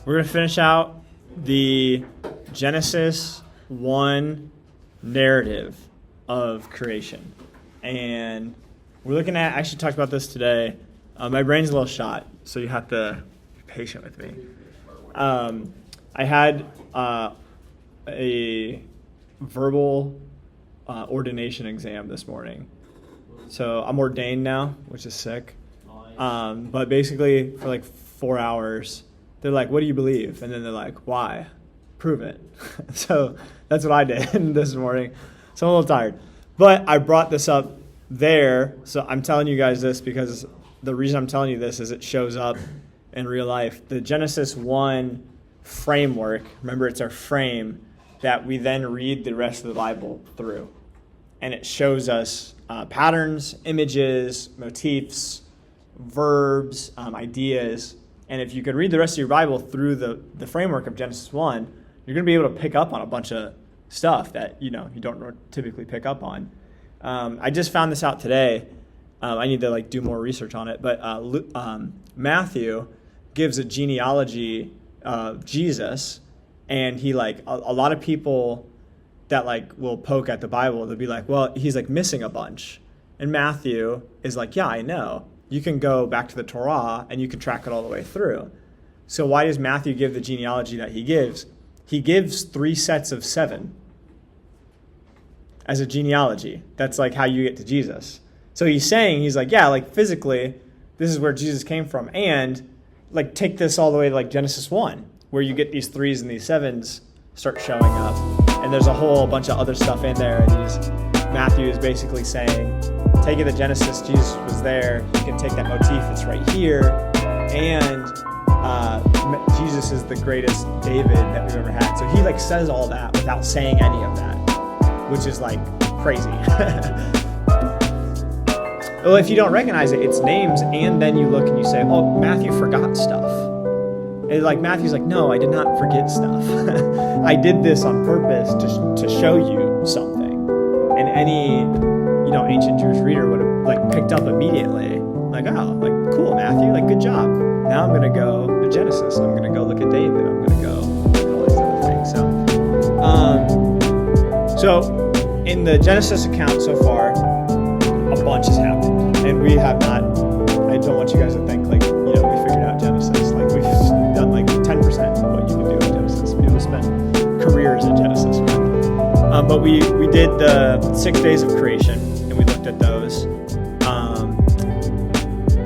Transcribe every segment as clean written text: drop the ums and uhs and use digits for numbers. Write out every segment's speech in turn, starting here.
We're going to finish out the Genesis 1 narrative of creation. And we're looking at, I actually talked about this today. My brain's a little shot, so you have to be patient with me. I had a verbal ordination exam this morning. So I'm ordained now, which is sick. But basically, for like 4 hours, they're like, what do you believe? And then they're like, why? Prove it. So that's what I did this morning. So I'm a little tired. But I brought this up there, so I'm telling you guys this because the reason I'm telling you this is it shows up in real life. The Genesis 1 framework, remember it's our frame that we then read the rest of the Bible through. And it shows us patterns, images, motifs, verbs, ideas. And if you could read the rest of your Bible through the framework of Genesis 1, you're going to be able to pick up on a bunch of stuff that you don't typically pick up on. I just found this out today. I need to do more research on it. But Matthew gives a genealogy of Jesus, and he a lot of people that will poke at the Bible, they'll be like, well, he's missing a bunch. And Matthew is like, yeah, I know. You can go back to the Torah and you can track it all the way through. So why does Matthew give the genealogy that he gives? He gives 3 sets of 7 as a genealogy. That's how you get to Jesus. So he's saying, he's physically, this is where Jesus came from. And take this all the way to Genesis 1, where you get these 3s and these 7s start showing up. And there's a whole bunch of other stuff in there. And Matthew is basically saying, take it to Genesis, Jesus was there. You can take that motif, it's right here. And Jesus is the greatest David that we've ever had. So he says all that without saying any of that, which is crazy. Well, if you don't recognize it, it's names, and then you look and you say, oh, Matthew forgot stuff. And Matthew's no, I did not forget stuff. I did this on purpose to show you something. And any ancient Jewish reader would have picked up immediately. Cool, Matthew, good job. Now I'm gonna go to Genesis. I'm gonna go look at David. I'm gonna go look at all these other things. So in the Genesis account so far, a bunch has happened, and we have not. I don't want you guys to think we figured out Genesis. We've done 10% of what you can do in Genesis. People spend careers in Genesis, but we did the 6 days of creation, and we looked at those.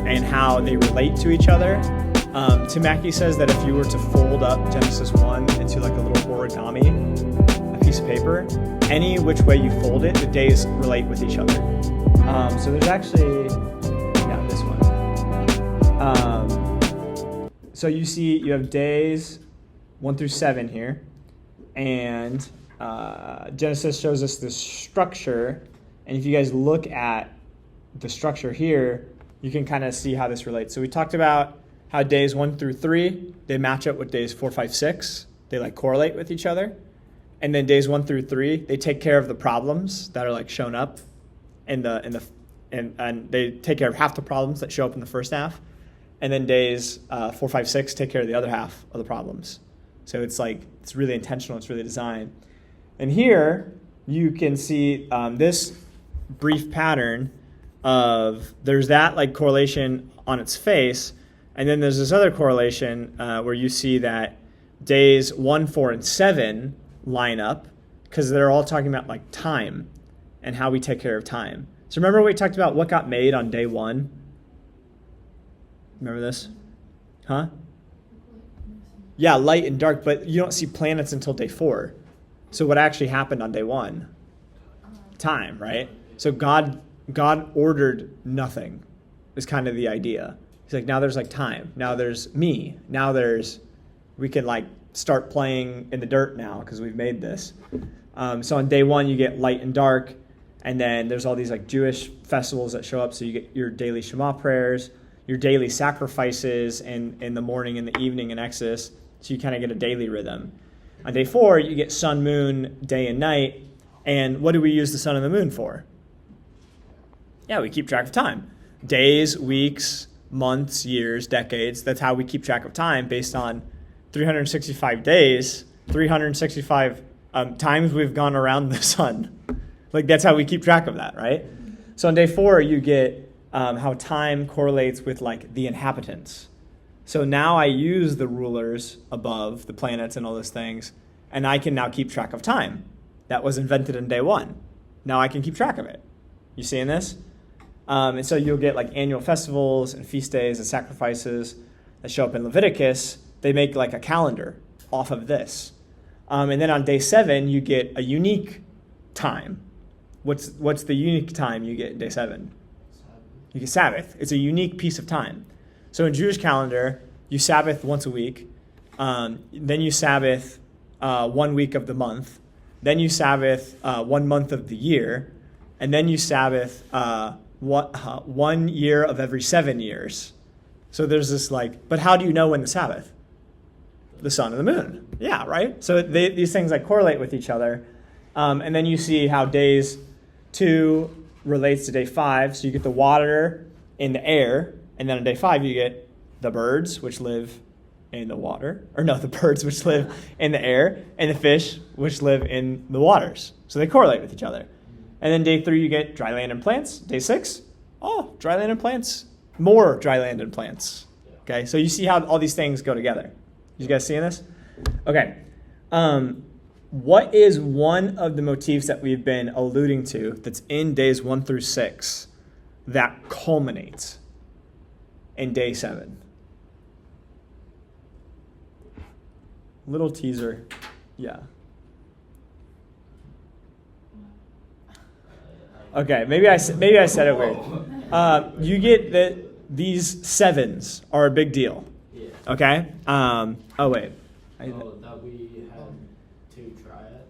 And how they relate to each other. Tim Mackey says that if you were to fold up Genesis 1 into a little origami, a piece of paper, any which way you fold it, the days relate with each other. So there's actually, this one. So you have days 1 through 7 here, and Genesis shows us this structure, and if you guys look at the structure here, you can kind of see how this relates. So we talked about how days 1 through 3, they match up with days 4, 5, 6. They correlate with each other. And then days 1 through 3, they take care of the problems that are shown up and they take care of half the problems that show up in the first half. And then days 4, 5, 6 take care of the other half of the problems. So it's it's really intentional, it's really designed. And here you can see this brief pattern of there's that correlation on its face, and then there's this other correlation where you see that days 1, 4, and 7 line up because they're all talking about time and how we take care of time. So remember we talked about what got made on day 1? Remember this? Huh? Yeah, light and dark, but you don't see planets until day 4. So what actually happened on day 1? Time, right? So God ordered nothing is kind of the idea. He's now there's time. Now there's me. Now we can start playing in the dirt now because we've made this. So on day 1 you get light and dark, and then there's all these Jewish festivals that show up. So you get your daily Shema prayers, your daily sacrifices in the morning and the evening in Exodus. So you kind of get a daily rhythm. On day 4 you get sun, moon, day and night. And what do we use the sun and the moon for? Yeah, we keep track of time. Days, weeks, months, years, decades. That's how we keep track of time based on 365 days, 365 times we've gone around the sun. Like that's how we keep track of that, right? So on day 4, you get how time correlates with like the inhabitants. So now I use the rulers above, the planets and all those things, and I can now keep track of time. That was invented in day 1. Now I can keep track of it. You seeing this? And so you'll get like annual festivals and feast days and sacrifices that show up in Leviticus. They make like a calendar off of this. And then on day 7, you get a unique time. What's the unique time you get in day 7? You get Sabbath. It's a unique piece of time. So in Jewish calendar, you Sabbath once a week. Then you Sabbath 1 week of the month. Then you Sabbath 1 month of the year. And then you Sabbath 1 year of every 7 years. So there's this like, but how do you know when the Sabbath? The sun and the moon. Yeah, right? So these things like correlate with each other. And then you see how days 2 relates to day 5. So you get the water in the air. And then on day 5, you get the birds, which live in the water. Or no, the birds, which live in the air. And the fish, which live in the waters. So they correlate with each other. And then day 3, you get dry land and plants. Day 6, dry land and plants. More dry land and plants. Okay, so you see how all these things go together. You guys seeing this? Okay. What is one of the motifs that we've been alluding to that's in days 1 through 6 that culminates in day 7? Little teaser. Yeah. Okay, maybe I said it weird. You get that these 7s are a big deal. Yeah. Okay? Oh, wait. That we had 2 triads?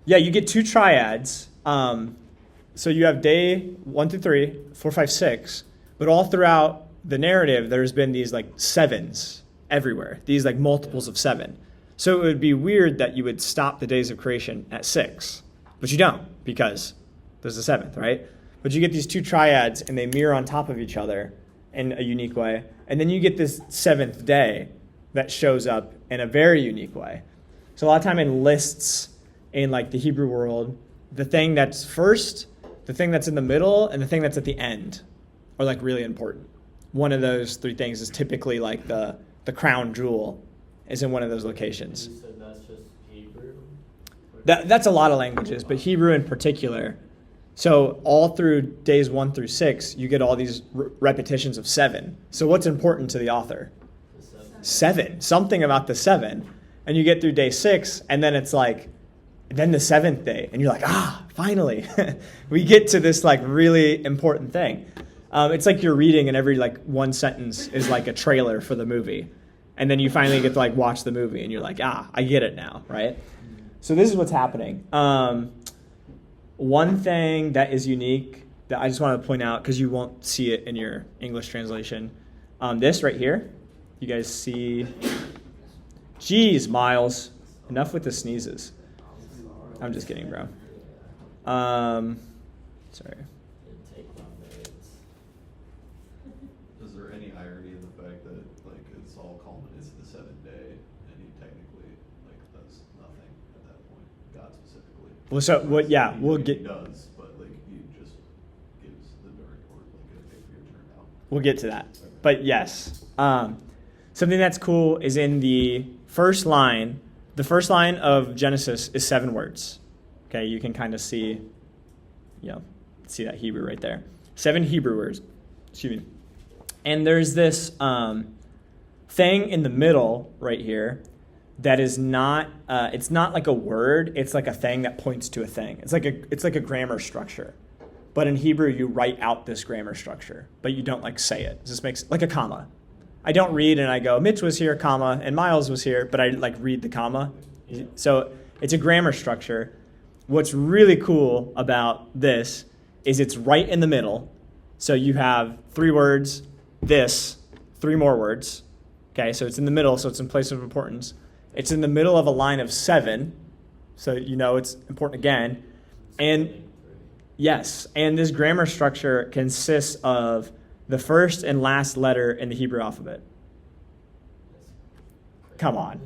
Yeah, you get 2 triads. So you have day 1 through 3, 4, 5, 6. But all throughout the narrative, there's been these like 7s everywhere. These like multiples of 7. So it would be weird that you would stop the days of creation at 6. But you don't, because there's the 7th, right? But you get these 2 triads, and they mirror on top of each other in a unique way. And then you get this 7th day that shows up in a very unique way. So a lot of time in lists in like the Hebrew world, the thing that's first, the thing that's in the middle, and the thing that's at the end are like really important. One of those 3 things is typically like the crown jewel is in one of those locations. You said that's just Hebrew? That's a lot of languages, but Hebrew in particular. So all through days 1 through 6, you get all these repetitions of 7. So what's important to the author? The 7. Something about the 7. And you get through day 6, and then it's like, then the 7th day. And you're like, finally. We get to this like really important thing. It's like you're reading, and every like one sentence is like a trailer for the movie. And then you finally get to like watch the movie, and you're like, I get it now, right? So this is what's happening. One thing that is unique that I just want to point out, because you won't see it in your English translation, this right here, you guys see, geez, Miles, enough with the sneezes. I'm just kidding, bro. Sorry. Is there any irony in the fact that like it's all culminates to the 7th day, and he technically like does nothing at that point, God specifically? Well, so what? Yeah, we'll get. He does, but like he just gives the direct word like a figure turn out. We'll get to that. But yes, something that's cool is in the first line. The first line of Genesis is 7 words. Okay, you can kind of see that Hebrew right there. 7 Hebrew words. Excuse me. And there's this thing in the middle right here that is not. It's not like a word. It's like a thing that points to a thing. It's like a grammar structure. But in Hebrew, you write out this grammar structure, but you don't like say it. This makes like a comma. I don't read and I go, Mitch was here, comma, and Miles was here, but I like read the comma. So it's a grammar structure. What's really cool about this is it's right in the middle. So you have 3 words, this, 3 more words. Okay, so it's in the middle, so it's in place of importance. It's in the middle of a line of 7, so you know it's important again. And yes, and this grammar structure consists of the first and last letter in the Hebrew alphabet. Come on,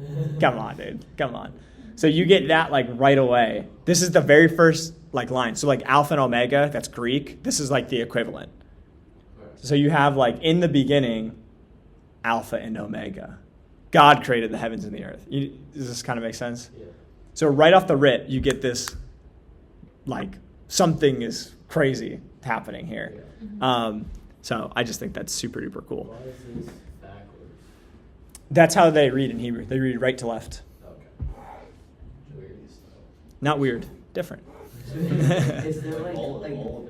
dude, come on. So you get that like right away. This is the very first like line. So like Alpha and Omega, that's Greek. This is like the equivalent. So you have like in the beginning, Alpha and Omega. God created the heavens and the earth. Does this kind of make sense? Yeah. So right off the rip, you get this like something is crazy happening here. Yeah. So I just think that's super duper cool. Why is this backwards? That's how they read in Hebrew. They read right to left. Okay. Weird stuff. Not weird, different. Is there like, all like of Asia.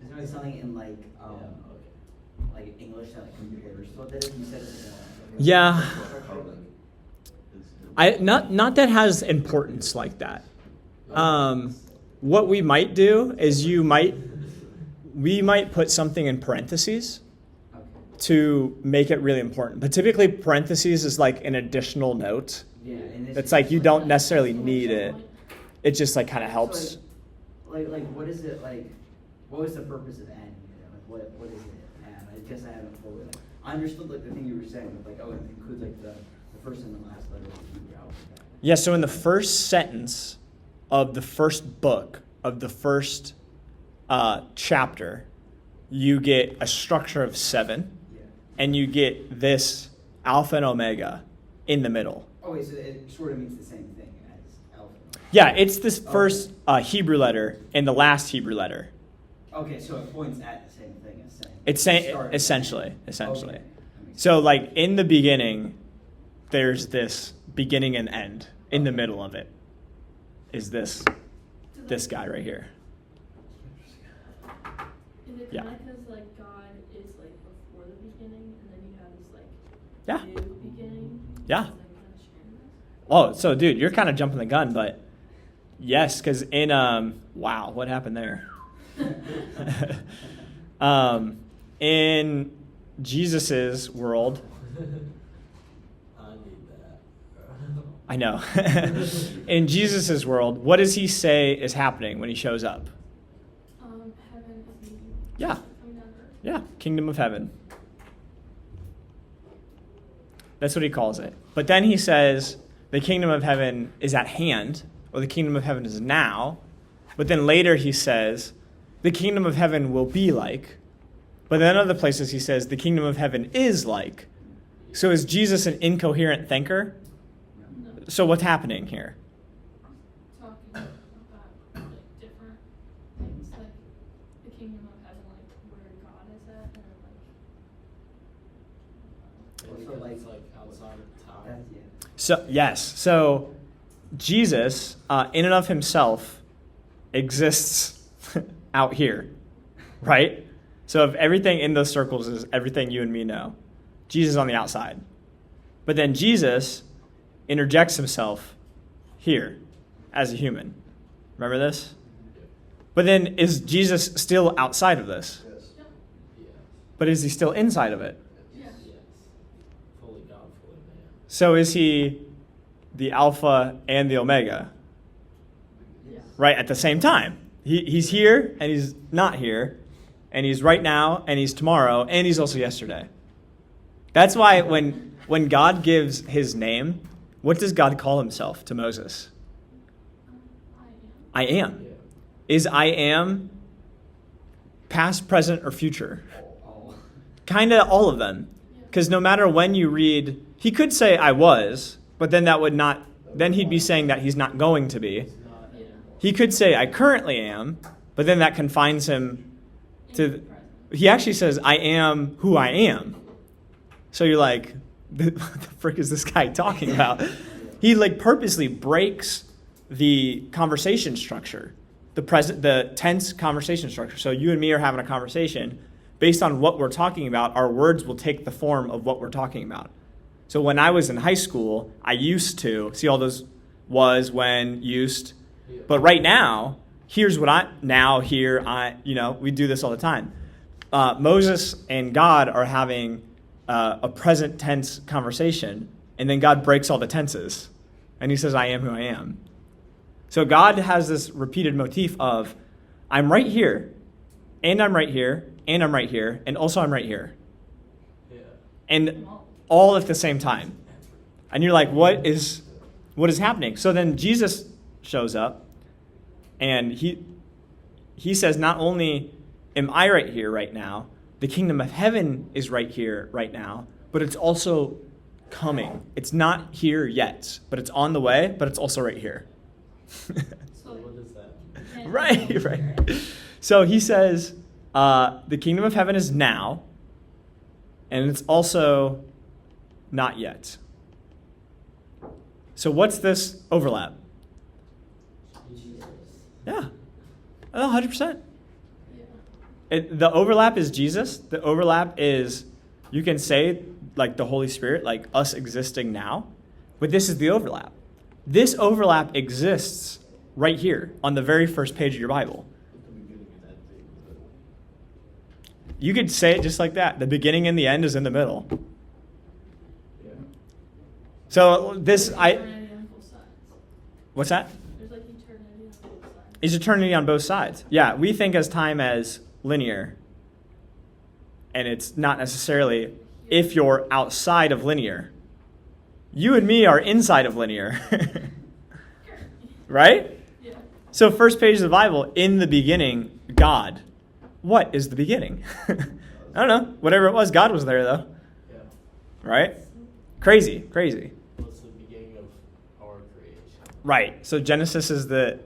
is there like something in like Yeah, okay. like English that like compares to what that is? You said it's Yeah. Carbon is- Not that has importance like that. What we might do is we might put something in parentheses okay. to make it really important. But typically parentheses is like an additional note. Yeah, and this It's is like you just don't necessarily need it. It just like kind of So, helps. like what is it like? What was the purpose of N? You know, like what is it? And I guess I haven't fully. Like, I understood like the thing you were saying, with, like it includes like the first and the last letter of the Hebrew alphabet. Yeah, so in the first sentence of the first book of the first chapter, you get a structure of 7, Yeah. and you get this Alpha and Omega in the middle. Oh wait, so it sort of means the same thing as alpha. Yeah, it's this first Hebrew letter and the last Hebrew letter. Okay, so it points at the same thing as saying. It's saying Start. essentially. Okay, that makes So sense. like in the beginning, there's this beginning and end. In the middle of it is this guy right here. Is it Yeah. kind of because like God is like before the beginning, and then you have this like Yeah. new beginning? Yeah. Is that kind of sharing this? Oh, so dude, you're kind of jumping the gun, but yes, because in wow, what happened there? In Jesus's world, I need that. I know. In Jesus's world, what does he say is happening when he shows up? Heaven is moving. Yeah. Coming down to earth. Yeah, kingdom of heaven. That's what he calls it. But then he says the kingdom of heaven is at hand, or the kingdom of heaven is now. But then later he says the kingdom of heaven will be like. But then other places he says the kingdom of heaven is like. So is Jesus an incoherent thinker? No. So what's happening here? Talking about like different things, like the kingdom of heaven, like where God is at, and then So, like, it's like outside of time. That's, yeah. So yes, so Jesus, in and of himself, exists out here, right? So if everything in those circles is everything you and me know, Jesus is on the outside. But then Jesus interjects himself here as a human. Remember this? But then is Jesus still outside of this? Yes. Yeah. But is he still inside of it? yeah. Yes. Fully God, fully man. So is he the Alpha and the Omega? Yeah. Right at the same time. He's here and he's not here, and he's right now and he's tomorrow and he's also yesterday. That's why when God gives his name, what does God call himself to Moses? I am. I am. Yeah. Is I am past, present, or future? Oh. Kind of all of them. Because no matter when you read, he could say I was, but then that would not, then he'd be saying that he's not going to be. It's not Yeah. He could say I currently am, but then that confines him In to, the present. he actually says I am who I am. So you're like, what the frick is this guy talking about? He like purposely breaks the conversation structure, the tense conversation structure. So you and me are having a conversation. Based on what we're talking about, our words will take the form of what we're talking about. So when I was in high school, I used to see all those was, when, used. Yeah. But right now, here's what we do this all the time. Moses and God are having a present tense conversation, and then God breaks all the tenses, and he says, I am who I am. So God has this repeated motif of, I'm right here, and I'm right here, and I'm right here, and also I'm right here. Yeah. And all at the same time. And you're like, what is happening? So then Jesus shows up, and he says, not only am I right here right now, the kingdom of heaven is right here right now, but it's also coming. It's not here yet, but it's on the way, but it's also right here. So What is that? and- Right. So he says, the kingdom of heaven is now, and it's also not yet. So what's this overlap? Jesus. Yeah. 100%. Yeah. The overlap is Jesus. The overlap is, you can say, like the Holy Spirit, like us existing now, but this is the overlap. This overlap exists right here on the very first page of your Bible. The beginning and ending of it. You could say it just like that. The beginning and the end is in the middle. Yeah. So this, Eternity on both sides. what's that? There's like eternity on both sides. Is eternity on both sides. Yeah, we think as time as linear. And it's not necessarily if you're outside of linear. You and me are inside of linear. Right? Yeah. So first page of the Bible, in the beginning, God. What is the beginning? I don't know. Whatever it was, God was there though. Yeah. Right? Crazy. What's the beginning of our creation? Right. So Genesis is the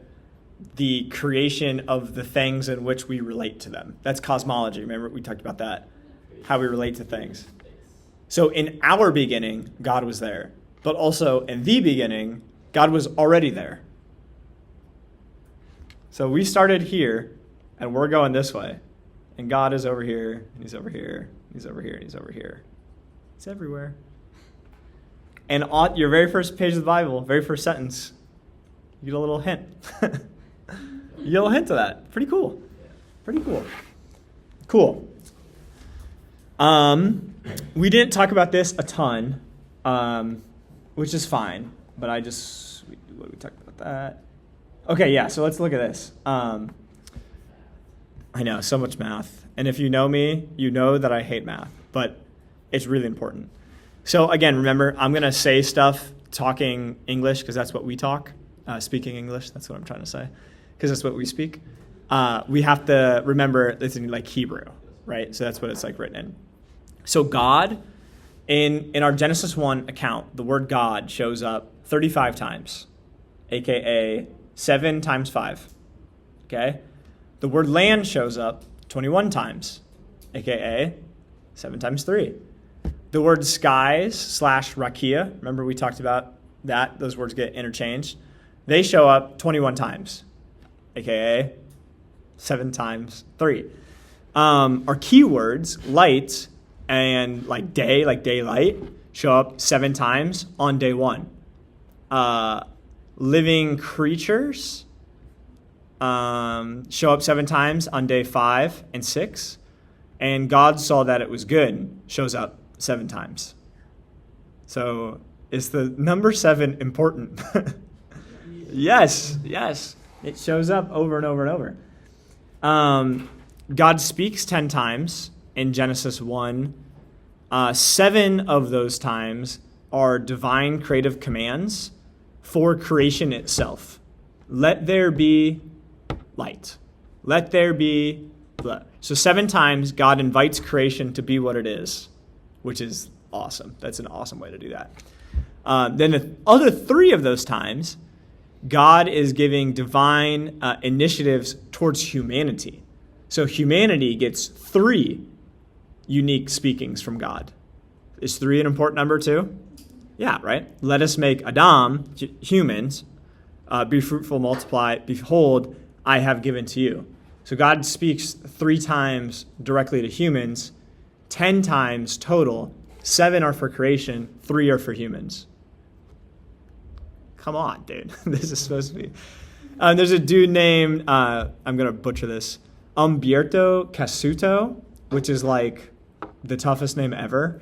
creation of the things in which we relate to them. That's cosmology. Remember we talked about that. How we relate to things. So in our beginning, God was there. But also in the beginning, God was already there. So we started here, and we're going this way. And God is over here, and he's over here, he's over here, and he's over here. He's everywhere. And on your very first page of the Bible, very first sentence, you get a little hint. You get a little hint of that. Pretty cool. Pretty cool. Cool. We didn't talk about this a ton, which is fine. But what did we talk about that? Okay, yeah. So let's look at this. I know, so much math. And if you know me, you know that I hate math, but it's really important. So again, remember, I'm going to say stuff talking English because that's what we talk. Speaking English, that's what I'm trying to say, because that's what we speak. We have to remember it's in like Hebrew, right? So that's what it's like written in. So God, in our Genesis 1 account, the word God shows up 35 times, aka 7 times 5. Okay? The word land shows up 21 times, aka 7 times 3. The word skies / rakia, remember we talked about that, those words get interchanged. They show up 21 times, aka 7 times 3. Our keywords, light and like day, like daylight, show up 7 times on day 1. Living creatures show up 7 times on day 5 and 6. And God saw that it was good shows up 7 times. So is the number 7 important? Yes. It shows up over and over and over. God speaks 10 times in Genesis 1. 7 of those times are divine creative commands for creation itself. Let there be light. Let there be blood. So 7 times God invites creation to be what it is, which is awesome. That's an awesome way to do that. Then the other 3 of those times, God is giving divine initiatives towards humanity. So humanity gets 3 unique speakings from God. Is 3 an important number too? Yeah, right? Let us make Adam, humans, be fruitful, multiply, behold, I have given to you. So God speaks 3 times directly to humans, 10 times total. 7 are for creation, 3 are for humans. Come on, dude. This is supposed to be. There's a dude named, I'm going to butcher this, Umberto Casuto, which is like the toughest name ever.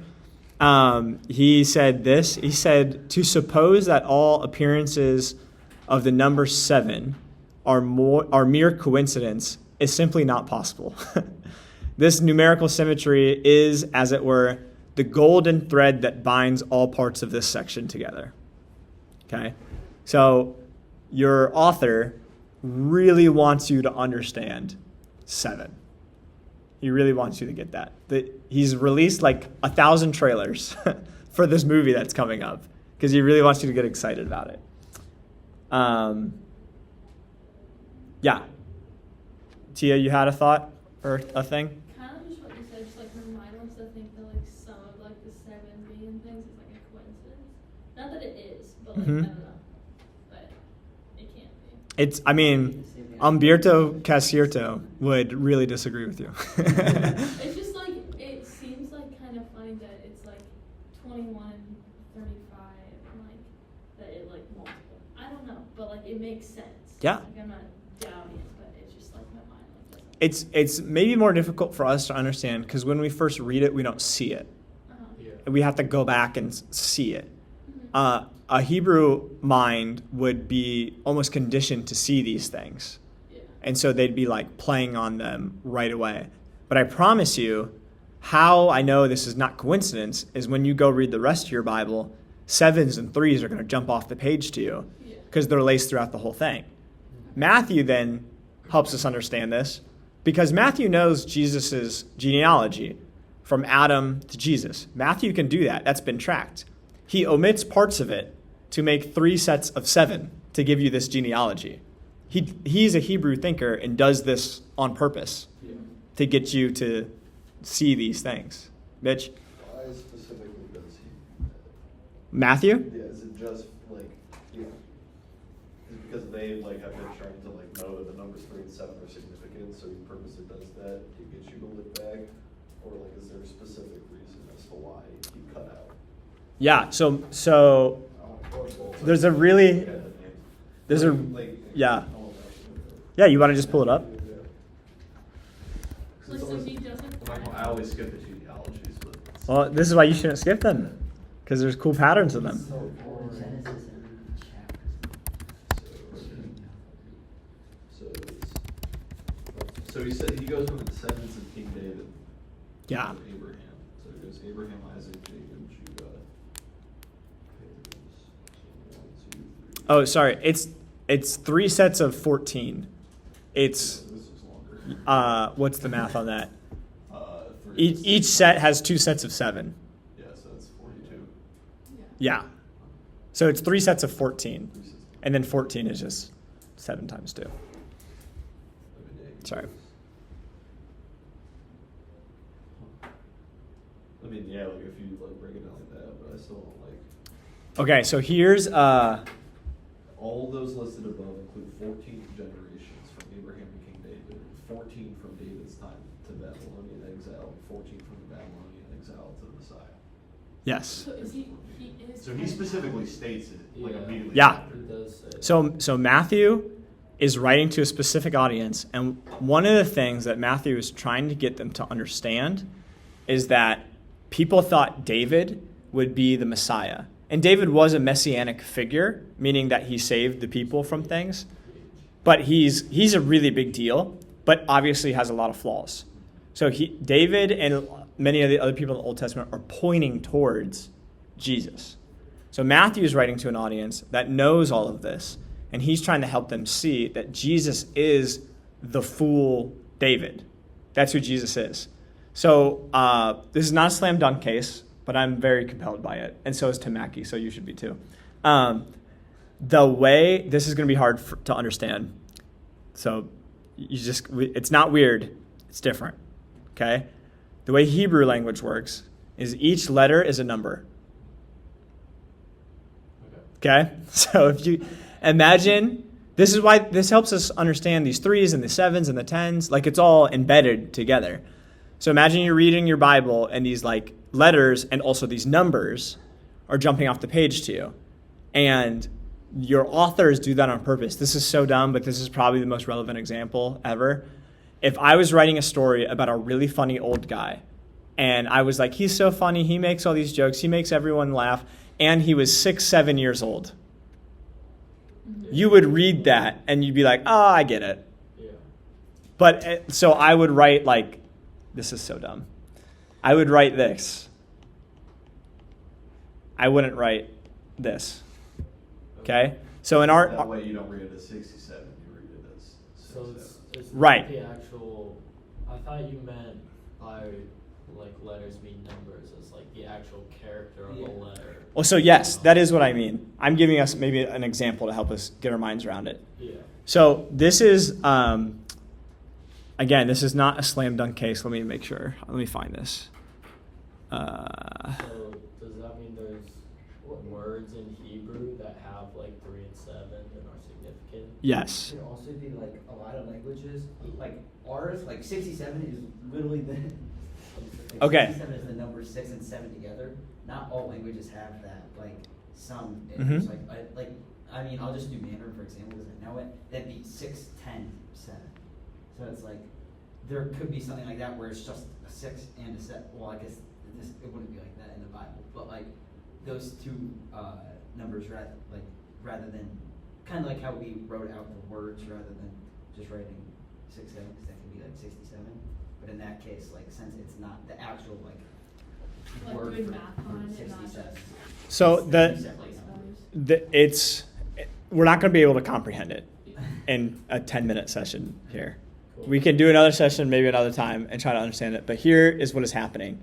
He said this. He said, to suppose that all appearances of the number 7 are mere coincidence is simply not possible. This numerical symmetry is, as it were, the golden thread that binds all parts of this section together. Okay? So your author really wants you to understand 7. He really wants you to get that. He's released like 1,000 trailers for this movie that's coming up because he really wants you to get excited about it. Yeah. Tia, you had a thought or a thing? Kind of just what you said, just like remind us to think that like some of like the 7 being things is like a coincidence. Not that it is, but like I don't know. But it can't be. I mean, Umberto Casierto would really disagree with you. It's just like, it seems like kind of funny that it's like 21, 35, and like, that it like multiple. I don't know, but like it makes sense. Yeah. Like I'm not doubting it, but it's just like my mind like doesn't. It's maybe more difficult for us to understand because when we first read it, we don't see it. Uh-huh. Yeah. We have to go back and see it. Mhm. A Hebrew mind would be almost conditioned to see these things. Yeah. And so they'd be like playing on them right away. But I promise you, how I know this is not coincidence is when you go read the rest of your Bible, 7s and 3s are going to jump off the page to you Yeah. because they're laced throughout the whole thing. Matthew then helps us understand this because Matthew knows Jesus' genealogy from Adam to Jesus. Matthew can do that. That's been tracked. He omits parts of it to make 3 sets of 7 to give you this genealogy. He's a Hebrew thinker and does this on purpose Yeah. to get you to see these things. Mitch? Why specifically does he? Matthew? Yeah, is it just like, is it because they like have been trying to like know that the numbers 3 and 7 are significant, so he purposely does that to get you to look back? Or like, is there a specific reason as to why he cut out? Yeah, so there's a really, there's a, yeah. Yeah, you want to just pull it up? Like, so he doesn't. I always skip the genealogies, but. Well, this is why you shouldn't skip them because there's cool patterns in them. Genesis and chapters. So he said he goes from the descendants of King David. Yeah. To Abraham. So it goes Abraham, Isaac, Jacob, Judah. Oh, sorry. It's 3 sets of 14. It's This is longer. what's the math on that? 3. Each set has 2 sets of 7. Yeah, so that's 42. Yeah. So it's 3 sets of 14. 3 sets. And then 14 is just 7 times 2. I mean, yeah, he Sorry. goes- I mean, yeah, like if you like break it down like that, but I still don't like. Okay, so here's All those listed above include 14 generations from Abraham to King David, 14 from David's time to Babylonian exile, and 14 from the Babylonian exile to the Messiah. yes. So is he is. So he specifically states it like Yeah. immediately. Yeah. after. It does say. So Matthew is writing to a specific audience, and one of the things that Matthew is trying to get them to understand is that people thought David would be the Messiah. And David was a messianic figure, meaning that he saved the people from things. But he's a really big deal, but obviously has a lot of flaws. So David and many of the other people in the Old Testament are pointing towards Jesus. So Matthew is writing to an audience that knows all of this, and he's trying to help them see that Jesus is the full David. That's who Jesus is. So this is not a slam dunk case, but I'm very compelled by it, and so is Tim Mackey, so you should be too. The way, this is going to be hard to understand, so it's not weird, it's different, okay? The way Hebrew language works is each letter is a number. Okay? So if you imagine, this is why this helps us understand these 3s and the 7s and the 10s, like it's all embedded together. So imagine you're reading your Bible and these like letters and also these numbers are jumping off the page to you. And your authors do that on purpose. This is so dumb, but this is probably the most relevant example ever. If I was writing a story about a really funny old guy and I was like, he's so funny, he makes all these jokes, he makes everyone laugh, and he was 6, 7 years old, you would read that and you'd be like, oh, I get it. Yeah. But so I would write like, this is so dumb. I would write this. I wouldn't write this. Okay? So in That our way you don't read it as 67, you read it as So 67. it's Right. not the actual, I thought you meant by like letters being numbers, it's like the actual character of Yeah. a letter. well, so yes, that is what I mean. I'm giving us maybe an example to help us get our minds around it. Yeah. So this is, again, this is not a slam dunk case. Let me make sure. Let me find this. So does that mean there's words in Hebrew that have like 3 and 7 and are significant? Yes. Could also be like a lot of languages, like ours, like 67 is literally the. Like Okay. 67 is the number 6 and 7 together. Not all languages have that. Like some, Mhm. it's I mean, I'll just do Mandarin for example because I know it. That'd be 6, 10, 7. So it's like there could be something like that where it's just a 6 and a 7. Well, I guess it wouldn't be like that in the Bible, but like those two numbers rather than kind of like how we wrote out the words rather than just writing 6, 7 because that could be like 67. But in that case, like since it's not the actual like word doing for math behind it, not 67. just. So Separate numbers. we're not going to be able to comprehend it in a 10-minute session here. We can do another session maybe another time and try to understand it. But here is what is happening.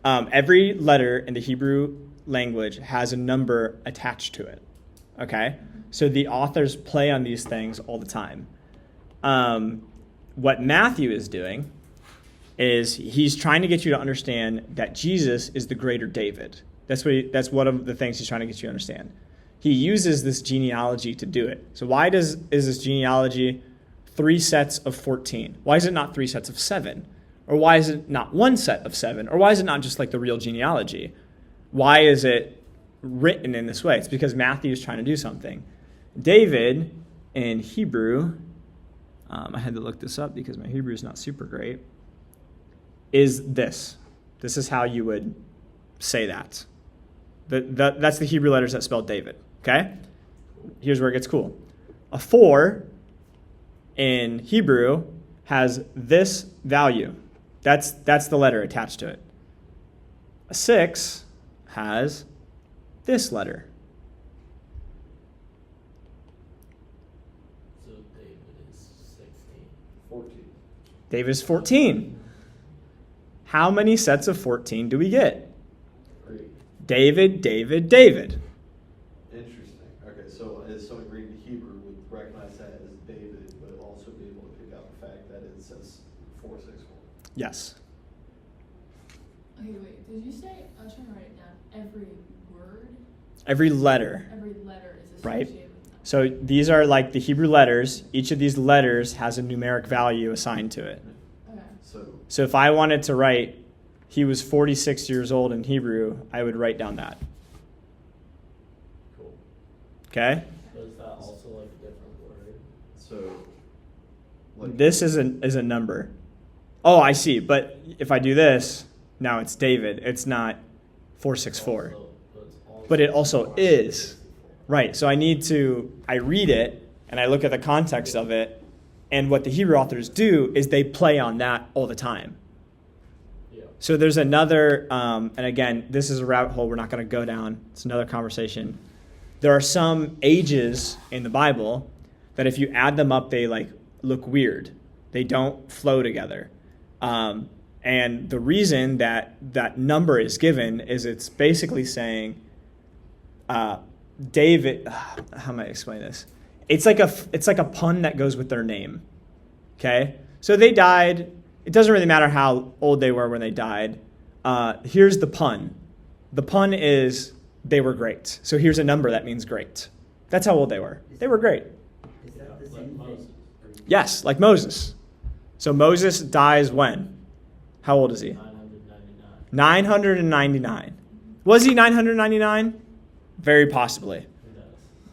Every letter in the Hebrew language has a number attached to it. Okay? So the authors play on these things all the time. What Matthew is doing is he's trying to get you to understand that Jesus is the greater David. That's one of the things he's trying to get you to understand. He uses this genealogy to do it. So why is this genealogy 3 sets of 14? Why is it not 3 sets of 7? Or why is it not 1 set of 7? Or why is it not just like the real genealogy? Why is it written in this way? It's because Matthew is trying to do something. David in Hebrew, I had to look this up because my Hebrew is not super great, is this. This is how you would say that. That's the Hebrew letters that spell David. Okay? Here's where it gets cool. A 4 in Hebrew has this value. That's the letter attached to it. A 6 has this letter. So David is 16. 14. David is 14. How many sets of 14 do we get? 3. David, David, David. Interesting. Okay, so as someone reading Hebrew would recognize that as David, but also be able to pick out the fact that it says 464. Yes. Okay, wait, did you say, I was trying to write it down, every word, Every letter. every letter is Right. associated with them? So these are like the Hebrew letters. Each of these letters has a numeric value assigned to it. Okay. So if I wanted to write, he was 46 years old in Hebrew, I would write down that. Cool. Okay? So is that also like a different word? So, like, This is a number. Oh, I see. But if I do this, now it's David. It's not 464. But it also is. Right. So I read it and I look at the context of it. And what the Hebrew authors do is they play on that all the time. Yeah. So there's another, and again, this is a rabbit hole we're not going to go down. It's another conversation. There are some ages in the Bible that if you add them up, they like look weird. They don't flow together. And the reason that that number is given is it's basically saying, David, how am I explain this? It's like a pun that goes with their name. Okay? So they died. It doesn't really matter how old they were when they died. Here's the pun. The pun is they were great. So here's a number that means great. That's how old they were. They were great. Is that the Like same Moses. thing? Yes, like Moses. So Moses dies when? How old is he? 999. 999. Was he 999? Very possibly.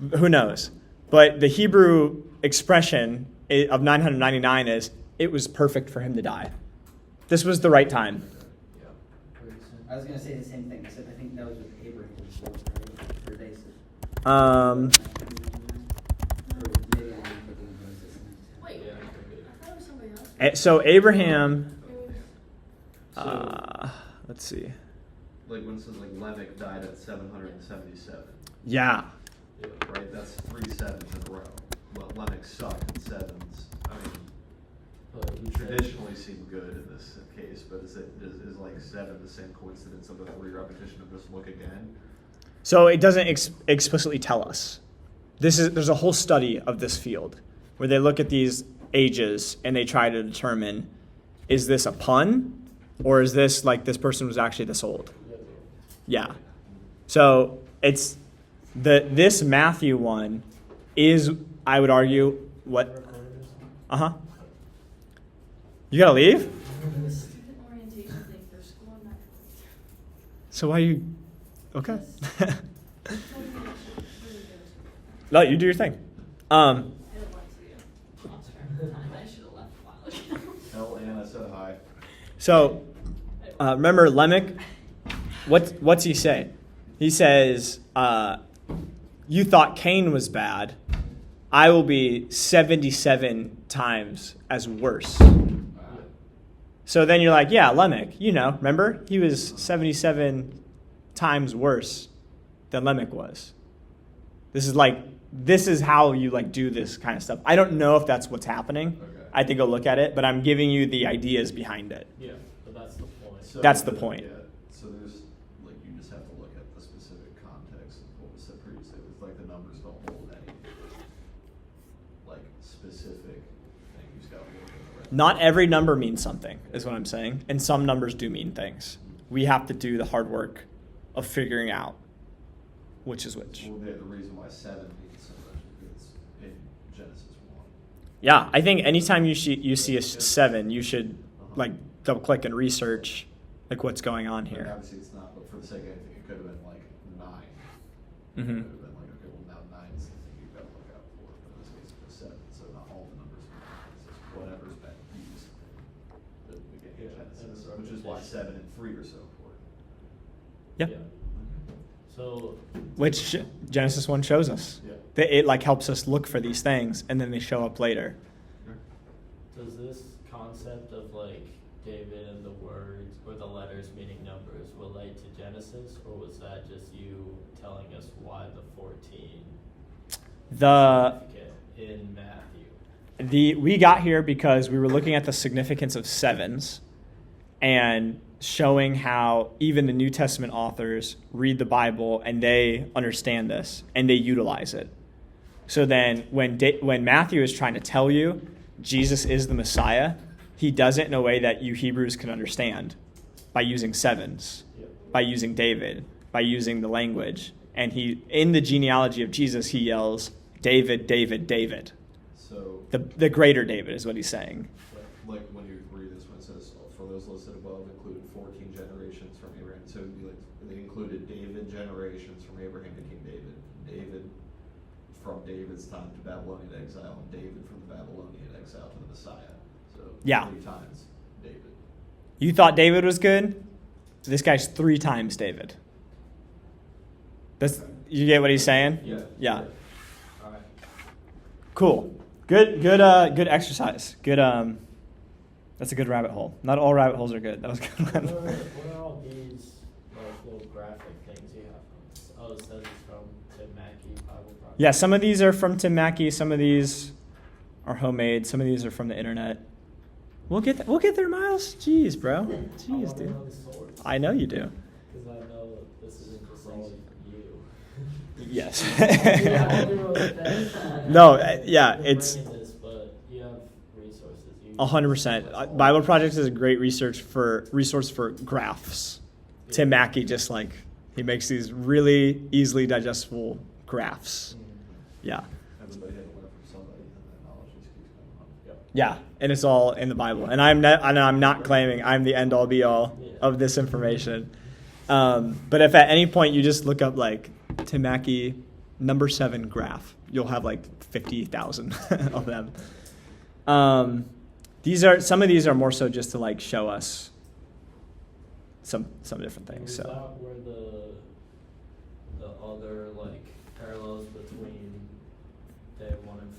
Who knows? Who knows? But the Hebrew expression of 999 is it was perfect for him to die. This was the right time. Yeah. I was gonna say the same thing, except I think that was with Abraham, right? Or they said- Um, Or maybe I'm thinking of Moses. Wait, Yeah, it could be. I thought it was somebody else. So Abraham, It was- let's see. like when it says like Lamech died at 777, Yeah. Yeah. right? That's 3 sevens in a row. Well, Lamech sucked in sevens. I mean, But we traditionally seem good in this case, but is like 7 the same coincidence of a 3 repetition of just look again? So it doesn't explicitly tell us. There's a whole study of this field where they look at these ages and they try to determine, is this a pun or is this like this person was actually this old? Yeah. So it's this Matthew one is, I would argue, what? Uh-huh. You gotta leave? Student orientation thing for school, I'm not going So why you okay? to. Really good. No, you do your thing. I don't want to. Lost track of time. I should have left a while ago. Tell Anna said hi. So remember Lamech? What's he say? He says, you thought Cain was bad. I will be 77 times as worse. So then you're like, yeah, Lamech, remember? He was 77 times worse than Lamech was. This is how you do this kind of stuff. I don't know if that's what's happening. Okay. I think go look at it, but I'm giving you the ideas behind it. Yeah, but that's the point. So That's the point. Yeah, so there's, you just have to look at the specific context of what was said previously. It's like the numbers don't hold any, specific thing. You just gotta look at the Not every number means something, is what I'm saying. And some numbers do mean things. We have to do the hard work of figuring out which is which. Well, the reason why 7 means so much is in Genesis 1. Yeah, I think anytime you see a 7, you should double click and research what's going on Like, here. obviously it's not, but for the sake of anything, it could have been 9. Mhm. It could have been okay, well now 9 is the thing you've got to look out for. But in this case, it was 7, so not all the numbers are just whatever's been used. That we get in Yeah, Genesis, and which is why 7 and 3 are so important. Yeah. So, Which Genesis 1 shows us. Yeah. That it helps us look for these things and then they show up later. does this concept of David and the words or the letters meaning numbers relate to Genesis, or was that just you telling us why the 14 The significant in Matthew? we got here because we were looking at the significance of 7s and showing how even the New Testament authors read the Bible and they understand this and they utilize it. So then when Matthew is trying to tell you Jesus is the Messiah, he does it in a way that you Hebrews can understand by using 7s, by using David, by using the language. And in the genealogy of Jesus, he yells, David, David, David. So, The greater David is what he's saying. when you read this one, it says, for those listed above included 14 generations from Abraham. So it'd be they included David generations from Abraham to King David. David from David's time to Babylonian exile, and David from the Babylonian exile to the Messiah. So Yeah. 3 times David. You thought David was good? This guy's 3 times David. You get what he's saying? Yeah. All right. Cool. Good exercise. Good. That's a good rabbit hole. Not all rabbit holes are good. That was a good What one. are all these little graphic things you have from this? Oh, it says it's from Tim Mackey Bible Project. Yeah, some of these are from Tim Mackey. Some of these are homemade. Some of these are from the internet. We'll get there, Miles. Jeez, bro. Jeez, dude. I know you do. Because I know this isn't just all you. Yes. Yeah, I'll do it. No, yeah, You're it's bringing this, but you have resources. 100%. Bible Project is a great resource for graphs. Tim Mackey he makes these really easily digestible graphs. Yeah. Everybody had to learn from somebody, and that knowledge just keeps coming up. Yeah, and it's all in the Bible. And I'm not claiming I'm the end all be all of this information. But if at any point you just look up Tim Mackey number 7 graph, you'll have 50,000 of them. Some of these are more so just to show us some different things. Is So that where the other parallels between day 1 and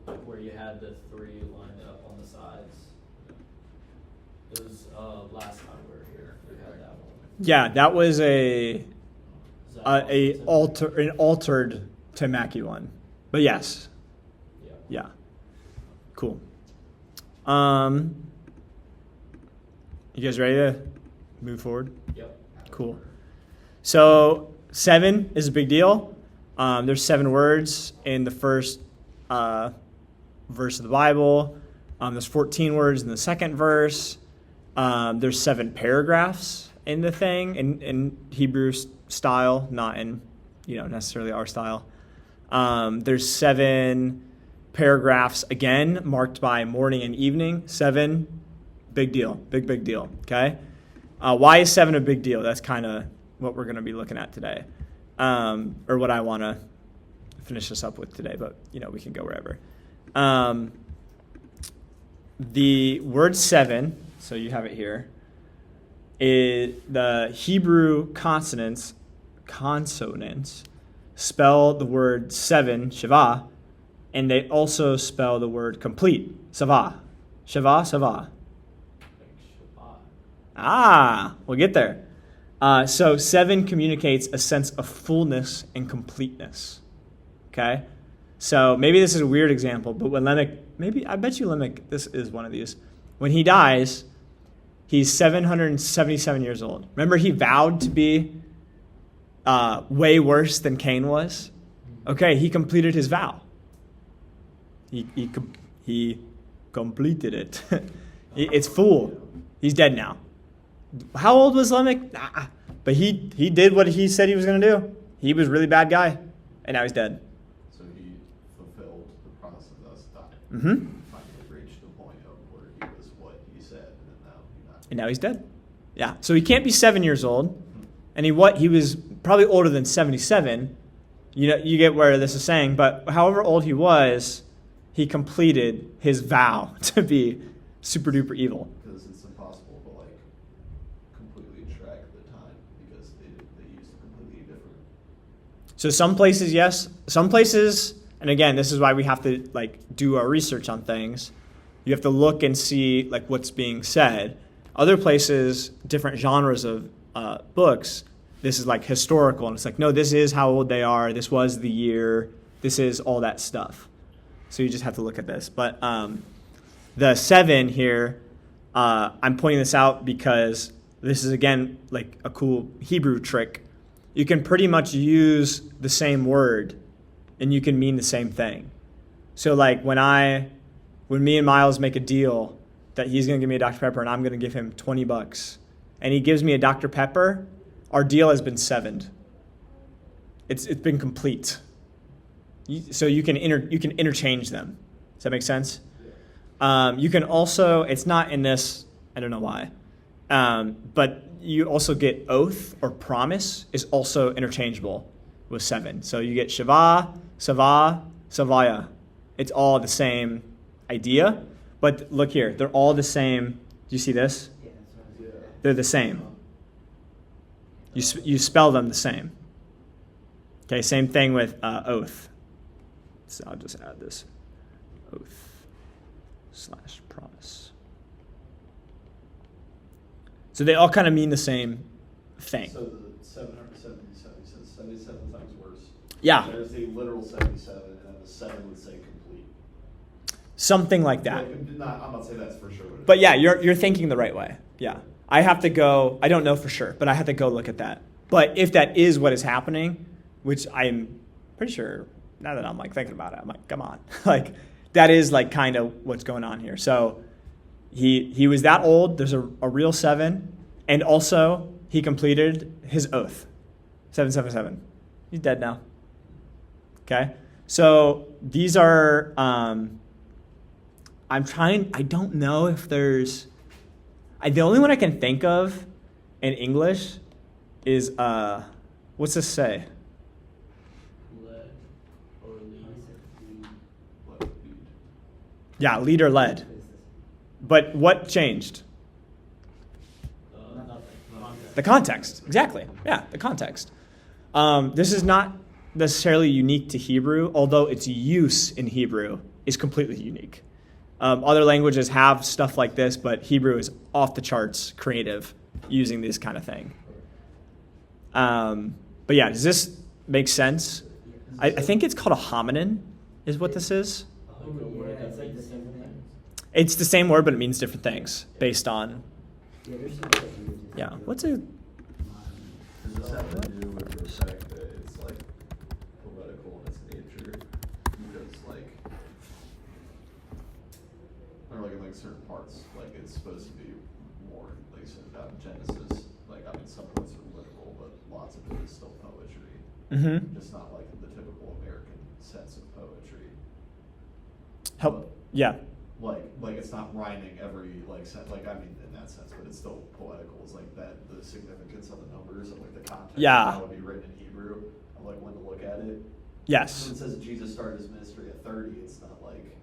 4, where you had the 3 lined up on the sides? It was last time we were here. We had that one. Yeah, that was Is that an altered Tamaki one. But yes. Yeah. Yeah. Cool. You guys ready to move forward? Yep. Cool. So 7 is a big deal. There's 7 words in the first verse of the Bible. There's 14 words in the second verse. There's 7 paragraphs in the thing in Hebrew style, not in necessarily our style. There's 7 paragraphs again marked by morning and evening. 7, big deal, big deal. Okay, why is 7 a big deal? That's kind of what we're going to be looking at today, or what I want to finish this up with today. But we can go wherever. The word 7, so you have it here, is the Hebrew consonants spell the word 7, Shiva, and they also spell the word complete, Sava. Shiva, Sava. Like Shabbat. We'll get there. So 7 communicates a sense of fullness and completeness. Okay? So maybe this is a weird example, but when Lamech, I bet you Lamech, this is one of these. When he dies, he's 777 years old. Remember, he vowed to be way worse than Cain was? Okay, he completed his vow. He completed it. It's full. He's dead now. How old was Lamech? But he did what he said he was going to do. He was a really bad guy, and now he's dead. So he fulfilled the promise of us dying. Mm-hmm. Finally reached the point of where he was what he said, And now he's dead. Yeah. So he can't be 7 years old, and he was probably older than 77. You get where this is saying, but however old he was, he completed his vow to be super duper evil. because it's impossible to completely track the time because they used completely different. So some places, yes. Some places, and again, this is why we have to do our research on things. You have to look and see what's being said. Other places, different genres of books, this is historical, and it's no, this is how old they are. This was the year. This is all that stuff. So you just have to look at this. But the 7 here, I'm pointing this out because this is, again, a cool Hebrew trick. You can pretty much use the same word, and you can mean the same thing. So when me and Miles make a deal that he's going to give me a Dr. Pepper and I'm going to give him $20, and he gives me a Dr. Pepper, our deal has been 7'd. It's been complete. So you can interchange them. Does that make sense? You can also, it's not in this, I don't know why, but you also get oath or promise is also interchangeable with 7. So you get Shiva, Sava, Savaya. It's all the same idea, but look here, they're all the same. Do you see this? Yeah, that's what I was gonna say. They're the same. You spell them the same. Okay, same thing with oath. So I'll just add this. Oath/promise. So they all kind of mean the same thing. So the 777 says 77 times worse. Yeah, There's the literal 77, and then the 7 would say complete. something like that. I'm not saying that's for sure. But yeah, you're thinking the right way. Yeah. I have to go, I don't know for sure, but I have to go look at that. But if that is what is happening, which I'm pretty sure, now that I'm thinking about it, I'm come on. That is kind of what's going on here. So he was that old, there's a real 7, and also he completed his oath. 777. He's dead now. Okay? So these are, I don't know if there's, the only one I can think of in English is, what's this say? Led or lead. Yeah, lead or led. But what changed? Nothing. The context. Exactly. Yeah, the context. This is not necessarily unique to Hebrew, although its use in Hebrew is completely unique. Other languages have stuff like this, but Hebrew is off the charts creative using this kind of thing. But yeah, does this make sense? I think it's called a hominin, is what this is. Like a word Yeah, that it's like means the same different thing. things. It's the same word, but it means different things based on. Yeah, there's some stuff you just Yeah. have to What's do. a? Does this have to do with the fact that it's like poetical in its nature? Because like, or like in like certain parts, like it's supposed to be more like said about Genesis. Like I mean, some parts are literal, but lots of it is still poetry. Mm-hmm. Just not like the typical American sense of poetry. Help. Yeah. Like it's not rhyming every like like I mean in that sense, but it's still poetical. It's like that the significance of the numbers and like the context Yeah. of how it would be written in Hebrew. Of like when to look at it. Yes. When it says Jesus started his ministry at 30, it's not like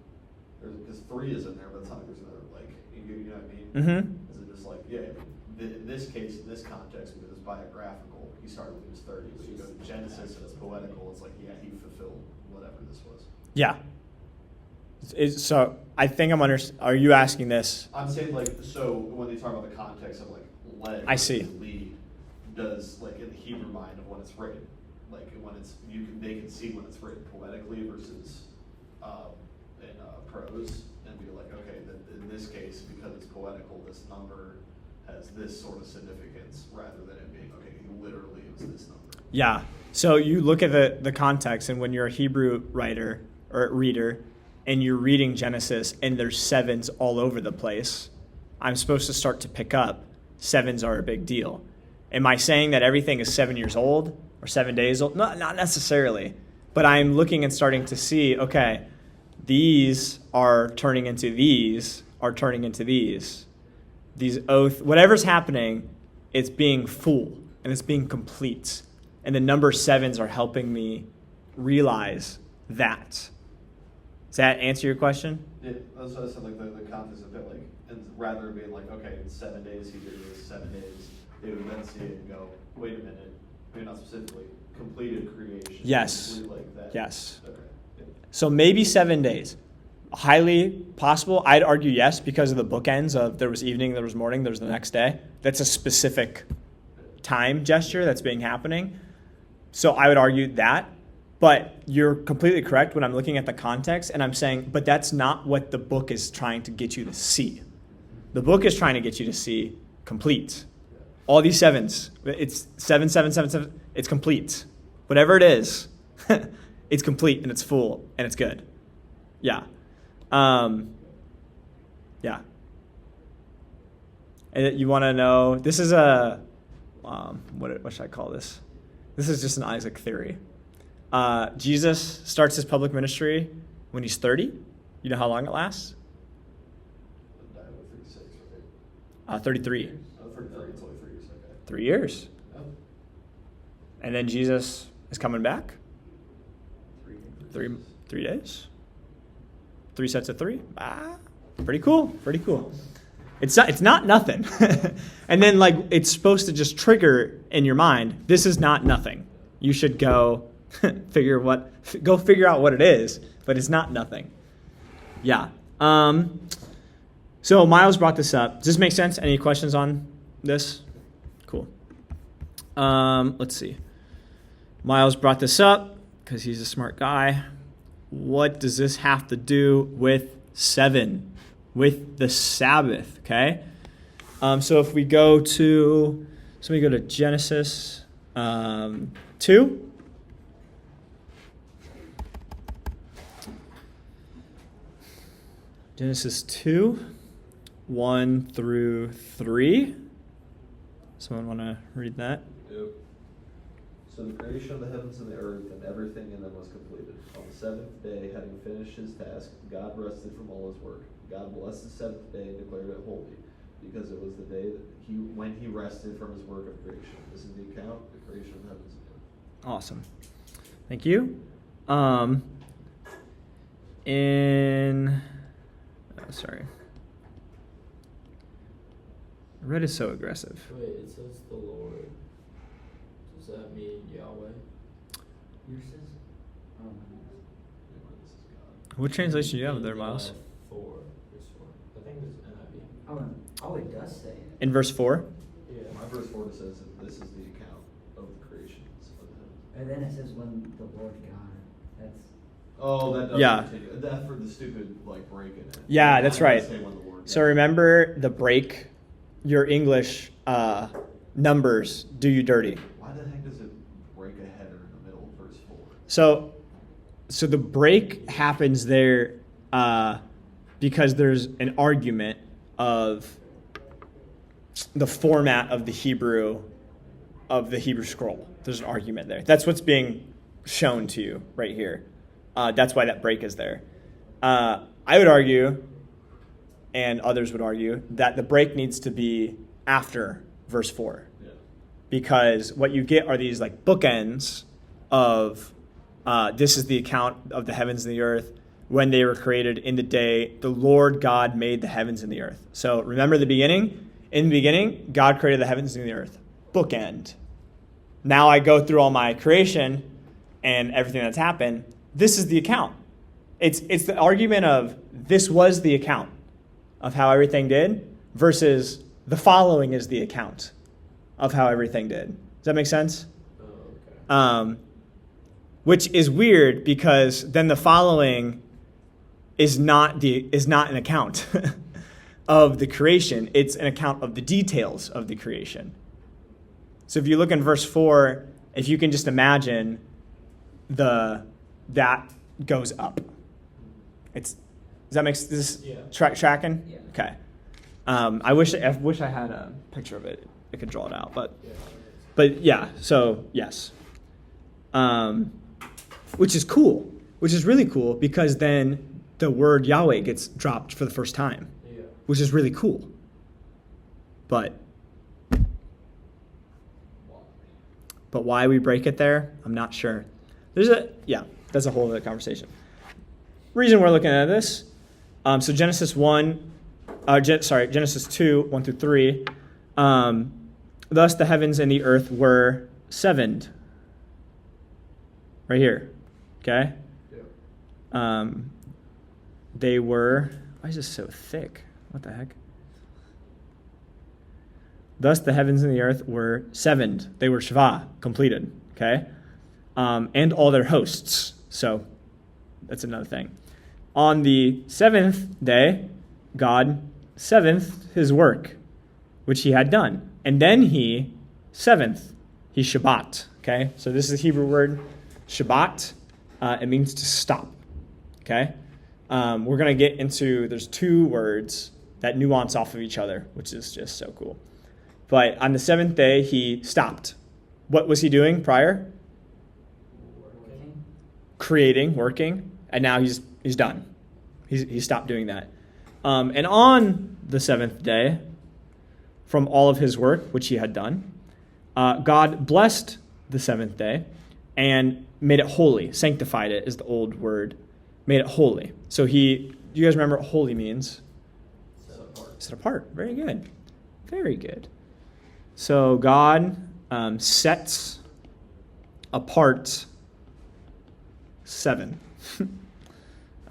because 3 is in there, but it's not like there's another like you know what I mean? Mm-hmm. Is it just like yeah? In this case, in this context, because it's biographical, he started when he was 30. But you go to Genesis and it's poetical. It's like yeah, he fulfilled whatever this was. Yeah. So I think I'm under. Are you asking this? I'm saying like so when they talk about the context of like led I see. versus lead, does like in the Hebrew mind of when it's written, like when it's they can see when it's written poetically versus in prose and be like okay then in this case because it's poetical this number has this sort of significance rather than it being okay literally it was this number. Yeah. So you look at the context, and when you're a Hebrew writer or reader, and you're reading Genesis, and there's 7s all over the place, I'm supposed to start to pick up 7s are a big deal. Am I saying that everything is 7 years old or 7 days old? No, not necessarily. But I'm looking and starting to see, okay, these are turning into these, are turning into these. These oath, whatever's happening, it's being full and it's being complete. And the number 7s are helping me realize that. Does that answer your question? Yeah, that's what I said. Like the context of it, like, and rather than being like, okay, in 7 days he did this, 7 days, they would then see it and go, wait a minute, maybe not specifically, completed creation. Yes. Complete like that. Yes. Okay. Yeah. So maybe 7 days. Highly possible. I'd argue yes because of the bookends of there was evening, there was morning, there was the next day. That's a specific time gesture that's being happening. So I would argue that. But you're completely correct when I'm looking at the context and I'm saying, but that's not what the book is trying to get you to see. The book is trying to get you to see complete. All these 7s, it's 7, 7, 7, 7, it's complete. Whatever it is, it's complete and it's full and it's good. Yeah. Yeah. And you want to know, this is a, what should I call this? This is just an Isaac theory. Jesus starts his public ministry when he's 30. You know how long it lasts? Died at 36, right? 33. Oh, 33, it's only 3 years, okay. 3 years. Oh. And then Jesus is coming back. 3 3 days. 3 sets of 3. Pretty cool. Pretty cool. It's not nothing. And then like it's supposed to just trigger in your mind, this is not nothing. You should go figure out what it is, but it's not nothing. Yeah. So Miles brought this up. Does this make sense? Any questions on this? Cool. Let's see. Miles brought this up because he's a smart guy. What does this have to do with 7? With the Sabbath, okay? So if we go to, Genesis 2. Genesis 2, 1 through 3. Someone want to read that? Yep. So the creation of the heavens and the earth and everything in them was completed. On the 7th day, having finished his task, God rested from all his work. God blessed the 7th day and declared it holy, because it was the day that when he rested from his work of creation. This is the account, the creation of the heavens and earth. Awesome. Thank you. Sorry. Red is so aggressive. Wait, it says the Lord. Does that mean Yahweh? Yours says, oh, This is God. What translation do you have there, Miles? 4, verse 4. I think it's NIV. oh, it does say it. In verse 4? Yeah. My verse 4 says that this is the account of the creation. And then it says when the Lord God, that's, Oh, that does Yeah. continue. That's for the stupid like break in it. Yeah, that's It does right. say when the Lord So God. remember the break, your English numbers do you dirty. Why the heck does it break a header in the middle of verse 4? So the break happens there because there's an argument of the format of the Hebrew scroll. There's an argument there. That's what's being shown to you right here. That's why that break is there. I would argue, and others would argue, that the break needs to be after verse 4. Yeah. Because what you get are these like bookends of this is the account of the heavens and the earth when they were created in the day the Lord God made the heavens and the earth. So remember the beginning? In the beginning, God created the heavens and the earth. Bookend. Now I go through all my creation and everything that's happened. This is the account. It's the argument of this was the account of how everything did versus the following is the account of how everything did. Does that make sense? Oh, okay. Which is weird because then the following is not an account of the creation. It's an account of the details of the creation. So if you look in verse 4, if you can just imagine that goes up. Does that make this Yeah. tracking? Yeah. Okay. I wish I had a picture of it. I could draw it out, but yeah. So yes. Which is cool. Which is really cool because then the word Yahweh gets dropped for the first time, Yeah. which is really cool. But why we break it there, I'm not sure. That's a whole other conversation. Reason we're looking at this, so Genesis 2, 1 through 3. Thus the heavens and the earth were sevened. Right here, okay? Yeah. They were, why is this so thick? What the heck? Thus the heavens and the earth were sevened. They were Shva, completed, okay? And all their hosts. So that's another thing. On the seventh day, God seventh his work, which he had done. And then he seventh. He Shabbat, okay? So this is a Hebrew word, Shabbat. It means to stop, okay? We're going to get into, there's two words that nuance off of each other, which is just so cool. But on the seventh day, he stopped. What was he doing prior? working. Creating, working, and now he's done. He stopped doing that. And on the seventh day, from all of his work, which he had done, God blessed the seventh day and made it holy. Sanctified it is the old word. Made it holy. So do you guys remember what holy means? Set apart. Very good. Very good. So God sets apart seven.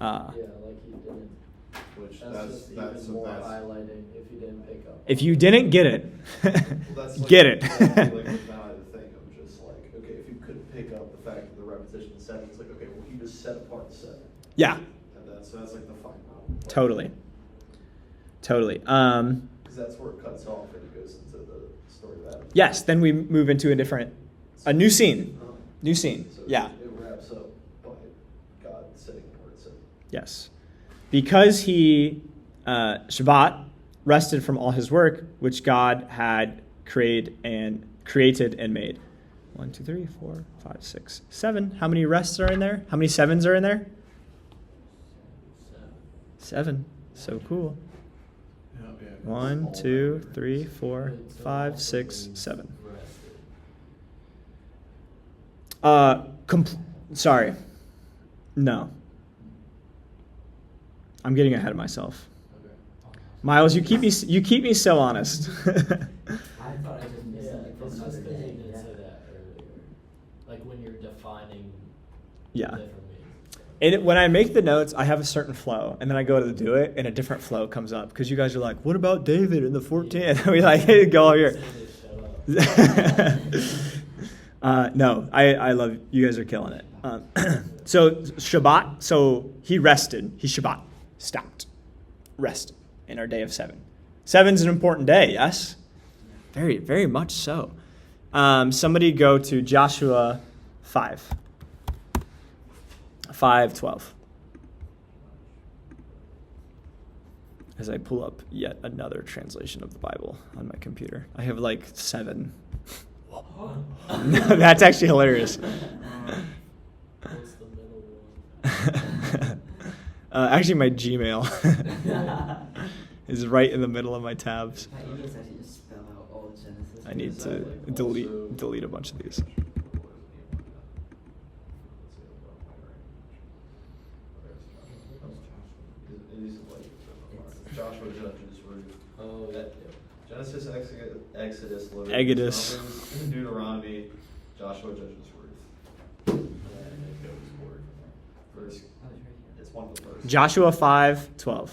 Yeah, like he didn't. Which That's just even more highlighting if you didn't pick up. If you didn't get it, that's like, get it. That's like now I think I'm just like, okay, if you couldn't pick up the fact of the repetition of 7, it's like, okay, well, he just set apart 7. Yeah, And so that's like the final. totally. Because that's where it cuts off and it goes into the story of Adam. Yes, then we move into a new scene. New scene. So Yeah. It wraps up by God setting the word 7. Yes. Because he, Shabbat, rested from all his work, which God had created and made. 1, 2, 3, 4, 5, 6, 7. How many rests are in there? How many sevens are in there? 7. So cool. 1, 2, 3, 4, 5, 6, 7. Sorry. No. I'm getting ahead of myself. Miles, you keep me so honest. I thought I just missed Yeah, something from it's another just because day. you didn't Yeah. say that earlier. Like when you're defining Yeah. different meanings. And when I make the notes, I have a certain flow, and then I go to do it, and a different flow comes up because you guys are like, "What about David in the 14th?" And we like go over here. Say they shut up. No, I love you guys are killing it. So Shabbat. So he rested. He Shabbat stopped, rested in our day of 7. 7's an important day. Yes, very very much so. Somebody go to Joshua 5:12. As I pull up yet another translation of the Bible on my computer. I have like 7. That's actually hilarious. What's the middle one? Actually, my Gmail is right in the middle of my tabs. You guys actually just spell out all of Genesis. I need Is to that, like, delete also- a bunch of these. Joshua, Judges, Ruth. Oh, That- Genesis, Exodus, Exodus. Leviticus, Numbers, Deuteronomy, Joshua, Judges, Ruth. Verse, it's one of the first. Joshua 5:12.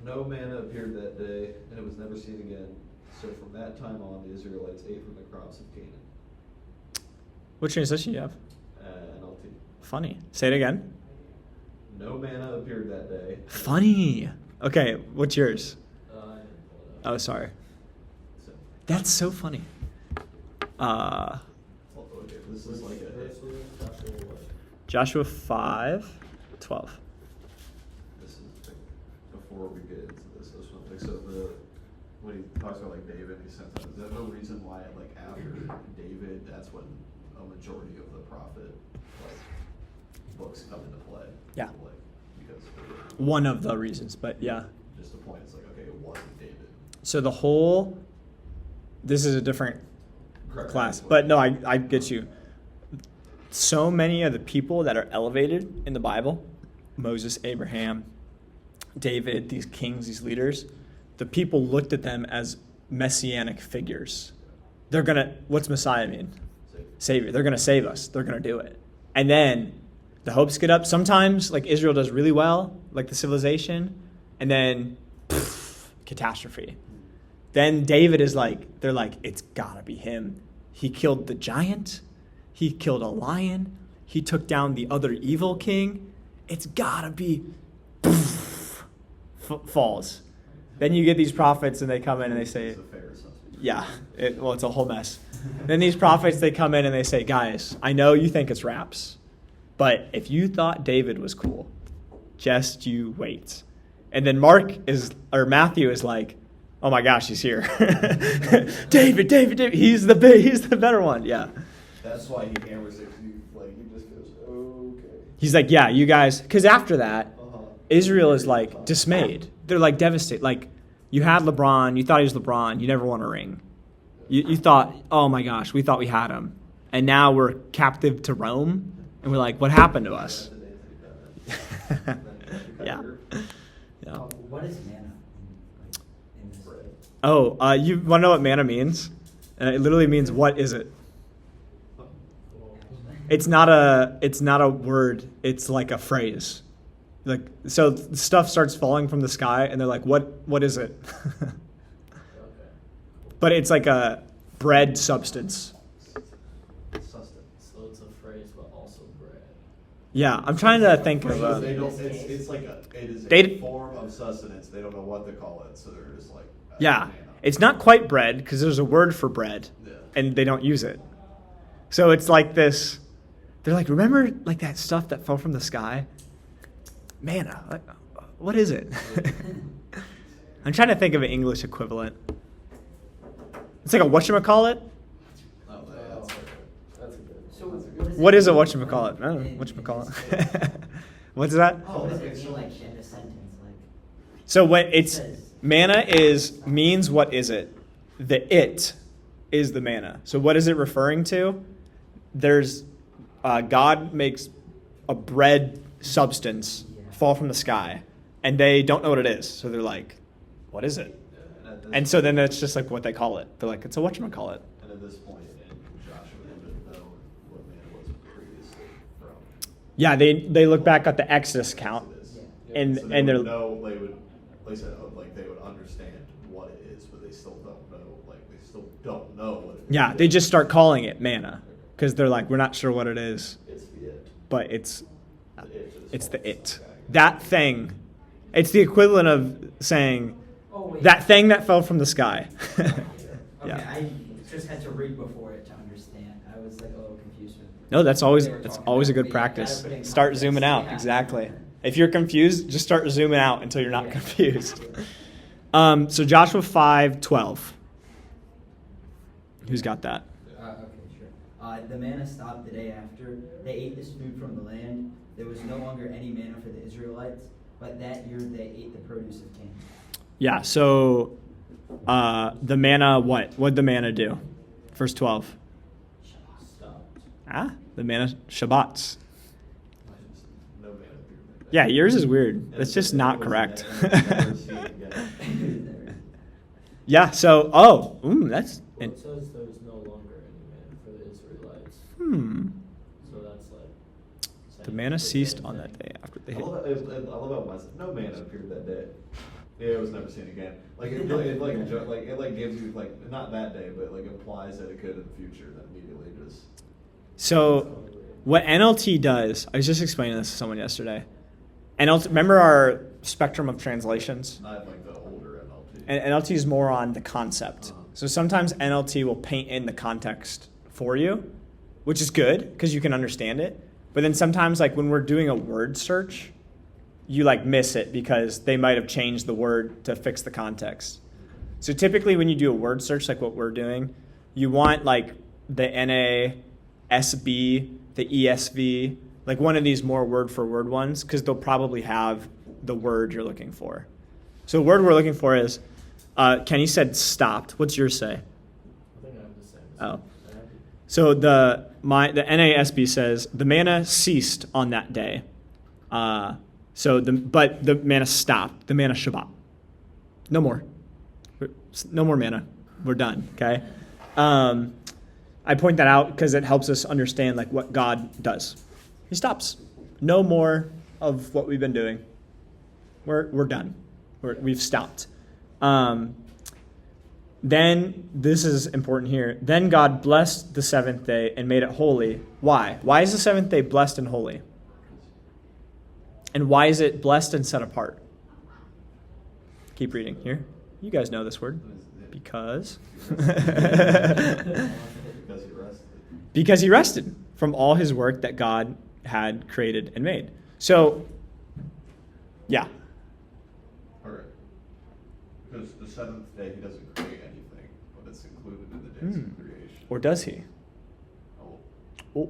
No manna appeared that day, and it was never seen again. So from that time on, the Israelites ate from the crops of Canaan. What translation do you have? NLT. Funny. Say it again. No manna appeared that day. Funny. Okay, what's yours? I didn't pull it up. Oh, sorry. So, That's so funny. okay, this is like a. Verse was Joshua what? Joshua 5:12. This is before we get into this. This one, like, so when he talks about like David, he says that. Is there no reason why like after David, that's when a majority of the prophet like books come into play? Yeah. Like because One of the reasons, but yeah. just the point is like okay, it wasn't David. So the whole, this is a different Correct. class, but no, I get you. So many of the people that are elevated in the Bible, Moses, Abraham, David, these kings, these leaders, the people looked at them as messianic figures. They're gonna, what's Messiah mean? Savior. They're gonna save us. They're gonna do it. And then the hopes get up. Sometimes, like Israel does really well, like the civilization, and then catastrophe. Then David is like, they're like, it's gotta be him. He killed the giant. He killed a lion. He took down the other evil king. It's gotta be falls. Then you get these prophets and they come in and they say, It's a fair assessment. yeah, it's a whole mess. Then these prophets, they come in and they say, guys, I know you think it's raps, but if you thought David was cool, just you wait. And then Matthew is like, oh my gosh, he's here. David, he's the better one. Yeah. That's why he hammers it. He just goes, okay. He's like, yeah, you guys, because after that, Uh-huh. Israel is like dismayed. They're like devastated. Like, you had LeBron, you thought he was LeBron, you never won a ring. You thought, oh my gosh, we thought we had him. And now we're captive to Rome, and we're like, what happened to us? Yeah. Yeah. What is manna in this? Bread. Oh, you want to know what manna means? It literally means, what is it? It's not a word. It's like a phrase. Like, so stuff starts falling from the sky, and they're like, what is it? Okay. But it's like a bread substance. Sustenance. So it's a phrase, but also bread. Yeah, I'm trying to think of They a. don't, it's like it is a They- form of sustenance. They don't know what to call it, so they're just like. Yeah, manna. it's not quite bread because there's a word for bread, Yeah. and they don't use it. So it's like this. They're like, remember like that stuff that fell from the sky? Manna. Like, what is it? I'm trying to think of an English equivalent. It's like a whatchamacallit? Oh, that's a good. So What is a whatchamacallit? I don't know. Whatchamacallit. What's that? Oh, what does it mean, like, in a sentence? Like, So when it's manna means what is it? The it is the manna. So what is it referring to? There's God makes a bread substance fall from the sky, and they don't know what it is. So they're like, what is it? And so then it's just like what they call it. They're like, it's a whatchamacallit. And at this point in Joshua, they would have known what manna was previously from. Yeah, they look back at the Exodus account, Exodus. Yeah. and So they and would they're know, like I said, like they would understand what it is, but they still don't know, like they still don't know what it is. Yeah, they just start calling it manna because they're like, we're not sure what it is, It's the it. but it's The it just it's the falls it. back. That thing. It's the equivalent of saying Oh, wait. that thing that fell from the sky. Okay, Yeah. I just had to read before it to understand. I was like a little confused with. No, that's what always they were that's talking always a about, good but yeah, gotta practice. put it in Start context. zooming out. Yeah. Exactly. If you're confused, just start zooming out until you're not Yeah. confused. So Joshua 5:12. Who's got that? Okay, sure. The manna stopped the day after they ate this food from the land. There was no longer any manna for the Israelites, but that year they ate the produce of Canaan. Yeah. So the manna. What'd the manna do? Verse 12. Stopped. The manna Shabbats. No man appeared that day. Yeah, yours is weird. And That's it just was not never- correct. never seen again. Yeah. So that's Well, it says there was no longer any manna for the Israelites, so that's like. The manna ceased on that day after they I hit. love how myself. No man appeared that day. Yeah, it was never seen again. Like it gives you like not that day, but like implies that it could in the future. That immediately just. So what NLT does, I was just explaining this to someone yesterday. NLT, remember our spectrum of translations? Not like the older NLT. And NLT is more on the concept. So sometimes NLT will paint in the context for you, which is good because you can understand it. But then sometimes, like when we're doing a word search, you like miss it because they might have changed the word to fix the context. So typically when you do a word search like what we're doing, you want like the NASB, the ESV, like one of these more word for word ones because they'll probably have the word you're looking for. So the word we're looking for is, Kenny said stopped. What's yours say? I think I have the same. Oh. So the NASB says the manna ceased on that day. But the manna stopped. The manna Shabbat. No more. No more manna. We're done. Okay. I point that out because it helps us understand like what God does. He stops. No more of what we've been doing. We're done. We've stopped. Then, this is important here, then God blessed the seventh day and made it holy. Why? Why is the seventh day blessed and holy? And why is it blessed and set apart? Keep reading here. You guys know this word. Because. Because he rested. Because he rested from all his work that God had created and made. So, yeah. All right. Because the seventh day he doesn't create anything, but it's included in the days of creation. Or does he? Oh, Oh,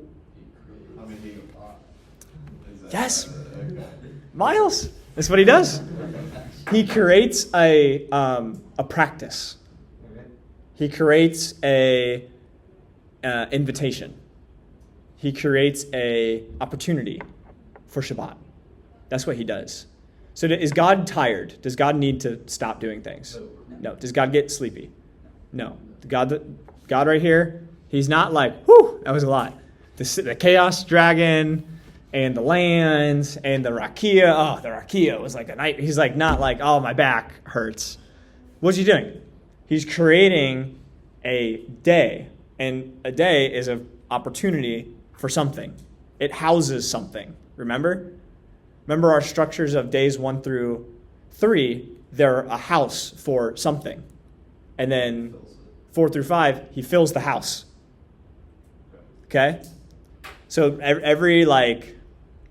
I mean, he. Is that, Yes. Okay. Miles. That's what he does. He creates a practice. He creates a invitation. He creates a opportunity for Shabbat. That's what he does. So is God tired? Does God need to stop doing things? No. Does God get sleepy? No. God right here, he's not like, whew, that was a lot. The Chaos Dragon and the lands and the Rakia. Oh, the Rakia was like a night. He's like not like, oh, my back hurts. What's he doing? He's creating a day. And a day is an opportunity for something. It houses something. Remember? Remember our structures of days 1 through 3, they're a house for something. And then 4 through 5, he fills the house. Okay? So every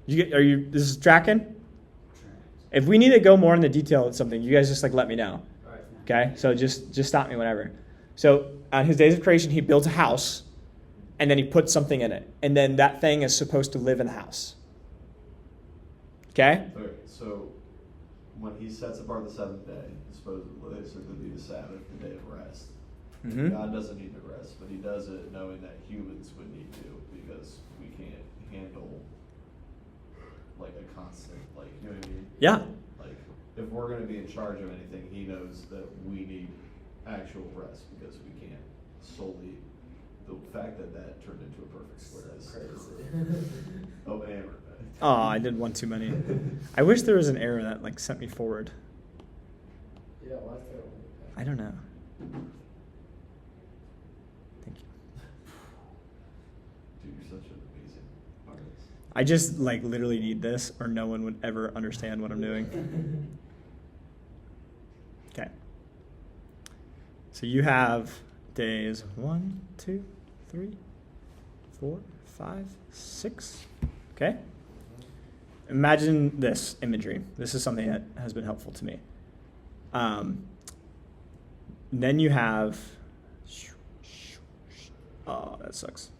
this is tracking? If we need to go more into detail with something, you guys just let me know. All right. Okay? So just stop me whenever. So on his days of creation, he builds a house, and then he puts something in it. And then that thing is supposed to live in the house. Okay? Okay, so when he sets apart the seventh day, supposedly it's going to be the Sabbath, the day of rest. Mhm. God doesn't need to rest, but he does it knowing that humans would need to because we can't handle like a constant, like, you know what I mean? Yeah. Like, if we're going to be in charge of anything, he knows that we need actual rest because we can't solely. The fact that turned into a perfect square is Crazy. Oh, hammer. Oh, I did one too many. I wish there was an error that sent me forward. Yeah, why is there only that? I don't know. Thank you. Dude, you're such an amazing artist. I just like literally need this, or no one would ever understand what I'm doing. Okay. So you have days 1, 2, 3, 4, 5, 6. Okay. Imagine this imagery. This is something that has been helpful to me. Then you have. Oh, that sucks.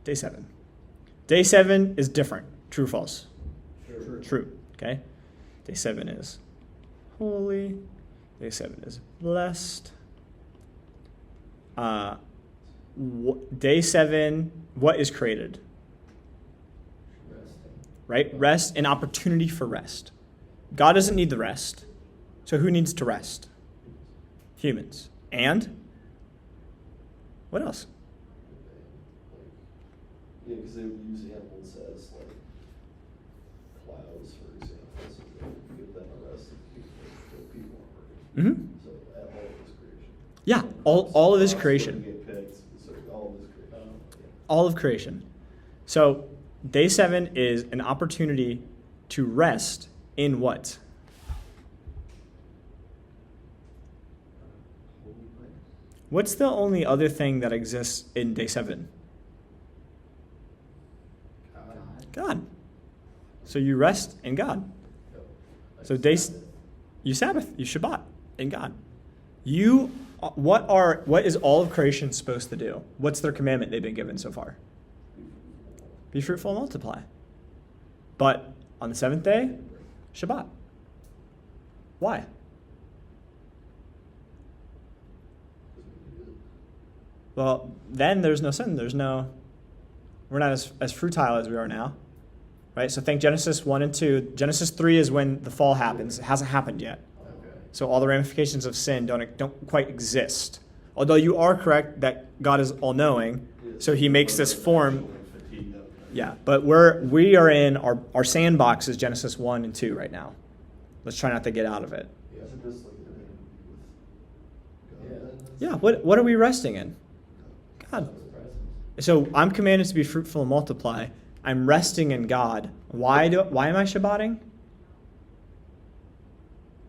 Day 7. Day 7 is different. True or false? True. Okay. Day 7 is holy. Day 7 is blessed. Day 7, what is created? Resting. Right? Rest, an opportunity for rest. God doesn't need the rest. So who needs to rest? Humans. And what else? Yeah, because they would use animals as like plows, for example, so they would give them a rest if people aren't working. Mm-hmm. So all of his creation. Yeah, all of his Crops creation. wouldn't get picked, so all of his creation. Yeah. All of creation. So day 7 is an opportunity to rest in what? Holy place. What's the only other thing that exists in day 7? God. God. So you rest in God. Like So Sabbath. you Sabbath, you Shabbat in God. What is all of creation supposed to do? What's their commandment they've been given so far? Be fruitful and multiply. But on the 7th day, Shabbat. Why? Well, then there's no sin. We're not as fruitile as we are now. Right? So think Genesis 1 and 2. Genesis 3 is when the fall happens. It hasn't happened yet. Okay. So all the ramifications of sin don't quite exist. Although you are correct that God is all-knowing, so he makes this form. Yeah, but we are in our sandbox is Genesis 1 and 2 right now. Let's try not to get out of it. Isn't this like Yeah. God then? Yeah, what are we resting in? God. His presence. So I'm commanded to be fruitful and multiply. I'm resting in God. Why am I Shabbating?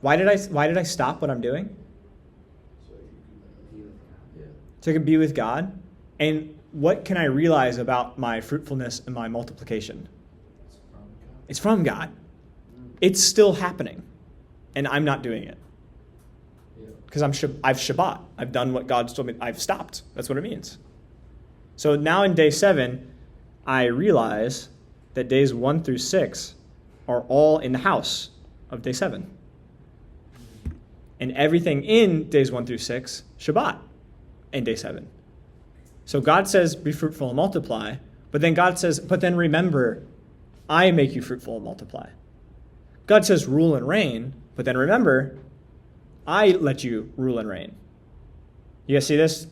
Why did I stop what I'm doing? So you Be with God. Yeah. So I can be with God. And what can I realize about my fruitfulness and my multiplication? It's from God. It's from God. It's still happening. And I'm not doing it. Yeah. Because I've Shabbat. I've done what God's told me. I've stopped. That's what it means. So now in day 7, I realize that days 1 through 6 are all in the house of day 7. And everything in days 1 through 6, Shabbat in day 7. So God says, be fruitful and multiply. But then God says, but then remember, I make you fruitful and multiply. God says, rule and reign. But then remember, I let you rule and reign. You guys see this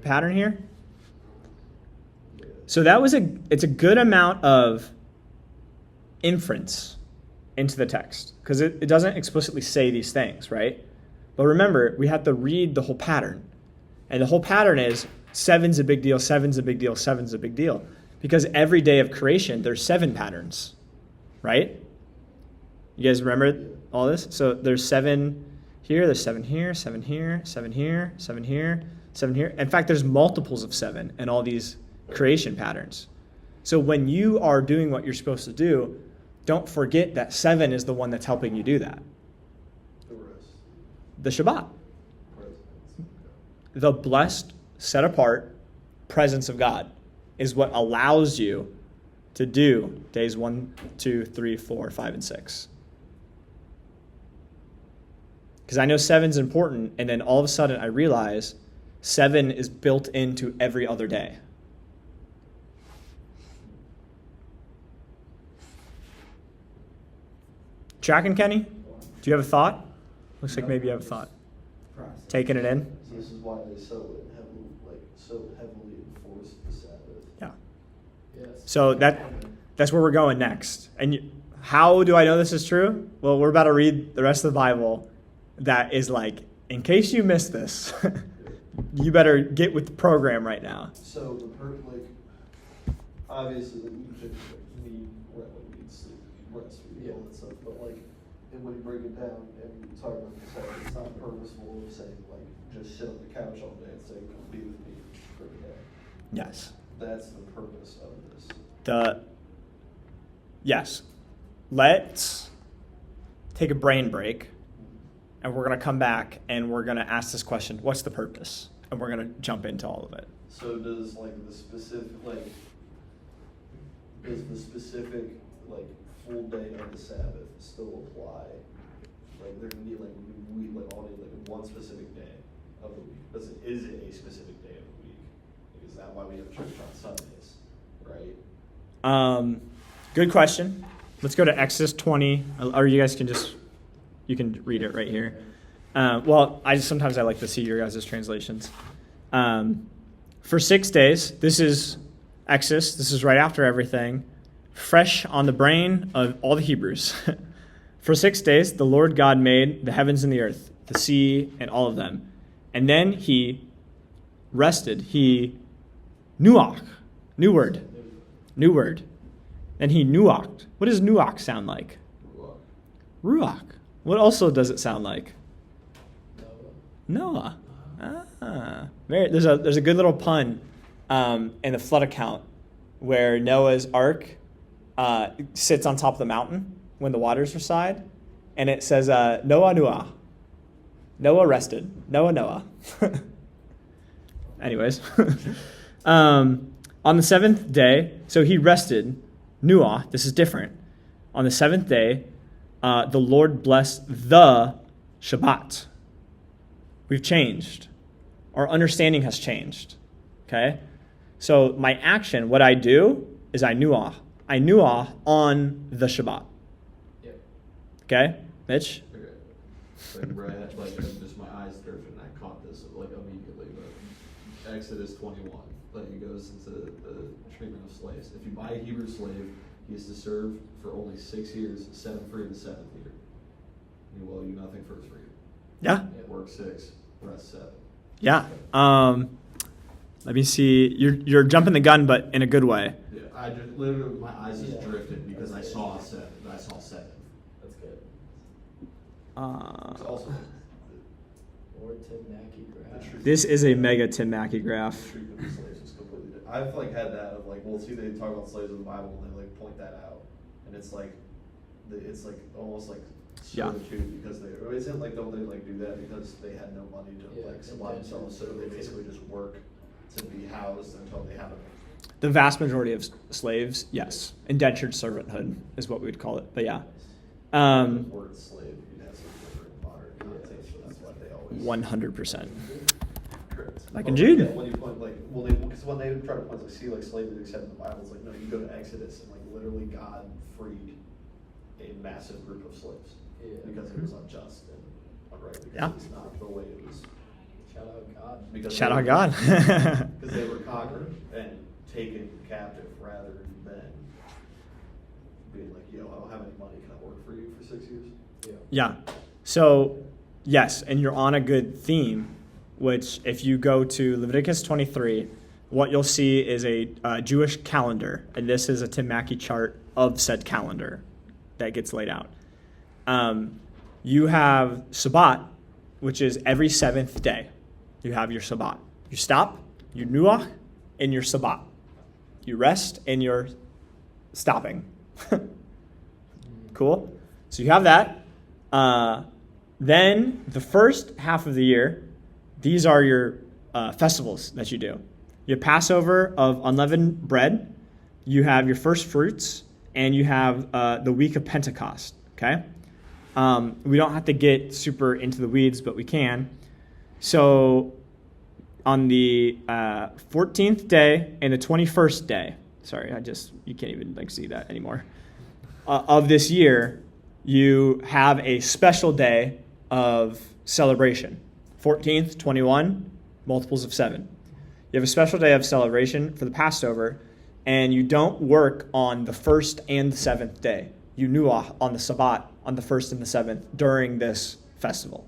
pattern here? So it's a good amount of inference into the text because it doesn't explicitly say these things, right? But remember, we have to read the whole pattern. And the whole pattern is 7's a big deal, 7's a big deal, 7's a big deal. Because every day of creation, there's 7 patterns, right? You guys remember all this? So there's 7 here, there's 7 here, 7 here, 7 here, 7 here, 7 here. In fact, there's multiples of 7 in all these creation patterns. So when you are doing what you're supposed to do, don't forget that 7 is the one that's helping you do that. The rest. The Shabbat. Presence. The blessed, set apart presence of God is what allows you to do days 1, 2, 3, 4, 5, and 6. Because I know 7's important, and then all of a sudden I realize 7 is built into every other day. Tracking, Kenny? Do you have a thought? Looks like maybe you have a thought. Process. Taking it in? So this is why they so heavily enforce the Sabbath. Yeah. Yes. So that's where we're going next. And how do I know this is true? Well, we're about to read the rest of the Bible that is like, in case you missed this, you better get with the program right now. So obviously, like, you should need sleep, rest, all that stuff. But like, and when you break it down and you talk about the Sabbath, it's not purposeful of saying like just sit on the couch all day and say, "Come be with me for the day." Yes. That's the purpose of this. Yes. Let's take a brain break, and we're going to come back and we're going to ask this question: what's the purpose? And we're going to jump into all of it. So does like the specific full day of the Sabbath still apply? Like there can be we all need like one specific day of the week. Is it a specific day of the week? Is that why we have church on Sundays, right? Good question. Let's go to Exodus 20, or you guys you can read it right here. Well, sometimes I like to see your guys' translations. For 6 days, this is Exodus. This is right after everything, fresh on the brain of all the Hebrews. For 6 days, the Lord God made the heavens and the earth, the sea, and all of them. And then he rested. He nuach, new word. Then he nuached. What does nuach sound like? Ruach. What also does it sound like? Noah. There's a good little pun in the flood account where Noah's ark sits on top of the mountain when the waters reside, and it says Noah. Noah rested. Noah. Anyways, on the seventh day, so he rested. Noah. This is different. On the seventh day, the Lord blessed the Shabbat. We've changed. Our understanding has changed. Okay? So my action, what I do, is I nuah. I nuah on the Shabbat. Yep. Okay? Mitch? Okay. Just my eyes drifted and I caught this immediately, but Exodus 21, it goes into the treatment of slaves. If you buy a Hebrew slave, he is to serve for only 6 years, set him free in the 7th year. He will owe you nothing for his freedom. Yeah. Work 6, rest 7. Yeah. Let me see. You're jumping the gun, but in a good way. Yeah, I just literally my eyes just drifted because I saw 7. That's good. It's also Or Tim Mackey graph. This is a mega Tim Mackey graph. the treatment of slaves is completely different. I've had that of we'll see they talk about slaves in the Bible and they point that out, and it's almost like Yeah. servitude because don't they do that because they had no money to supply themselves, so they basically just work to be housed until they have it. The vast majority of slaves, yes. Indentured servanthood is what we would call it. But yeah. The word slave, you'd have some different modern connotation. That's why they always 100%. Correct. Like in Jude. Yeah, when you point because when they try to point slavery except in the Bible, it's no, you go to Exodus and literally God freed a massive group of slaves because it was unjust and unright because Yeah. it's not the way it was. Shout out God. Because Shout they out were- God. Because they were conquered and taken captive rather than being like, yo, I don't have any money, can I work for you for 6 years? Yeah. So, yes, and you're on a good theme, which if you go to Leviticus 23, what you'll see is a Jewish calendar, and this is a Tim Mackey chart of said calendar that gets laid out. You have Shabbat, which is every 7th day. You have your Shabbat. You stop, you nuach, and your Shabbat. You rest, and you're stopping. Cool? So you have that. Then the first half of the year, these are your festivals that you do. You have Passover of unleavened bread. You have your first fruits, and you have the week of Pentecost. Okay? We don't have to get super into the weeds, but we can. So on the 14th day and the 21st day, sorry, you can't even see that anymore, of this year, you have a special day of celebration. 14th, 21, multiples of 7. You have a special day of celebration for the Passover, and you don't work on the first and the seventh day. You nuach on the Sabbat on the first and the seventh during this festival.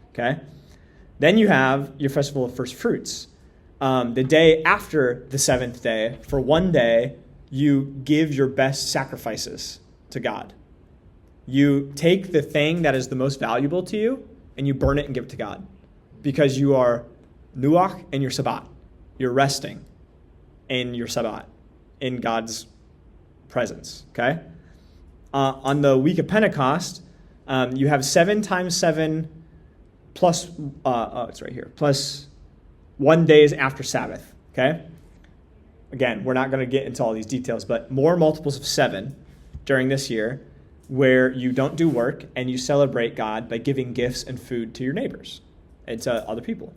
Okay? Then you have your festival of first fruits. The day after the seventh day, for one day, you give your best sacrifices to God. You take the thing that is the most valuable to you and you burn it and give it to God. Because you are nuach in your Sabbat. You're resting in your Sabbat, in God's presence. Okay? On the week of Pentecost, you have 7 times 7 plus, it's right here, plus 1 days after Sabbath. Okay? Again, we're not going to get into all these details, but more multiples of 7 during this year where you don't do work and you celebrate God by giving gifts and food to your neighbors and to other people.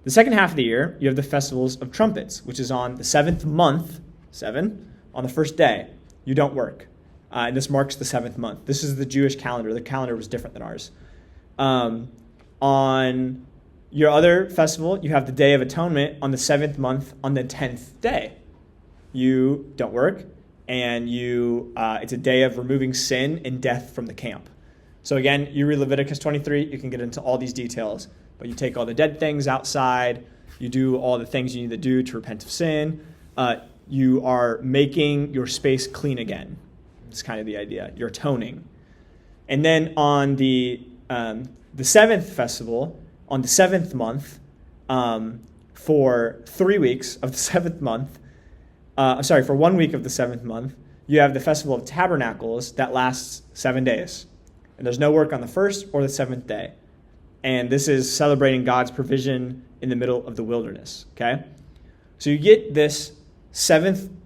The second half of the year, you have the festivals of trumpets, which is on the 7th month, 7, on the first day. You don't work. And this marks the 7th month. This is the Jewish calendar. The calendar was different than ours. On your other festival, you have the Day of Atonement on the 7th month on the 10th day. You don't work, and it's a day of removing sin and death from the camp. So again, you read Leviticus 23, you can get into all these details, but you take all the dead things outside, you do all the things you need to do to repent of sin, you are making your space clean again. It's kind of the idea. You're atoning. And then on the 7th festival, on the 7th month, for 3 weeks of the 7th month, for 1 week of the 7th month, you have the Festival of Tabernacles that lasts 7 days. And there's no work on the 1st or the 7th day. And this is celebrating God's provision in the middle of the wilderness. Okay? So you get this 7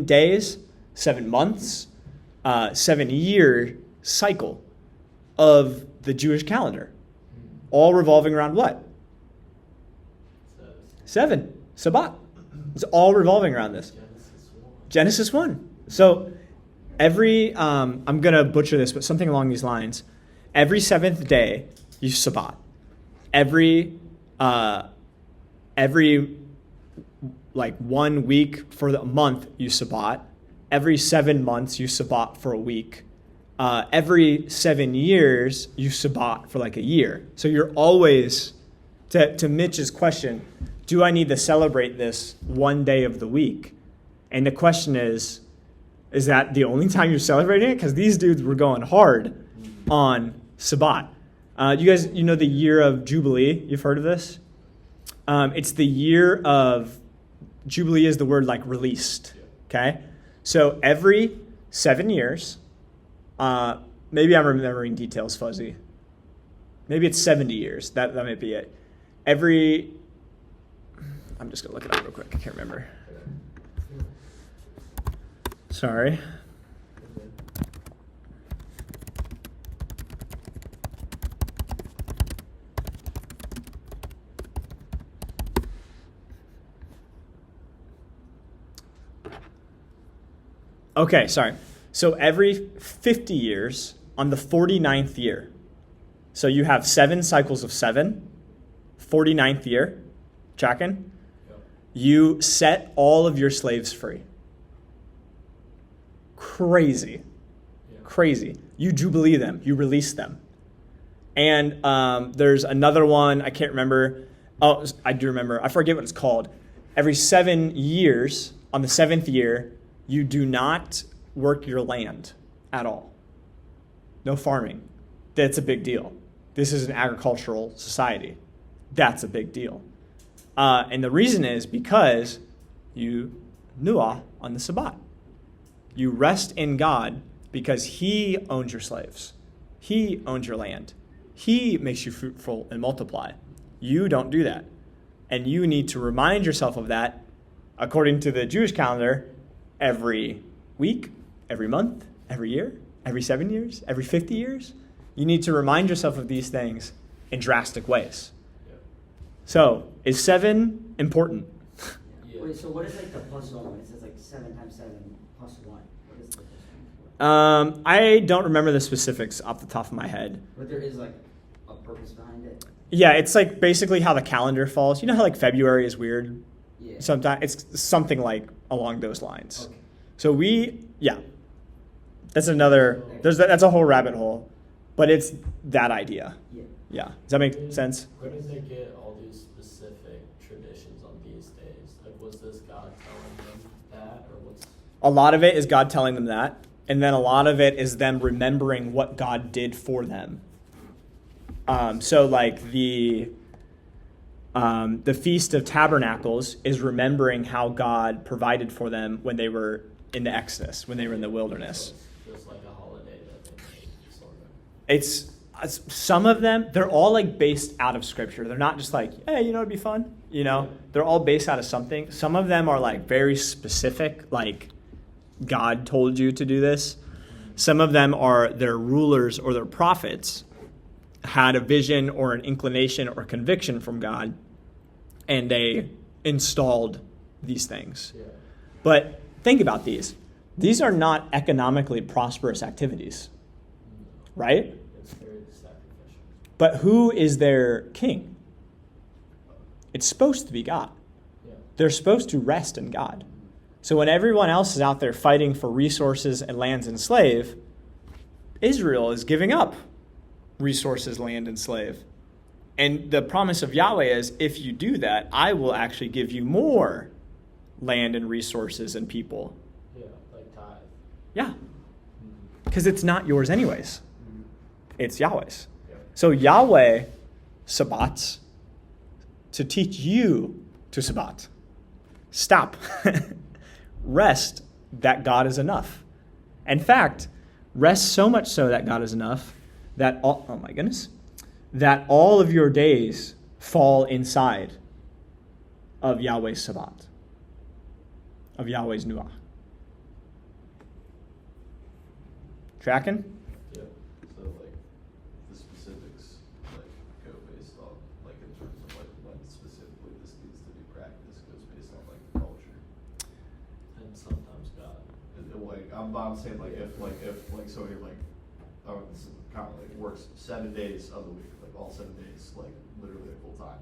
days, 7 months, 7-year cycle of the Jewish calendar, all revolving around what? 7. Sabbat. It's all revolving around this. Genesis 1. So every, I'm going to butcher this, but something along these lines. Every 7th day, you Sabbat. Every 1 week for the month, you Sabbat. Every 7 months, you Sabbat for a week. Every 7 years, you Sabbat for like a year. So you're always, to Mitch's question, do I need to celebrate this 1 day of the week? And the question is that the only time you're celebrating it? Because these dudes were going hard on Sabbat. You guys, you know the year of Jubilee? You've heard of this? It's the year of, Jubilee is the word like released, okay? So every 7 years, maybe I'm remembering details fuzzy. Maybe it's 70 years. That might be it. I'm just going to look it up real quick. I can't remember. Sorry. Okay, sorry. So every 50 years on the 49th year. So you have 7 cycles of 7, 49th year. Tracking? Yep. You set all of your slaves free. Crazy. Yeah. Crazy. You jubilee them. You release them. And there's another one. I can't remember. Oh, I do remember. I forget what it's called. Every 7 years, on the 7th year, you do not work your land at all. No farming. That's a big deal. This is an agricultural society. That's a big deal. And the reason is because you nuah on the Sabbat. You rest in God because He owns your slaves. He owns your land. He makes you fruitful and multiply. You don't do that. And you need to remind yourself of that, according to the Jewish calendar, every week, every month, every year, every 7 years, every 50 years. You need to remind yourself of these things in drastic ways. So, is 7 important? Yeah. Wait, so what is like the plus 1? It says like 7 times 7 plus 1. What is the plus 1 for? I don't remember the specifics off the top of my head. But there is like a purpose behind it. Yeah, it's like basically how the calendar falls. You know how like February is weird? Yeah. Sometimes it's something like along those lines. Okay. So that's that's a whole rabbit hole, but it's that idea. Yeah. Yeah. Does that make sense? Where did they get all these specific traditions on these days? Like, was this God telling them that, or what's? A lot of it is God telling them that, and then a lot of it is them remembering what God did for them. So like the Feast of Tabernacles is remembering how God provided for them when they were in the Exodus, when they were in the wilderness. So it's just like a holiday that they made, sort of. It's some of them, they're all like based out of Scripture. They're not just like, hey, it'd be fun. They're all based out of something. Some of them are like very specific, like God told you to do this. Some of them are their rulers or their prophets had a vision or an inclination or conviction from God, and they installed these things. Yeah. But think about these. These are not economically prosperous activities, right? It's very sacrificial. But who is their king? It's supposed to be God. Yeah. They're supposed to rest in God. So when everyone else is out there fighting for resources and lands and slave, Israel is giving up resources, land, and slave. And the promise of Yahweh is, if you do that, I will actually give you more land and resources and people. Yeah, like tithe. Yeah. Because it's not yours anyways. It's Yahweh's. Yeah. So Yahweh sabbats to teach you to sabbat. Stop. Rest that God is enough. In fact, rest so much so that God is enough that that all of your days fall inside of Yahweh's Sabbat, of Yahweh's Nuah. Tracking? Yeah, so like the specifics like go based on like in terms of like when specifically this needs to be practiced goes based on like the culture. And sometimes God. Like I'm saying like if so you're like this is kind of like works 7 days of the week, like all 7 days, like literally full time.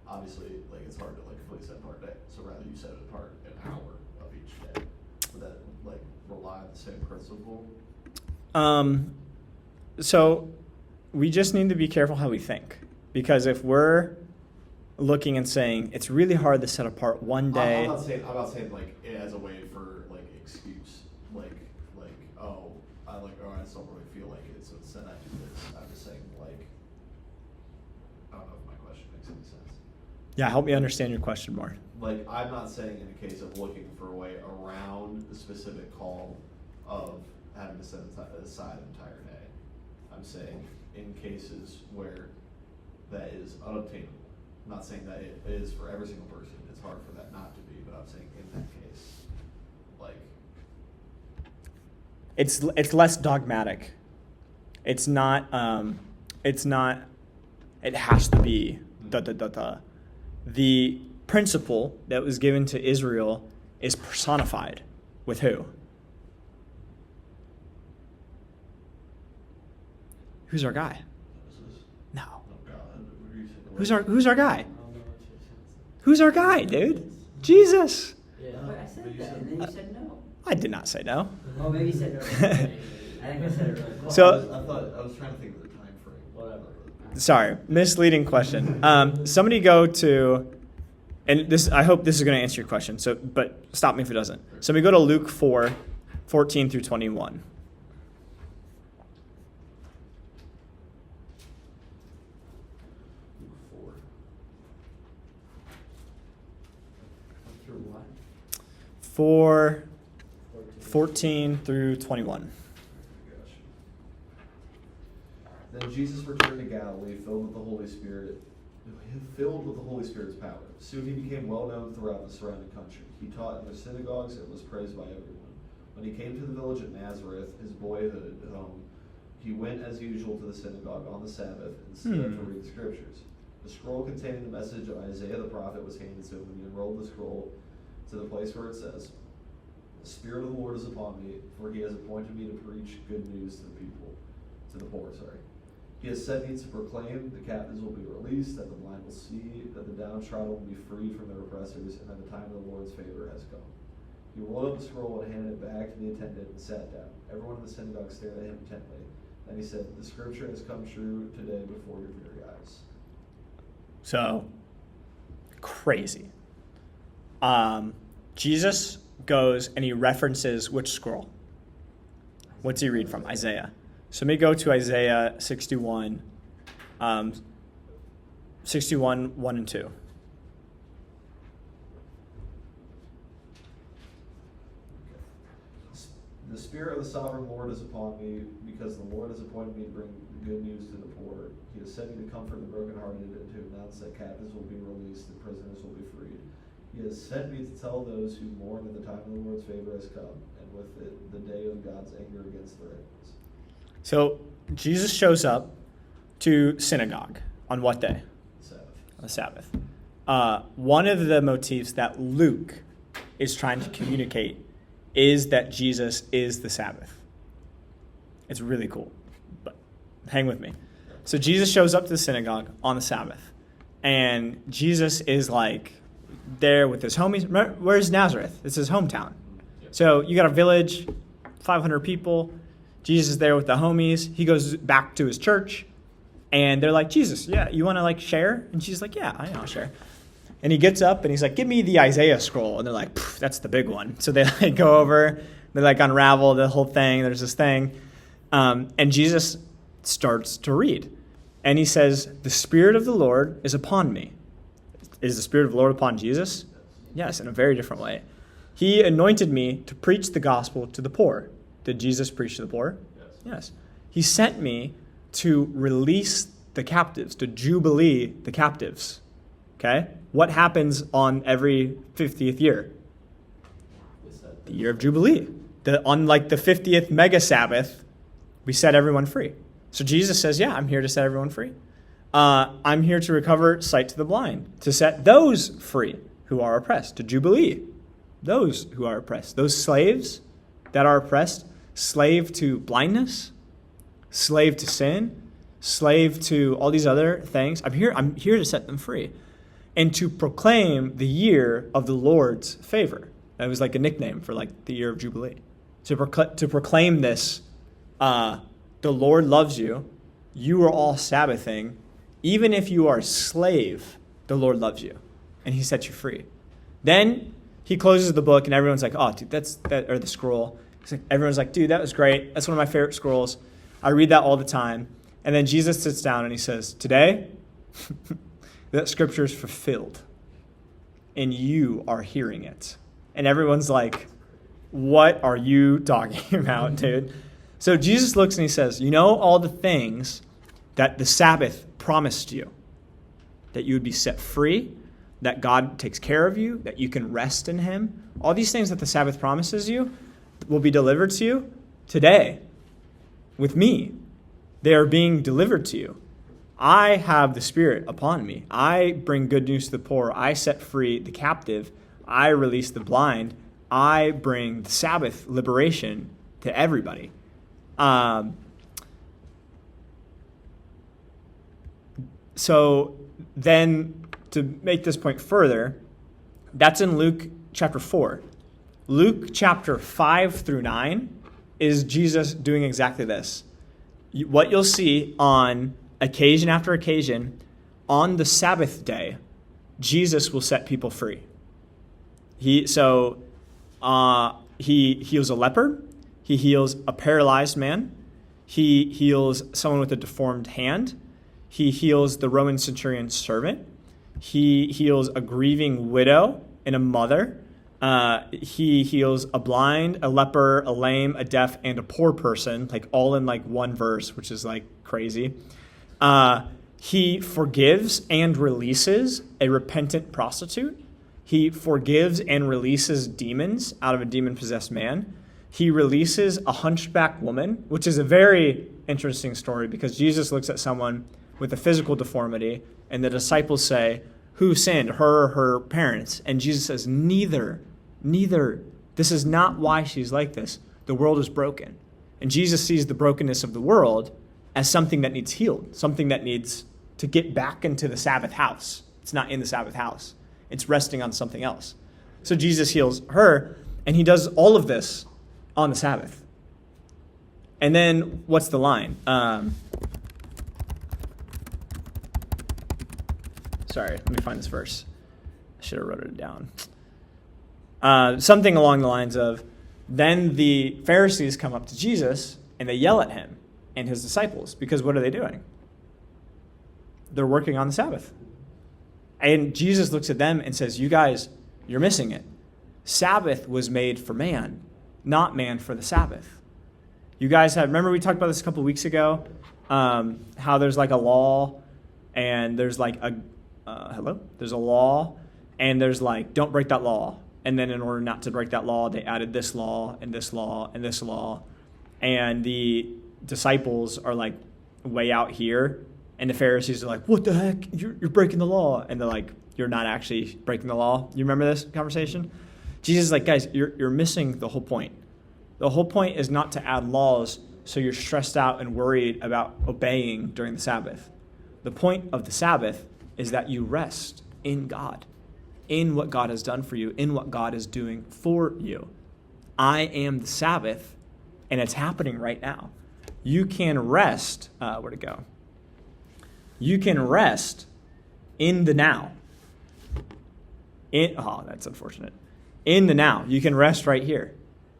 Obviously, like it's hard to like fully set apart day. So rather you set apart an hour of each day. Would that like rely on the same principle? So we just need to be careful how we think. Because if we're looking and saying it's really hard to set apart one day. I'm not saying like as a way for like excuse, like oh I just don't really feel like it, so instead I do this. I'm just saying like I don't know if my question makes any sense. Yeah, help me understand your question more. Like I'm not saying in the case of looking for a way around the specific call of having to set aside an entire day. I'm saying in cases where that is unobtainable. I'm not saying that it is for every single person. It's hard for that not to be, but I'm saying in that case, like It's less dogmatic. It's not. It has to be. The principle that was given to Israel is personified with who? Who's our guy? No. oh God, what are you saying? Who's our guy? I don't know what you're saying. Who's our guy, dude? Jesus. Yeah. But I said that, and then you said no. I did not say no. Oh, maybe you said no. I think I said it really close. So- I was trying to think of the time frame. Whatever. Sorry, misleading question. Somebody go to, and this. I hope this is going to answer your question. So, but stop me if it doesn't. Somebody go to Luke 4:14 through 21. Four. Through what? 14 through 21. Then Jesus returned to Galilee, filled with the Holy Spirit's power. Soon he became well known throughout the surrounding country. He taught in their synagogues and was praised by everyone. When he came to the village of Nazareth, his boyhood home, he went as usual to the synagogue on the Sabbath and stood to read the scriptures. The scroll containing the message of Isaiah the prophet was handed to him, and he unrolled the scroll to the place where it says, "The Spirit of the Lord is upon me, for he has appointed me to preach good news to the poor. He has sent me to proclaim the captives will be released, that the blind will see, that the downtrodden will be freed from their oppressors, and that the time of the Lord's favor has come. He rolled up the scroll and handed it back to the attendant and sat down. Everyone in the synagogue stared at him intently. Then he said, "The scripture has come true today before your very eyes." So, crazy. Jesus goes and he references which scroll? What's he read from? Isaiah. So let me go to Isaiah 61, 61, 1 and 2. The Spirit of the Sovereign Lord is upon me, because the Lord has appointed me to bring good news to the poor. He has sent me to comfort the brokenhearted and to announce that captives will be released and prisoners will be freed. He has sent me to tell those who mourn that the time of the Lord's favor has come, and with it the day of God's anger against the rebels. So Jesus shows up to synagogue on what day? Sabbath. On the Sabbath. One of the motifs that Luke is trying to communicate is that Jesus is the Sabbath. It's really cool, but hang with me. So Jesus shows up to the synagogue on the Sabbath, and Jesus is like there with his homies. Remember, where's Nazareth? It's his hometown. So you got a village, 500 people. Jesus is there with the homies. He goes back to his church, and they're like, "Jesus, yeah, you want to like share?" And she's like, "Yeah, I know, share." And he gets up and he's like, "Give me the Isaiah scroll." And they're like, "That's the big one." So they like go over, they like unravel the whole thing. There's this thing. And Jesus starts to read. And he says, "The Spirit of the Lord is upon me." Is the Spirit of the Lord upon Jesus? Yes, in a very different way. He anointed me to preach the gospel to the poor. Did Jesus preach to the poor? Yes. He sent me to release the captives, to jubilee the captives. Okay? What happens on every 50th year? The year of Jubilee. On like the 50th mega Sabbath, we set everyone free. So Jesus says, yeah, I'm here to set everyone free. I'm here to recover sight to the blind, to set those free who are oppressed, to jubilee those who are oppressed, those slaves that are oppressed, slave to blindness, slave to sin, slave to all these other things. I'm here to set them free and to proclaim the year of the Lord's favor. That was like a nickname for like the year of Jubilee. To proclaim this, the Lord loves you. You are all Sabbathing. Even if you are a slave, the Lord loves you, and he sets you free. Then he closes the book, and everyone's like, "Oh, dude, or the scroll." Everyone's like, "Dude, that was great. That's one of my favorite scrolls. I read that all the time." And then Jesus sits down and he says, "Today, that scripture is fulfilled, and you are hearing it." And everyone's like, "What are you talking about, dude?" So Jesus looks and he says, "You know all the things that the Sabbath promised you, that you would be set free, that God takes care of you, that you can rest in him. All these things that the Sabbath promises you will be delivered to you today with me. They are being delivered to you. I have the Spirit upon me. I bring good news to the poor. I set free the captive. I release the blind. I bring the Sabbath liberation to everybody." So then, to make this point further, that's in Luke chapter 4. Luke chapter 5 through 9 is Jesus doing exactly this. What you'll see on occasion after occasion, on the Sabbath day, Jesus will set people free. He heals a leper. He heals a paralyzed man. He heals someone with a deformed hand. He heals the Roman centurion's servant. He heals a grieving widow and a mother. He heals a blind, a leper, a lame, a deaf, and a poor person, like all in like one verse, which is like crazy. He forgives and releases a repentant prostitute. He forgives and releases demons out of a demon-possessed man. He releases a hunchback woman, which is a very interesting story because Jesus looks at someone with a physical deformity, and the disciples say, "Who sinned, her or her parents?" And Jesus says, neither. This is not why she's like this. The world is broken. And Jesus sees the brokenness of the world, as something that needs healed, something that needs to get back into the Sabbath house. It's not in the Sabbath house. It's resting on something else. So Jesus heals her, and he does all of this on the Sabbath. And then what's the line? Sorry, let me find this verse. I should have wrote it down. Something along the lines of, then the Pharisees come up to Jesus and they yell at him and his disciples, because what are they doing? They're working on the Sabbath. And Jesus looks at them and says, you guys, you're missing it. Sabbath was made for man, not man for the Sabbath. You guys remember we talked about this a couple weeks ago, how there's like a law and there's like there's a law and there's like, don't break that law. And then in order not to break that law, they added this law and this law and this law. And the disciples are like way out here. And the Pharisees are like, what the heck? You're breaking the law. And they're like, you're not actually breaking the law. You remember this conversation? Jesus is like, guys, you're missing the whole point. The whole point is not to add laws so you're stressed out and worried about obeying during the Sabbath. The point of the Sabbath is that you rest in God, in what God has done for you, in what God is doing for you. I am the Sabbath, and it's happening right now. You can rest. Where'd it go? You can rest in the now. That's unfortunate. In the now. You can rest right here.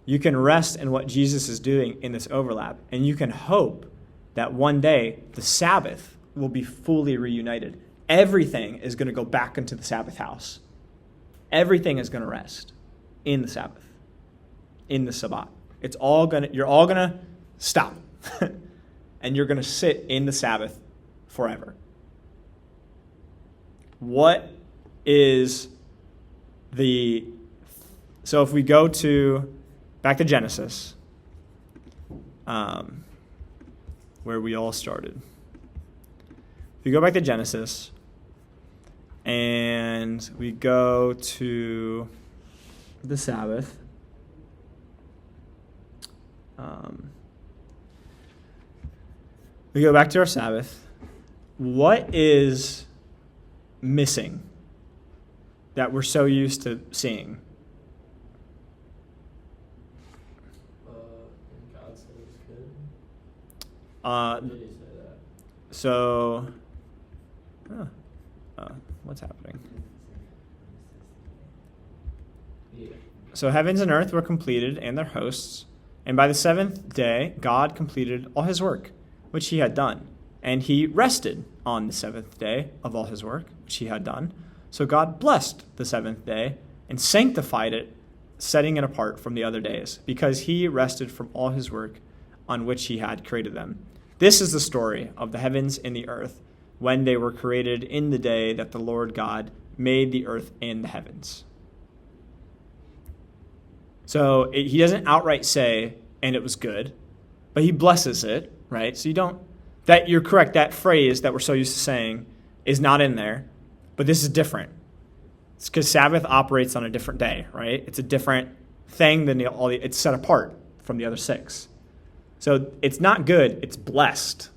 You can rest in what Jesus is doing in this overlap. And you can hope that one day the Sabbath will be fully reunited. Everything is going to go back into the Sabbath house. Everything is going to rest in the Sabbath, in the Sabbath. You're all going to stop. And you're going to sit in the Sabbath forever. So if we go back to Genesis, where we all started. If you go back to Genesis, and we go to the Sabbath, we go back to our Sabbath. What is missing that we're so used to seeing? And God said it was good. Uh, Did he say that? So, what's happening? Yeah. So heavens and earth were completed and their hosts, and by the seventh day God completed all his work, which he had done. And he rested on the seventh day of all his work, which he had done. So God blessed the seventh day and sanctified it, setting it apart from the other days, because he rested from all his work on which he had created them. This is the story of the heavens and the earth when they were created in the day that the Lord God made the earth and the heavens. So he doesn't outright say, and it was good, but he blesses it, right? So you're correct, that phrase that we're so used to saying is not in there, but this is different. It's because Sabbath operates on a different day, right? It's a different thing than it's set apart from the other six. So it's not good, it's blessed.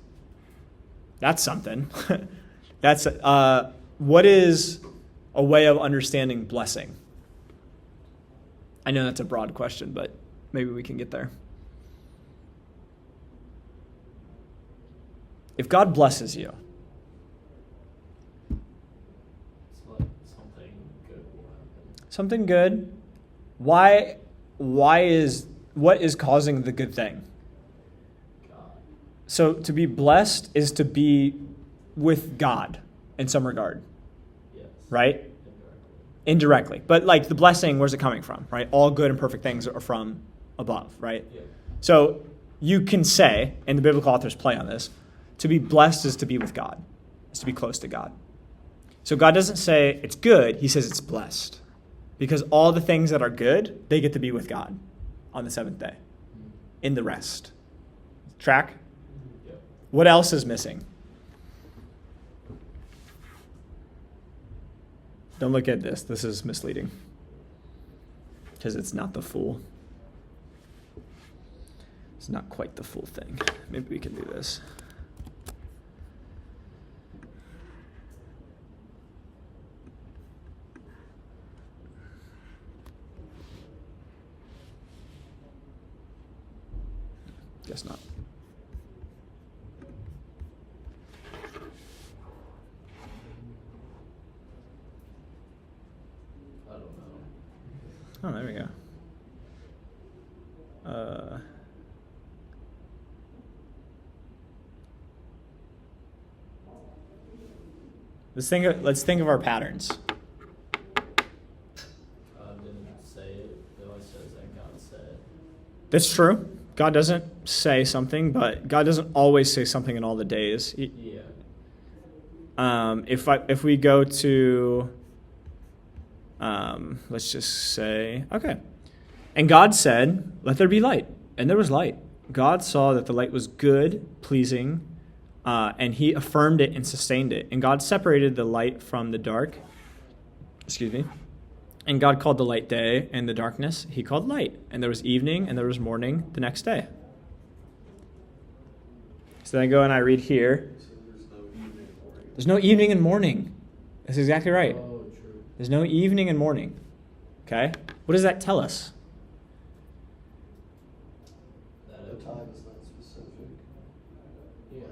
That's something. What is a way of understanding blessing? I know that's a broad question, but maybe we can get there. If God blesses you, It's like something good will happen. something good, what is causing the good thing? God. So to be blessed is to be with God in some regard, Yes. right? Indirectly. Indirectly. But like the blessing, where's it coming from, right? All good and perfect things are from above, right? Yeah. So you can say, and the biblical authors play on this, to be blessed is to be with God, is to be close to God. So God doesn't say it's good, he says it's blessed. Because all the things that are good, they get to be with God on the seventh day, in the rest. Track? Yep. What else is missing? Don't look at this. This is misleading. Because it's not the full. It's not quite the full thing. Maybe we can do this. Guess not. I don't know. Oh, there we go. Let's think of our patterns. Didn't say it. It only says that God said. That's true. God doesn't say something, but God doesn't always say something in all the days. Yeah. If we go to, let's just say, okay. And God said, "Let there be light," and there was light. God saw that the light was good, pleasing, and he affirmed it and sustained it. And God separated the light from the dark. Excuse me. And God called the light day, and the darkness he called light. And there was evening, and there was morning the next day. So then I go and I read here. So there's no evening and morning. There's no evening and morning. That's exactly right. Oh, true. There's no evening and morning. Okay? What does that tell us? The time is not specific. Yeah.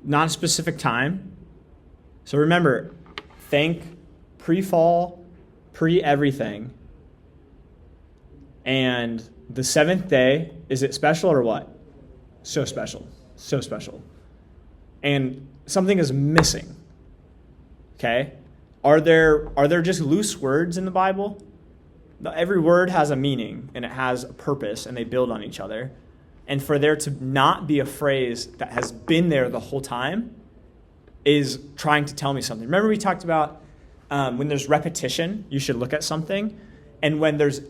Non-specific time. So remember, think pre-fall, pre-everything. And the seventh day, is it special or what? So special. So special. And something is missing. Okay? Are there just loose words in the Bible? Every word has a meaning and it has a purpose and they build on each other. And for there to not be a phrase that has been there the whole time is trying to tell me something. Remember we talked about when there's repetition, you should look at something. And when there's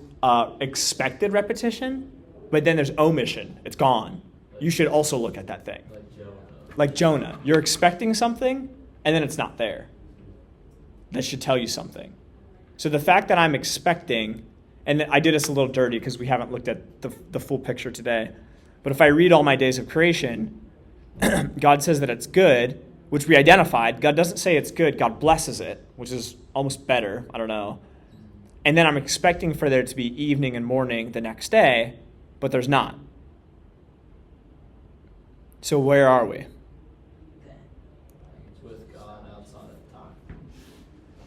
expected repetition, but then there's omission, it's gone. You should also look at that thing. Like Jonah. Like Jonah, you're expecting something and then it's not there. That should tell you something. So the fact that I'm expecting, and I did this a little dirty because we haven't looked at the full picture today, but if I read all my days of creation, God says that it's good, which we identified. God doesn't say it's good. God blesses it, which is almost better. I don't know. And then I'm expecting for there to be evening and morning the next day, but there's not. So where are we? It's with God outside of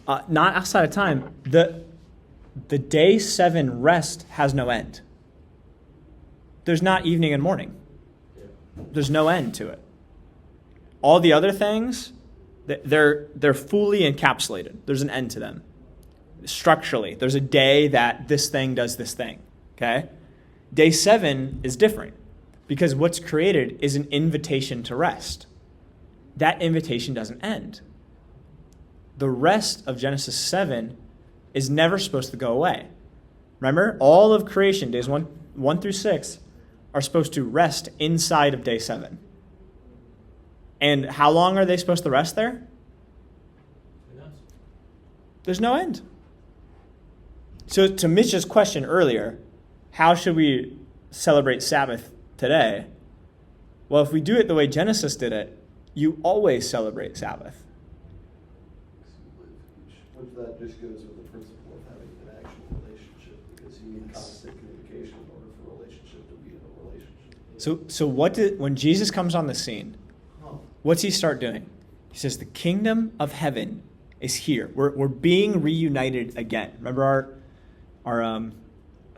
time. Not outside of time. The day 7 rest has no end. There's not evening and morning. Yeah. There's no end to it. All the other things, they're fully encapsulated. There's an end to them. Structurally, there's a day that this thing does this thing. Okay? Day 7 is different because what's created is an invitation to rest. That invitation doesn't end. The rest of Genesis 7 is never supposed to go away. Remember, all of creation, days 1 through 6, are supposed to rest inside of day 7. And how long are they supposed to rest there? Who knows? There's no end. So to Mitch's question earlier, how should we celebrate Sabbath today? Well, if we do it the way Genesis did it, you always celebrate Sabbath. Which that just goes with the principle of having an actual relationship, because you need constant communication in order for a relationship to be in a relationship. So when Jesus comes on the scene, what's he start doing? He says, the kingdom of heaven is here. We're being reunited again. Remember our oh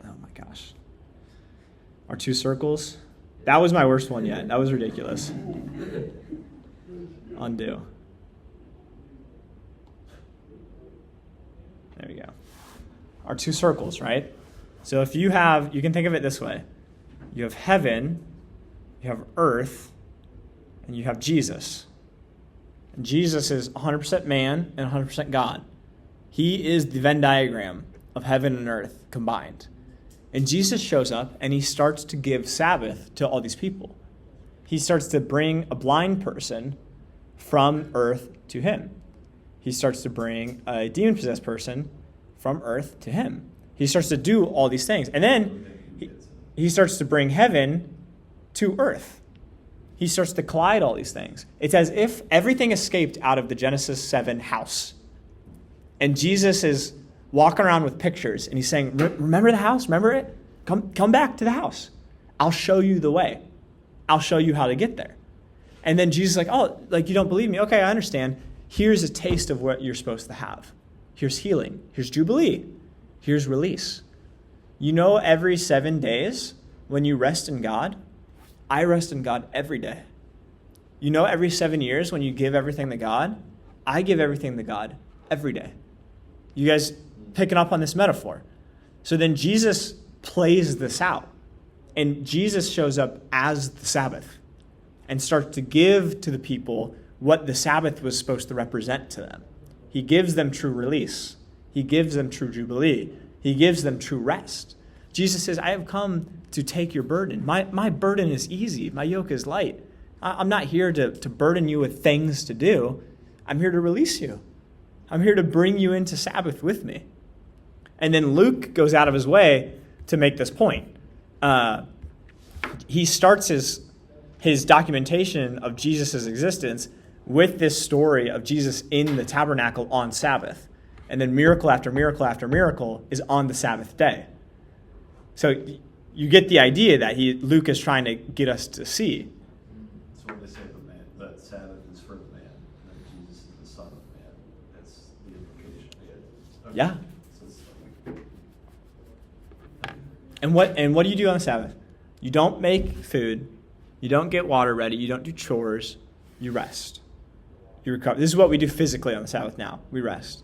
my gosh, our 2 circles? That was my worst one yet. That was ridiculous. Undo. There we go. Our 2 circles, right? So if you can think of it this way. You have heaven, you have earth, and you have Jesus. And Jesus is 100% man and 100% God. He is the Venn diagram of heaven and earth combined. And Jesus shows up and he starts to give Sabbath to all these people. He starts to bring a blind person from earth to him. He starts to bring a demon-possessed person from earth to him. He starts to do all these things. And then he starts to bring heaven to earth. He starts to collide all these things. It's as if everything escaped out of the Genesis 7 house. And Jesus is walking around with pictures and he's saying, remember the house? Remember it? Come back to the house. I'll show you the way. I'll show you how to get there. And then Jesus is like, oh, like you don't believe me? Okay, I understand. Here's a taste of what you're supposed to have. Here's healing. Here's Jubilee. Here's release. You know, every 7 days when you rest in God, I rest in God every day. You know, every 7 years when you give everything to God, I give everything to God every day. You guys picking up on this metaphor? So then Jesus plays this out. And Jesus shows up as the Sabbath and starts to give to the people what the Sabbath was supposed to represent to them. He gives them true release. He gives them true Jubilee. He gives them true rest. Jesus says, I have come to take your burden. My burden is easy. My yoke is light. I'm not here to burden you with things to do. I'm here to release you. I'm here to bring you into Sabbath with me. And then Luke goes out of his way to make this point. He starts his documentation of Jesus' existence with this story of Jesus in the tabernacle on Sabbath. And then miracle after miracle after miracle is on the Sabbath day. So you get the idea that Luke is trying to get us to see. So when they say that Sabbath is for the man, and that Jesus is the Son of Man, that's the implication. Okay. Yeah. So it's like, And what do you do on Sabbath? You don't make food. You don't get water ready. You don't do chores. You rest. You recover. This is what we do physically on the Sabbath now. We rest.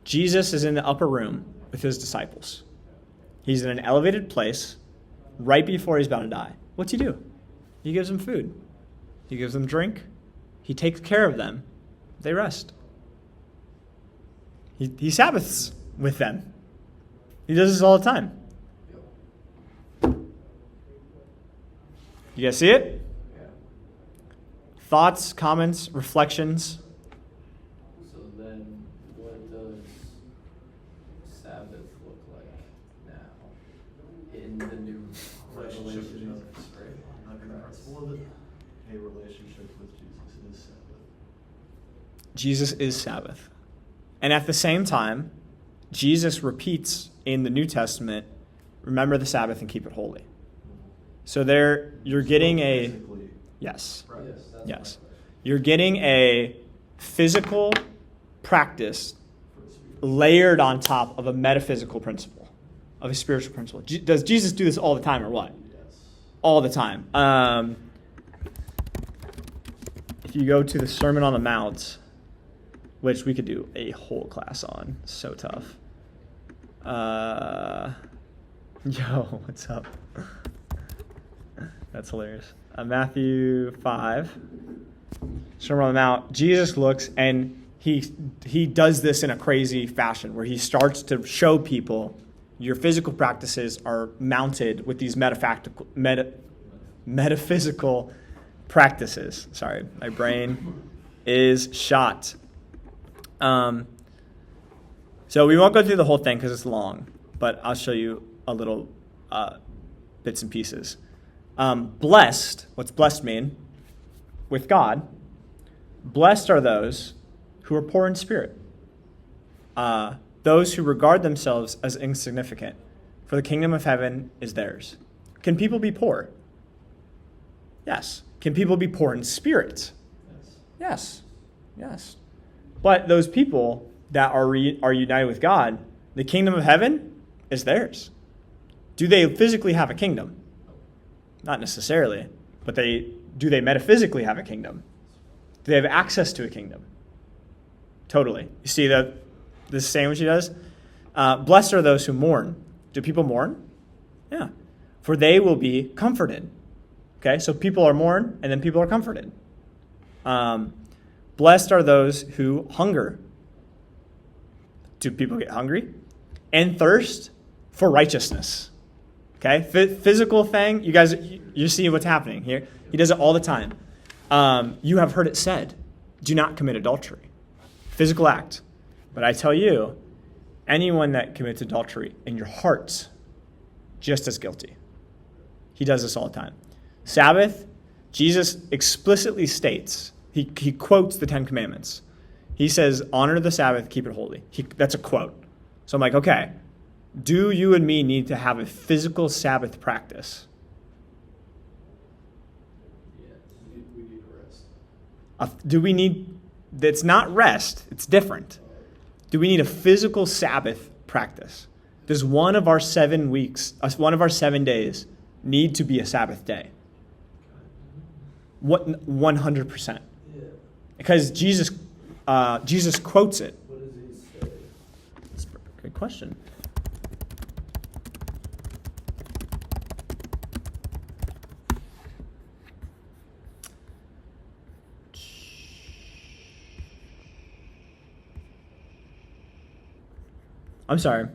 Jesus is in the upper room with his disciples. He's in an elevated place right before he's about to die. What's he do? He gives them food. He gives them drink. He takes care of them. They rest. He Sabbaths with them. He does this all the time. You guys see it? Yeah. Thoughts, comments, reflections? So then, what does Sabbath look like now in the new relationship with Revelation? Jesus, right? Not the principle of it. A relationship with Jesus is Sabbath. Jesus is Sabbath. And at the same time, Jesus repeats in the New Testament, remember the Sabbath and keep it holy. So there, you're getting a, Basically, yes, right. Yes, that's yes. my question. You're getting a physical practice For a spirit. layered on top of a metaphysical principle, of a spiritual principle. Does Jesus do this all the time or what? Yes. All the time. If you go to the Sermon on the Mount, which we could do a whole class on, so tough. Yo, what's up? That's hilarious. Matthew 5, Sermon on the Mount. Jesus looks and he does this in a crazy fashion where he starts to show people your physical practices are mounted with these metaphysical practices. Sorry, my brain is shot. So we won't go through the whole thing because it's long, but I'll show you a little bits and pieces. Blessed, what's blessed mean? With God, blessed are those who are poor in spirit, those who regard themselves as insignificant, for the kingdom of heaven is theirs. Can people be poor? Yes. Can people be poor in spirit? Yes. Yes. But those people that are united with God, the kingdom of heaven is theirs. Do they physically have a kingdom? Not necessarily, but do they metaphysically have a kingdom? Do they have access to a kingdom? Totally. You see the sandwich he does? Blessed are those who mourn. Do people mourn? Yeah. For they will be comforted. Okay, so people are mourned, and then people are comforted. Blessed are those who hunger. Do people get hungry? And thirst for righteousness. Okay, physical thing. You guys, you see what's happening here. He does it all the time. You have heard it said, do not commit adultery. Physical act. But I tell you, anyone that commits adultery in your heart, just as guilty. He does this all the time. Sabbath, Jesus explicitly states, he quotes the 10 Commandments. He says, honor the Sabbath, keep it holy. That's a quote. So I'm like, okay, do you and me need to have a physical Sabbath practice? rest. Do we need, it's not rest, it's different. Do we need a physical Sabbath practice? Does one of our 7 days need to be a Sabbath day? What 100%? Yeah. Because Jesus quotes it. What does he say? That's a good question. I'm sorry.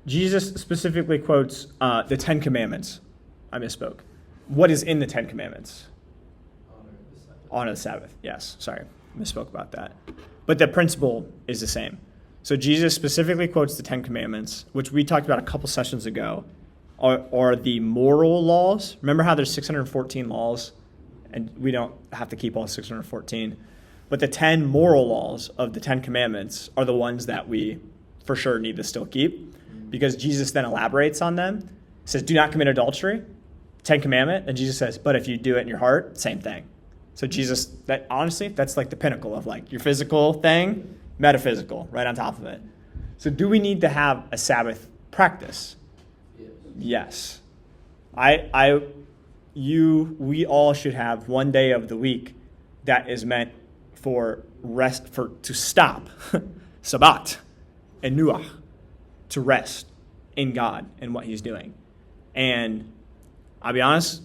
Jesus specifically quotes the Ten Commandments. I misspoke. What is in the Ten Commandments? Honor the Sabbath. Honor the Sabbath. Yes, sorry. Misspoke about that. But the principle is the same. So Jesus specifically quotes the Ten Commandments, which we talked about a couple sessions ago, are the moral laws. Remember how there's 614 laws, and we don't have to keep all 614. But the 10 moral laws of the Ten Commandments are the ones that we for sure need to still keep, because Jesus then elaborates on them. Says, do not commit adultery, 10th commandment, and Jesus says, but if you do it in your heart, same thing. So Jesus, that honestly, that's like the pinnacle of like your physical thing, metaphysical, right on top of it. So do we need to have a Sabbath practice? Yes. Yes. We all should have one day of the week that is meant for rest, to stop, Sabbat, and Nuach, to rest in God and what he's doing. And I'll be honest,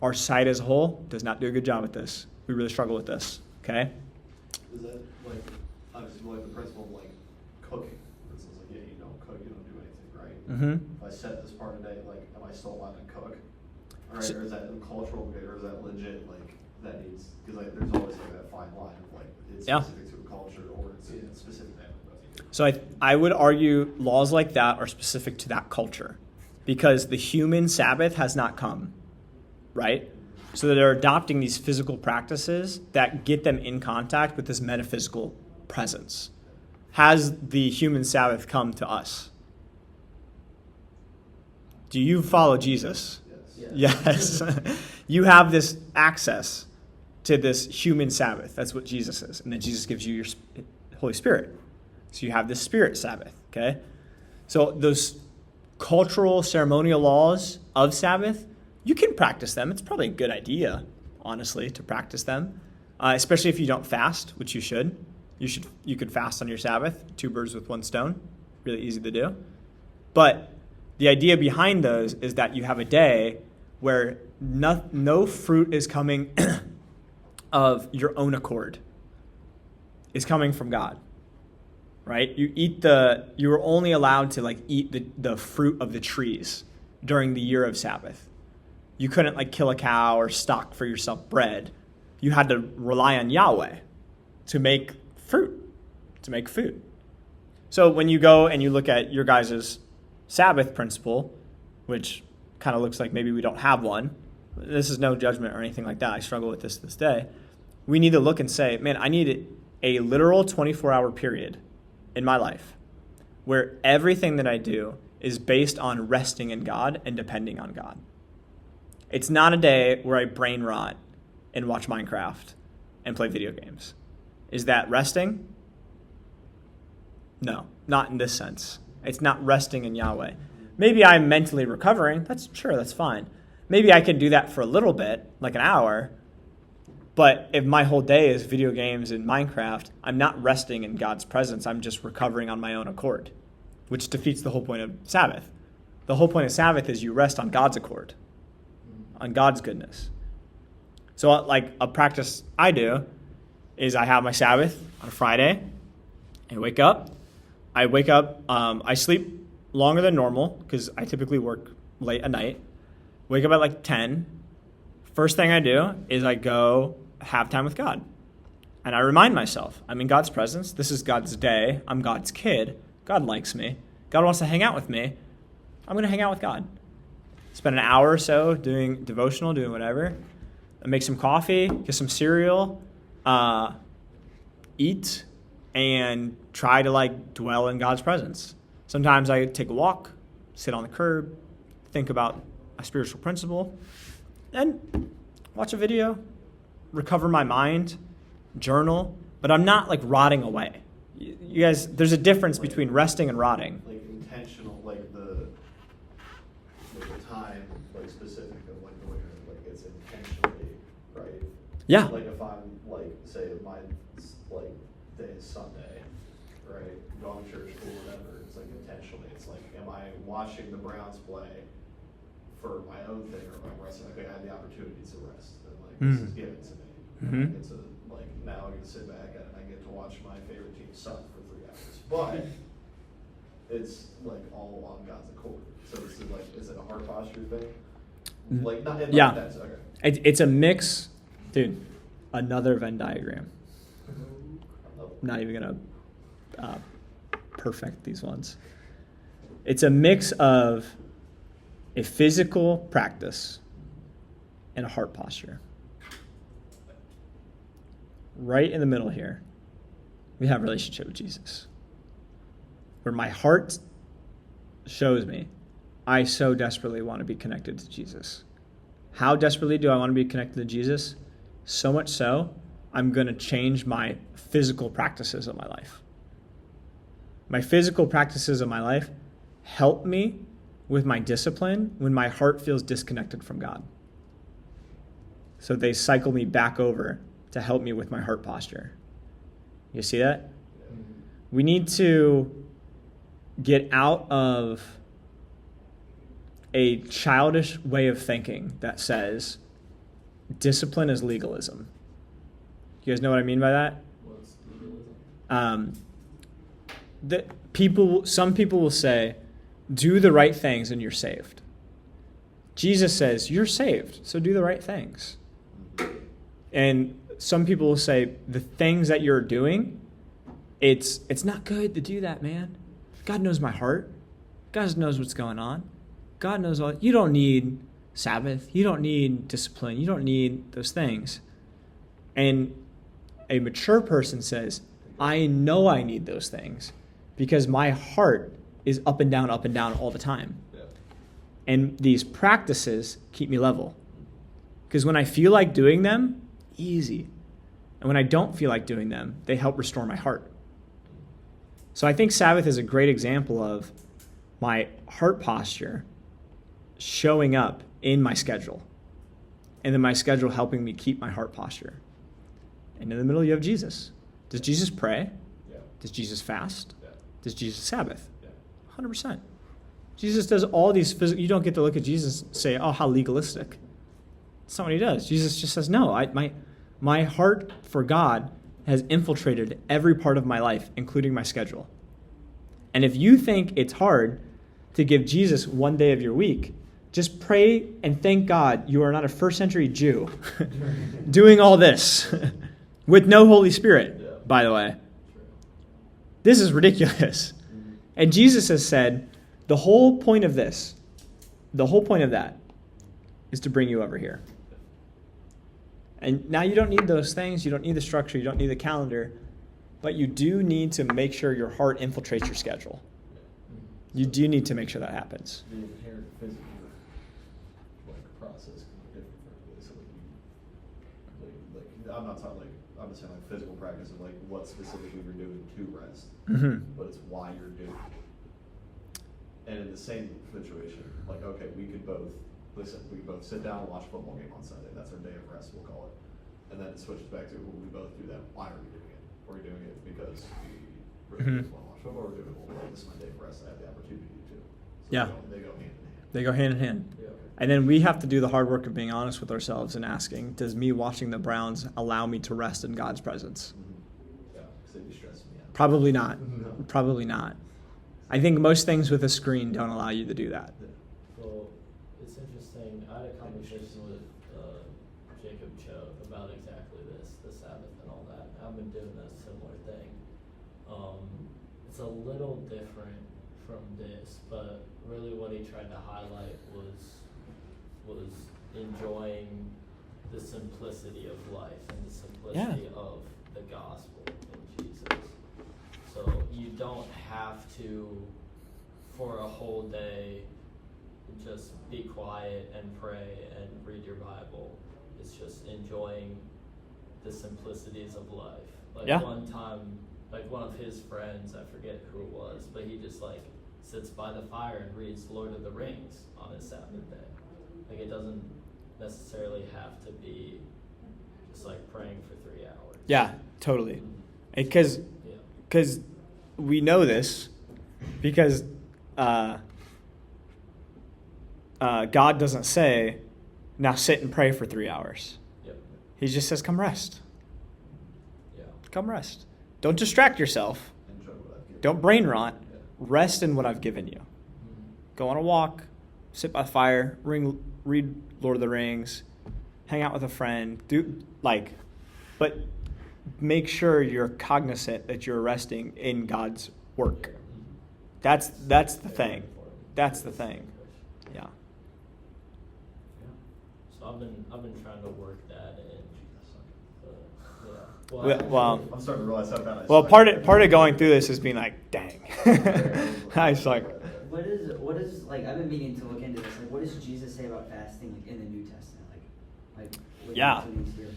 our society as a whole does not do a good job at this. We really struggle with this, okay? Is that like, obviously like the principle of like cooking? It's like, yeah, you don't cook, you don't do anything, right? Mm-hmm. If I set this part today, like, am I still allowed to cook? Or So- is that cultural, or is that legit, like, that needs, because like, there's always like that fine line of like, it's Yeah. specific to a culture or it's specific to everybody. So I would argue laws like that are specific to that culture, because the human Sabbath has not come, right? So they're adopting these physical practices that get them in contact with this metaphysical presence. Has the human Sabbath come to us? Do you follow Jesus? Yes. Yes. You have this access to this human Sabbath. That's what Jesus is. And then Jesus gives you your Holy Spirit. So you have this Spirit Sabbath, okay? So those cultural ceremonial laws of Sabbath, you can practice them. It's probably a good idea, honestly, to practice them, especially if you don't fast, which you should. You could fast on your Sabbath, 2 birds with 1 stone. Really easy to do. But the idea behind those is that you have a day where no fruit is coming of your own accord. Is coming from God. Right? You were only allowed to like eat the fruit of the trees during the year of Sabbath. You couldn't like kill a cow or stock for yourself bread. You had to rely on Yahweh to make fruit, to make food. So when you go and you look at your guys' Sabbath principle, which kind of looks like maybe we don't have one, this is no judgment or anything like that. I struggle with this day. We need to look and say, man, I need a literal 24-hour period in my life where everything that I do is based on resting in God and depending on God. It's not a day where I brain rot and watch Minecraft and play video games. Is that resting? No, not in this sense. It's not resting in Yahweh. Maybe I'm mentally recovering. That's fine. Maybe I can do that for a little bit, like an hour. But if my whole day is video games and Minecraft, I'm not resting in God's presence. I'm just recovering on my own accord, which defeats the whole point of Sabbath. The whole point of Sabbath is you rest on God's accord, on God's goodness. So like a practice I do is I have my Sabbath on a Friday. I wake up. I sleep longer than normal because I typically work late at night. Wake up at like 10. First thing I do is I go have time with God. And I remind myself, I'm in God's presence. This is God's day. I'm God's kid. God likes me. God wants to hang out with me. I'm going to hang out with God. Spend an hour or so doing devotional, doing whatever. Make some coffee, get some cereal, eat, and try to like dwell in God's presence. Sometimes I take a walk, sit on the curb, think about a spiritual principle, and watch a video, recover my mind, journal, but I'm not like rotting away. You guys, there's a difference between resting and rotting. Like intentional, like the time, like specific of like the way, like it's intentionally, right? Yeah. Like if I'm like, say my like day is Sunday, right? Going to church or whatever, it's like intentionally. It's like, am I watching the Browns play for my own thing, or am I resting? Okay, I had the opportunity to rest, and like this is given to me. Mhm. I get to like now I get to sit back and I get to watch my favorite team suck for 3 hours, but it's like all on God's accord. So this is like, is it a heart posture thing? Like not in Yeah. that's okay. It's a mix, dude. Another Venn diagram. I'm not even gonna perfect these ones. It's a mix of a physical practice and a heart posture. Right in the middle here, we have a relationship with Jesus, where my heart shows me I so desperately want to be connected to Jesus. How desperately do I want to be connected to Jesus? So much so, I'm going to change my physical practices of my life. My physical practices of my life help me with my discipline when my heart feels disconnected from God. So they cycle me back over to help me with my heart posture. You see that? We need to get out of a childish way of thinking that says discipline is legalism. You guys know what I mean by that? What's legalism? Some people will say, do the right things and you're saved. Jesus says, you're saved, so do the right things. And some people will say, the things that you're doing, it's not good to do that, man. God knows my heart. God knows what's going on. God knows all. You don't need Sabbath. You don't need discipline. You don't need those things. And a mature person says, I know I need those things because my heart is up and down all the time. Yeah. And these practices keep me level. Because when I feel like doing them, easy. And when I don't feel like doing them, they help restore my heart. So I think Sabbath is a great example of my heart posture showing up in my schedule. And then my schedule helping me keep my heart posture. And in the middle, you have Jesus. Does Jesus pray? Yeah. Does Jesus fast? Yeah. Does Jesus Sabbath? Yeah. 100%. Jesus does all these physical. You don't get to look at Jesus and say, oh, how legalistic. That's not what he does. Jesus just says, no, my heart for God has infiltrated every part of my life, including my schedule. And if you think it's hard to give Jesus one day of your week, just pray and thank God you are not a first century Jew doing all this with no Holy Spirit, by the way. This is ridiculous. And Jesus has said, the whole point of that is to bring you over here. And now you don't need those things. You don't need the structure. You don't need the calendar. But you do need to make sure your heart infiltrates your schedule. You do need to make sure that happens. The inherent physical process can be different for everybody. So I'm not talking like, I'm just saying like physical practice of like what specifically you're doing to rest, but it's why you're doing it. And in the same situation, like, okay, we could both sit down and watch a football game on Sunday. That's our day of rest, we'll call it. And then it switches back to, well, we both do that. Why are we doing it? Are we doing it because we really just want to watch football? Or we're doing it, well, this is my day of rest. I have the opportunity to. So Yeah. They go hand in hand. They go hand in hand. Yeah. And then we have to do the hard work of being honest with ourselves and asking, does me watching the Browns allow me to rest in God's presence? Yeah, because they de-stress me out. Probably not. No. Probably not. I think most things with a screen don't allow you to do that. Well, it's interesting. I had a conversation with Jacob Cho about exactly this, the Sabbath and all that. I've been doing a similar thing. It's a little different from this, but really what he tried to highlight was enjoying the simplicity of life and the simplicity of the gospel in Jesus. So you don't have to, for a whole day, just be quiet and pray and read your Bible. It's just enjoying the simplicities of life. Like Yeah. one time, like one of his friends, I forget who it was, but he just like sits by the fire and reads Lord of the Rings on his Sabbath day. Like it doesn't necessarily have to be just like praying for 3 hours. Yeah, totally. Because Yeah. we know this because God doesn't say, now sit and pray for 3 hours. Yep. He just says, come rest. Yeah. Come rest. Don't distract yourself. Enjoy what I've given. Don't brain rot. Yeah. Rest in what I've given you. Go on a walk, sit by the fire, read Lord of the Rings, hang out with a friend, but make sure you're cognizant that you're resting in God's work. That's the thing. That's the thing. Yeah. So I've been trying to work that in. But, yeah. Well, I'm starting to realize how bad I well, suck. part of going through this is being like, dang, I suck. What is like? I've been meaning to look into this. Like, what does Jesus say about fasting like, in the New Testament? Like what Yeah. he's here?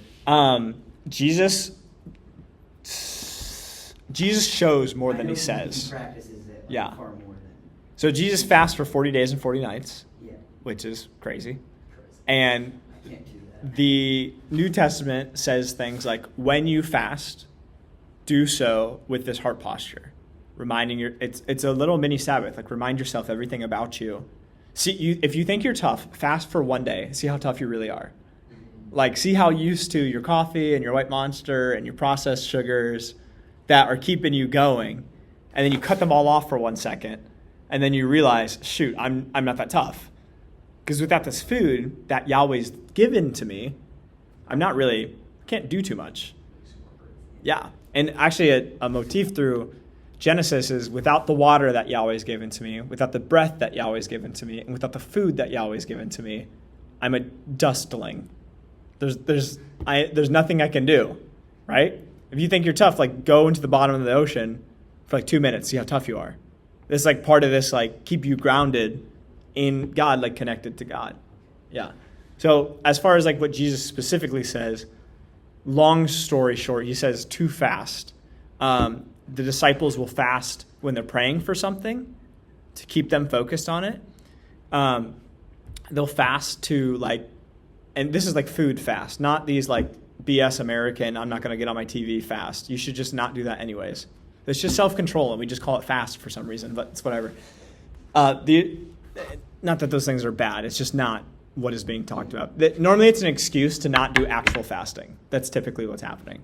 Jesus shows more I than know he says. practices it. Like, Yeah. Far more than. So Jesus fasts for 40 days and 40 nights, Yeah. which is crazy. Crazy. And I can't do that. the New Testament says things like, when you fast, do so with this heart posture, reminding it's a little mini Sabbath. Like, remind yourself everything about you. See, if you think you're tough, fast for 1 day. See how tough you really are. Like, see how used to your coffee and your White Monster and your processed sugars that are keeping you going, and then you cut them all off for 1 second, and then you realize, shoot, I'm not that tough. Because without this food that Yahweh's given to me, can't do too much. Yeah. And actually a motif through Genesis is, without the water that Yahweh's given to me, without the breath that Yahweh's given to me, and without the food that Yahweh's given to me, I'm a dustling. There's nothing I can do, right? If you think you're tough, like, go into the bottom of the ocean for like 2 minutes, see how tough you are. This is like part of this, like, keep you grounded in God, like connected to God. Yeah. So as far as like what Jesus specifically says, long story short, he says to fast. The disciples will fast when they're praying for something to keep them focused on it. They'll fast to like, and this is like food fast, not these like BS American, I'm not going to get on my TV fast. You should just not do that anyways. It's just self-control, and we just call it fast for some reason, but it's whatever. Not that those things are bad. It's just not what is being talked about. Normally, it's an excuse to not do actual fasting. That's typically what's happening.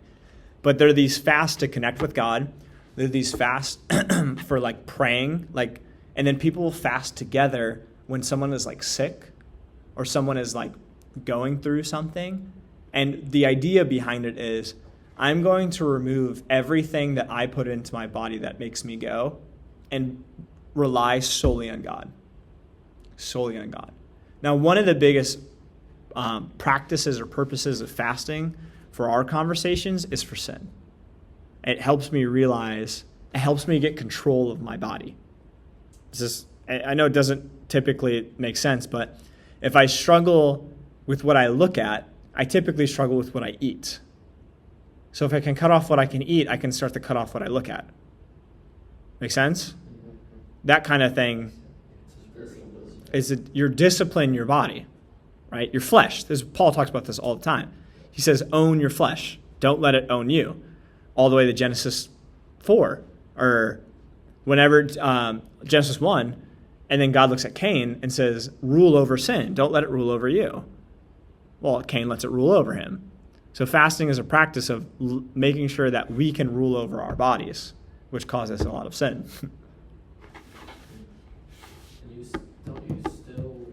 But there are these fasts to connect with God. There are these fasts for like praying, like, and then people will fast together when someone is like sick or someone is like going through something. And the idea behind it is, I'm going to remove everything that I put into my body that makes me go and rely solely on God. Solely on God. Now, one of the biggest practices or purposes of fasting for our conversations is for sin. It helps me realize, it helps me get control of my body. I know it doesn't typically make sense, but if I struggle with what I look at, I typically struggle with what I eat. So if I can cut off what I can eat, I can start to cut off what I look at. Make sense? That kind of thing is that you're disciplining your body, right? Your flesh. Paul talks about this all the time. He says, own your flesh. Don't let it own you. All the way to Genesis 4, or whenever Genesis 1, and then God looks at Cain and says, rule over sin. Don't let it rule over you. Well, Cain lets it rule over him. So fasting is a practice of making sure that we can rule over our bodies, which causes a lot of sin. Don't you still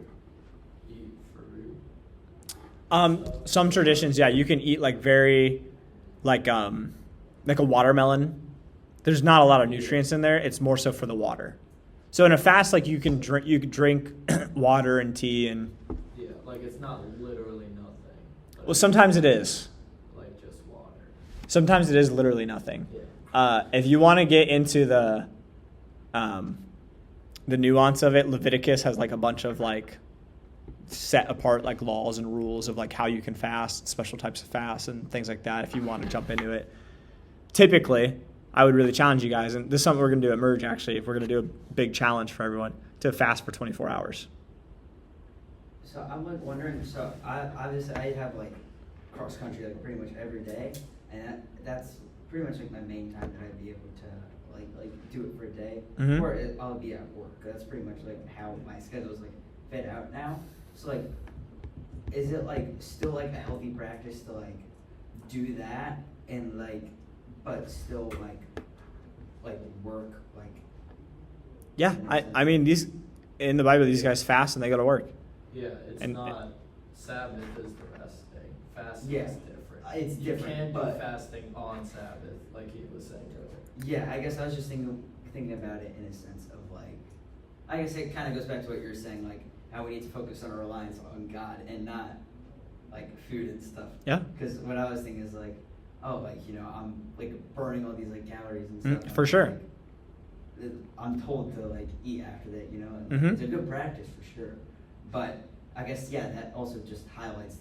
eat fruit? Some traditions, yeah, you can eat like like a watermelon. There's not a lot of nutrients in there. It's more so for the water. So in a fast, like you can drink water and tea and. Yeah, like it's not literally nothing. but Well, sometimes it is. Like just water. Sometimes it is literally nothing. Yeah. If you want to get into the nuance of it, Leviticus has like a bunch of like set apart like laws and rules of like how you can fast, special types of fasts and things like that if you want to jump into it. Typically, I would really challenge you guys, and this is something we're going to do at Merge actually, if we're going to do a big challenge for everyone, to fast for 24 hours. So I'm like wondering, so I have like cross country like pretty much every day, and that's pretty much like my main time that I'd be able to like do it for a day, Mhm. or I'll be at work. That's pretty much like how my schedule's like fit out now. So like, is it like still like a healthy practice to like do that and like, but still like work like? Yeah, I mean, these in the Bible, these guys fast and they go to work. Yeah, it's And- not, Sabbath is the rest day. Fasting Yeah, is different. it's different, You can't do but- fasting on Sabbath, like he was saying earlier. Yeah, I guess I was just thinking about it in a sense of like, I guess it kind of goes back to what you were saying, like how we need to focus on our reliance on God and not like food and stuff. Yeah. Because what I was thinking is like, oh, like, you know, I'm like burning all these like calories and stuff. For sure. Like, I'm told to like eat after that, you know, and Mhm. it's a good practice for sure. But I guess yeah, that also just highlights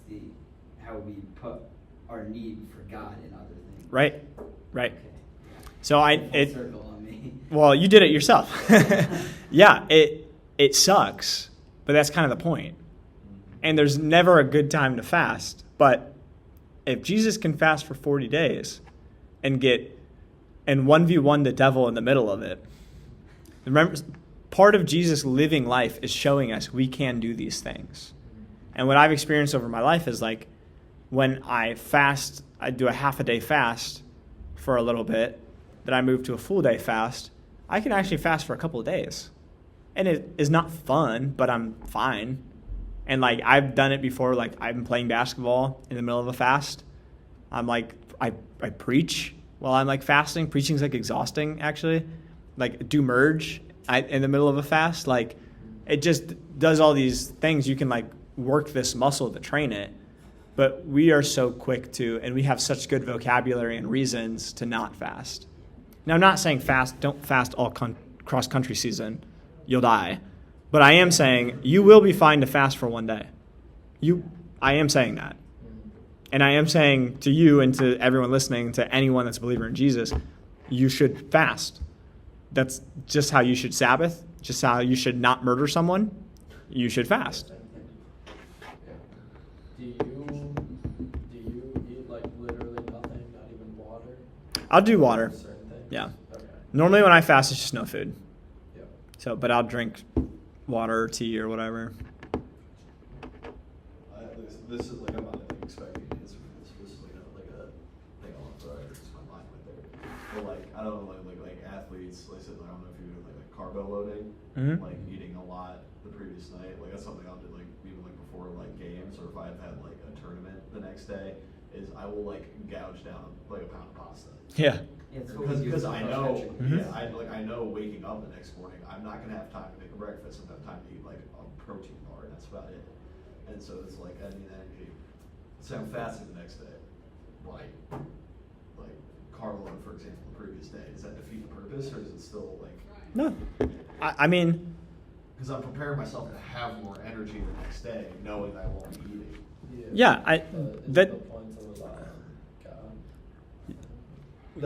how we put our need for God in other things. Right. Right. Okay. So Full circle on me. well, you did it yourself. Yeah, it sucks, but that's kind of the point. And there's never a good time to fast. But if Jesus can fast for 40 days and 1v1 the devil in the middle of it, remember, part of Jesus living life is showing us we can do these things. And what I've experienced over my life is like when I fast, I do a half a day fast for a little bit, then I move to a full day fast, I can actually fast for a couple of days. And it is not fun, but I'm fine. And like I've done it before, like I'm playing basketball in the middle of a fast. I'm like, I preach while I'm like fasting. Preaching's like exhausting actually. Like do Merge in the middle of a fast. Like it just does all these things. You can like work this muscle to train it. But we are so quick to, and we have such good vocabulary and reasons to not fast. Now I'm not saying don't fast all cross country season. You'll die. But I am saying you will be fine to fast for one day. I am saying that. And I am saying to you and to everyone listening, to anyone that's a believer in Jesus, you should fast. That's just how you should Sabbath, just how you should not murder someone. You should fast. Do you eat like literally nothing, not even water? I'll do water. Certain things? Yeah. Okay. Normally when I fast, it's just no food. Yep. So, but I'll drink water or tea or whatever. This is like, I'm not expecting an answer for this. This is like a thing I want to throw out here, just my mind went there. But like, I don't know, like athletes, like I said, I don't know if you do like carbo loading, Mhm. like eating a lot the previous night. Like that's something I'll do like even like before like games, or if I've had like a tournament the next day, is I will like gouge down like a pound of pasta. Yeah. Yeah, it's what we do Because for I cross know, country. Mhm. I know waking up the next morning, I'm not gonna have time to make a breakfast. I'm gonna have time to eat like a protein bar, and that's about it. And so it's like I need energy. So I'm fasting the next day, like carb load, for example, the previous day. Does that defeat the purpose, or is it still like? No. I mean, Because I'm preparing myself to have more energy the next day, knowing that I won't be eating. yeah, Is that the point to rely on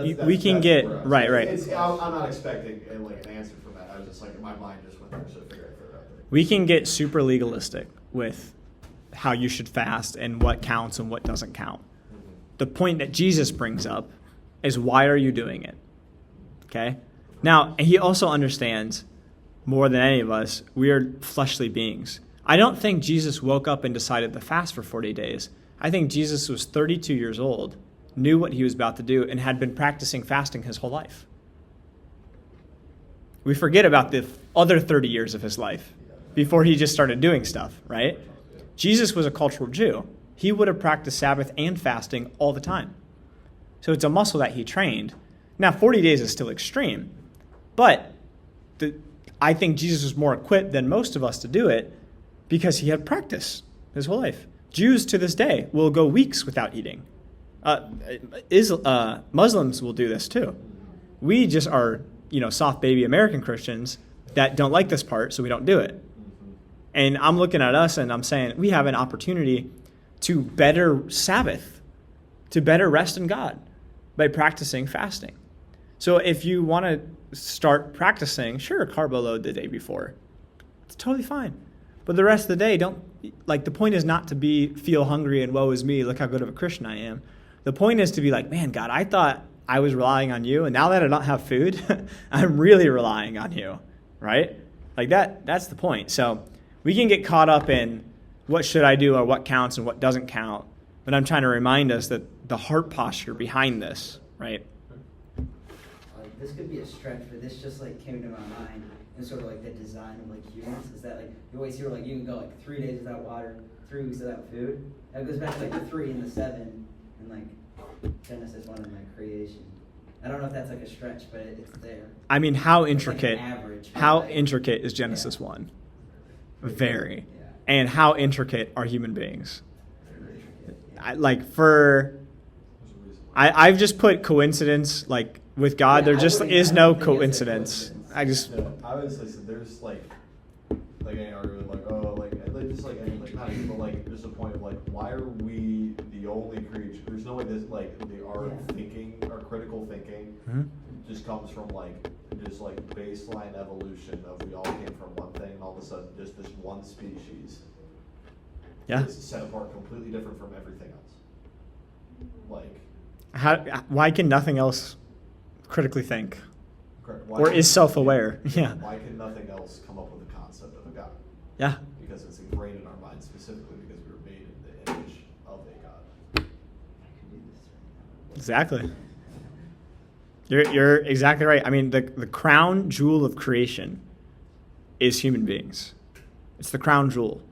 God? we can get where I was right. going. I'm not expecting like an answer from that. I was just like, my mind just went there, so I figured I'd throw it out there. We can get super legalistic with how you should fast and what counts and what doesn't count. The point that Jesus brings up is why are you doing it? Okay? Now, he also understands more than any of us, we are fleshly beings. I don't think Jesus woke up and decided to fast for 40 days. I think Jesus was 32 years old, knew what he was about to do, and had been practicing fasting his whole life. We forget about the other 30 years of his life before he just started doing stuff, right? Jesus was a cultural Jew. He would have practiced Sabbath and fasting all the time. So it's a muscle that he trained. Now, 40 days is still extreme, but I think Jesus was more equipped than most of us to do it because he had practice his whole life. Jews to this day will go weeks without eating. Muslims will do this too. We just are, soft baby American Christians that don't like this part, so we don't do it. And I'm looking at us and I'm saying we have an opportunity to better Sabbath, to better rest in God by practicing fasting. So if you want to start practicing, sure, carbo load the day before. It's totally fine. But the rest of the day, the point is not to feel hungry and woe is me, look how good of a Christian I am. The point is to be like, man, God, I thought I was relying on you, and now that I don't have food, I'm really relying on you, right? Like that's the point. So we can get caught up in what should I do or what counts and what doesn't count, but I'm trying to remind us that the heart posture behind this, right? This could be a stretch, but this just like came to my mind and sort of like the design of like humans is that like you always hear like you can go like 3 days without water, 3 weeks without food. That goes back to like the 3 and the 7 and like Genesis 1 and like creation. I don't know if that's like a stretch, but it's there. I mean, how It's like an intricate? average, but, How like, intricate is Genesis 1? Very. Yeah. And how intricate are human beings? Very intricate, yeah. I've just put coincidence, like with God, Yeah, there I just wouldn't- is I no don't think it's a coincidence. coincidence. I just, No, I would say so there's like any argument like, oh, like just like any like not even but like just a point of like why are we the only creature? There's no way this like our Yeah. thinking, our critical thinking, Mhm. just comes from like just like baseline evolution of we all came from one thing and all of a sudden just this one species yeah. is set apart completely different from everything else. Like Why can nothing else critically think? correct, Or is self-aware? Yeah. Why can nothing else come up with a concept of a God? Yeah. Because it's ingrained in our minds specifically because we were made in the image of a God. I could do this right now. Exactly. You're exactly right. I mean, the crown jewel of creation is human beings. It's the crown jewel.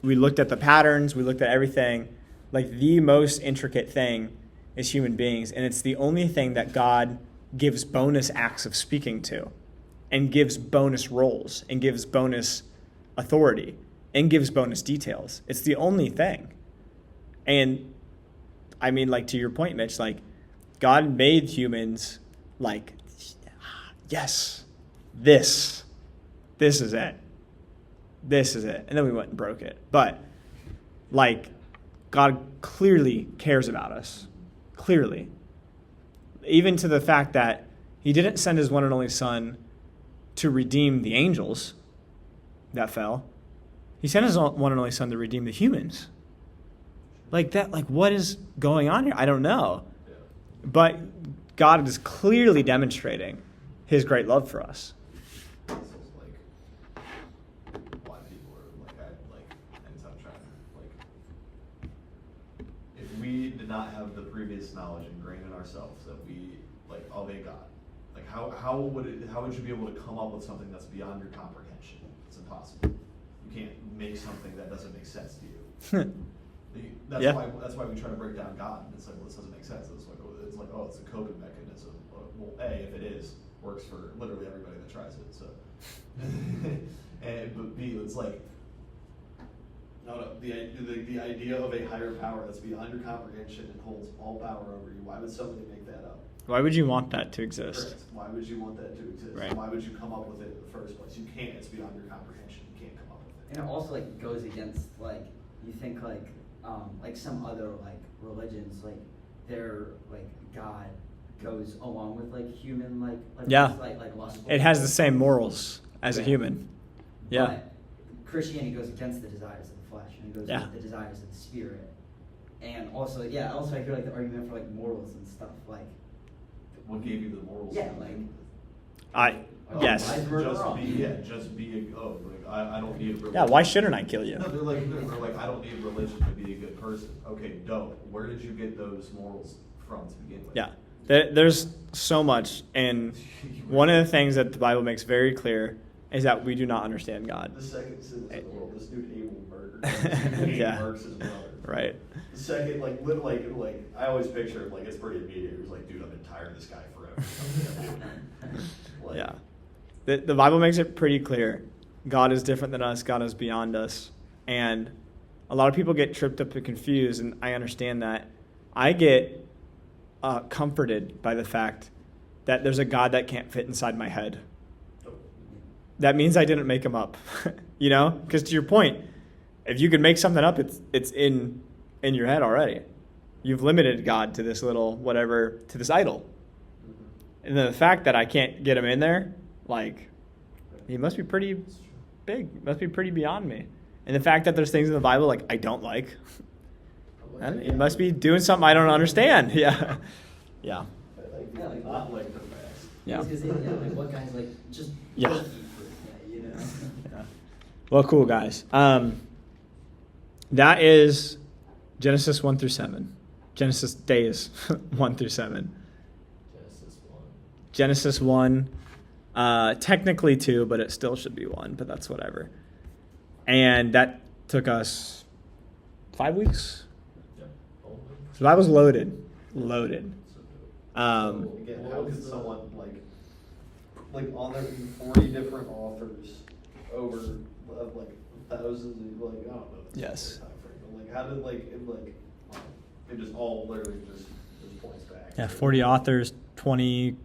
We looked at the patterns, we looked at everything. Like the most intricate thing is human beings, and it's the only thing that God gives bonus acts of speaking to, and gives bonus roles, and gives bonus authority, and gives bonus details. It's the only thing. And I mean, like to your point, Mitch, like God made humans like, yes, this is it. This is it. And then we went and broke it. But like God clearly cares about us. Clearly. Even to the fact that he didn't send his one and only son to redeem the angels that fell. He sent his one and only son to redeem the humans. Like that, like what is going on here? I don't know. Yeah. But God is clearly demonstrating his great love for us. This is like why people are like anytime trying like if we did not have the previous knowledge ingrained in ourselves that we like of a God, like how would you be able to come up with something that's beyond your comprehension? It's impossible. You can't make something that doesn't make sense to you. That's Yeah. why we try to break down God. And it's like, well, this doesn't make sense. It's like, oh, it's a coping mechanism. Well, A, if it is, works for literally everybody that tries it. So, but B, it's like, no, the idea of a higher power that's beyond your comprehension and holds all power over you. Why would somebody make that up? Why would you want that to exist? Correct. Why would you want that to exist? Right. Why would you come up with it in the first place? You can't. It's beyond your comprehension. You can't come up with it. And it also like goes against like you think like some other like religions like their like God goes along with like human like Yeah. like lustful. It has the same morals as a Yeah. human. Yeah. But Christianity goes against the desires of the flesh and it goes Yeah. with the desires of the spirit. And also I hear like the argument for like morals and stuff like What gave you the morals? yeah like Yes. lies, murder, Just wrong. be I don't need religion. Yeah, why shouldn't I kill you? No, they're like I don't need religion to be a good person. Okay, dope. Where did you get those morals from to begin with? Yeah. There's so much. And one of the things that the Bible makes very clear is that we do not understand God. The second sins in the world, this dude Abel murdered. This dude Yeah. murders his brother. Right. The second, like I always picture it, like it's pretty immediate. It was like, dude, I've been tired of this guy forever. Like, Yeah. The Bible makes it pretty clear. God is different than us. God is beyond us. And a lot of people get tripped up and confused, and I understand that. I get comforted by the fact that there's a God that can't fit inside my head. That means I didn't make him up. you know? Because to your point, if you can make something up, it's in your head already. You've limited God to this little whatever, to this idol. And then the fact that I can't get him in there, like, he must be pretty big, must be pretty beyond me. And the fact that there's things in the Bible like I don't like, it must be doing something I don't understand. Yeah, yeah, Yeah, like- Not like the fast. yeah. I was gonna say, yeah, like what guys like just Yeah. cookie for that, you know? Yeah. Well, cool guys. That is Genesis 1 through 7. Genesis days 1 through 7. Genesis 1. Genesis 1, technically 2, but it still should be 1, but that's whatever. And that took us 5 weeks. Yep. Only. So that was loaded. So again, how could someone like on there be 40 different authors over like thousands of like I don't know. Yes. Time frame, but like how did it just all literally just points back. Yeah, 40 authors, 20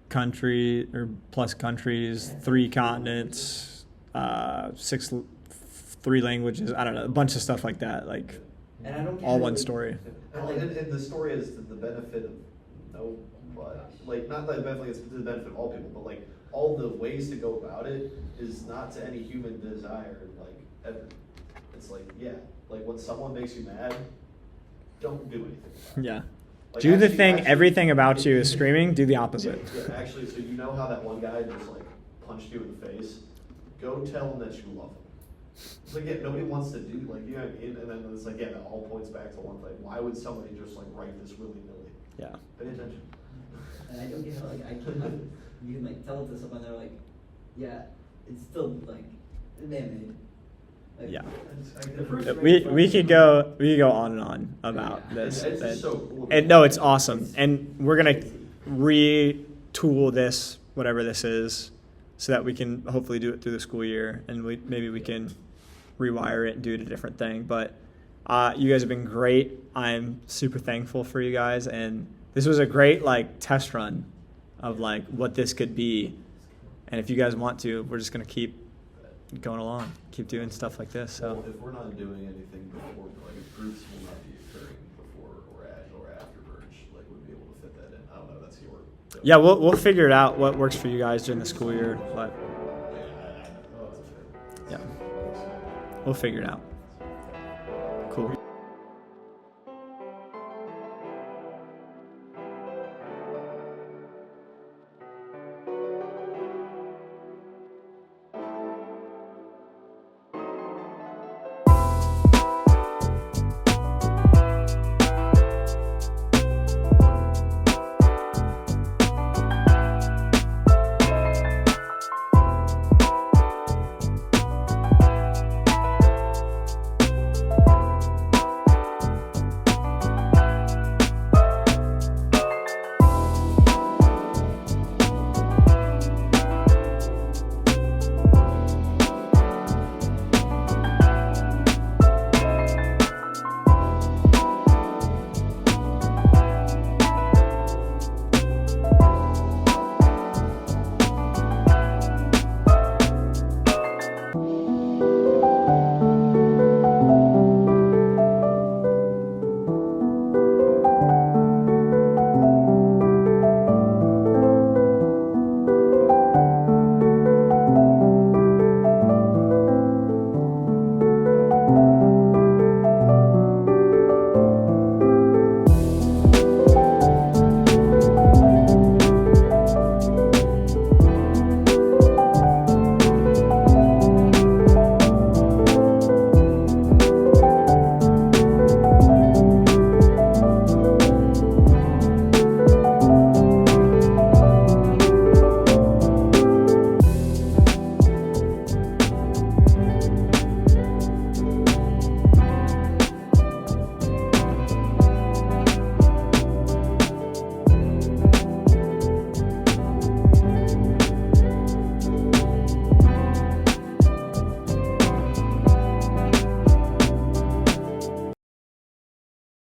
country or plus countries, 3 continents, 3 languages. I don't know, a bunch of stuff like that. Like And I don't get all it, one like- story. And the story is to the benefit of no, like not that the benefit, it's to the benefit of all people, but like all the ways to go about it is not to any human desire, like ever. It's like, yeah, like when someone makes you mad, don't do anything about it. Yeah. Like, Do the actually- thing, actually- everything about you is screaming, do the opposite. Yeah, actually, so you know how that one guy just like punched you in the face? Go tell him that you love him. It's like, yeah, nobody wants to do, like, you know what I mean? And then it's like, yeah, that all points back to one thing. Why would somebody just like write this willy-nilly? Yeah. Pay attention. And I don't get how, like, I couldn't, you can, like, tell it to someone, they're like, yeah, it's still, like, man-made. Like, Yeah. the first We could go on and on about Yeah. this. It's just so cool. And no, it's awesome. And we're gonna retool this, whatever this is, so that we can hopefully do it through the school year, and maybe we can rewire it and do it a different thing. But you guys have been great. I'm super thankful for you guys, and this was a great like test run of like what this could be. And if you guys want to, we're just gonna keep going along, keep doing stuff like this. Well, So if we're not doing anything before, like, if groups will not be occurring before or after merge, like, we'd be able to fit that in. I don't know, that's your. yeah, we'll figure it out what works for you guys during the school year, but Yeah, I know. Oh, that's fair. yeah, we'll figure it out.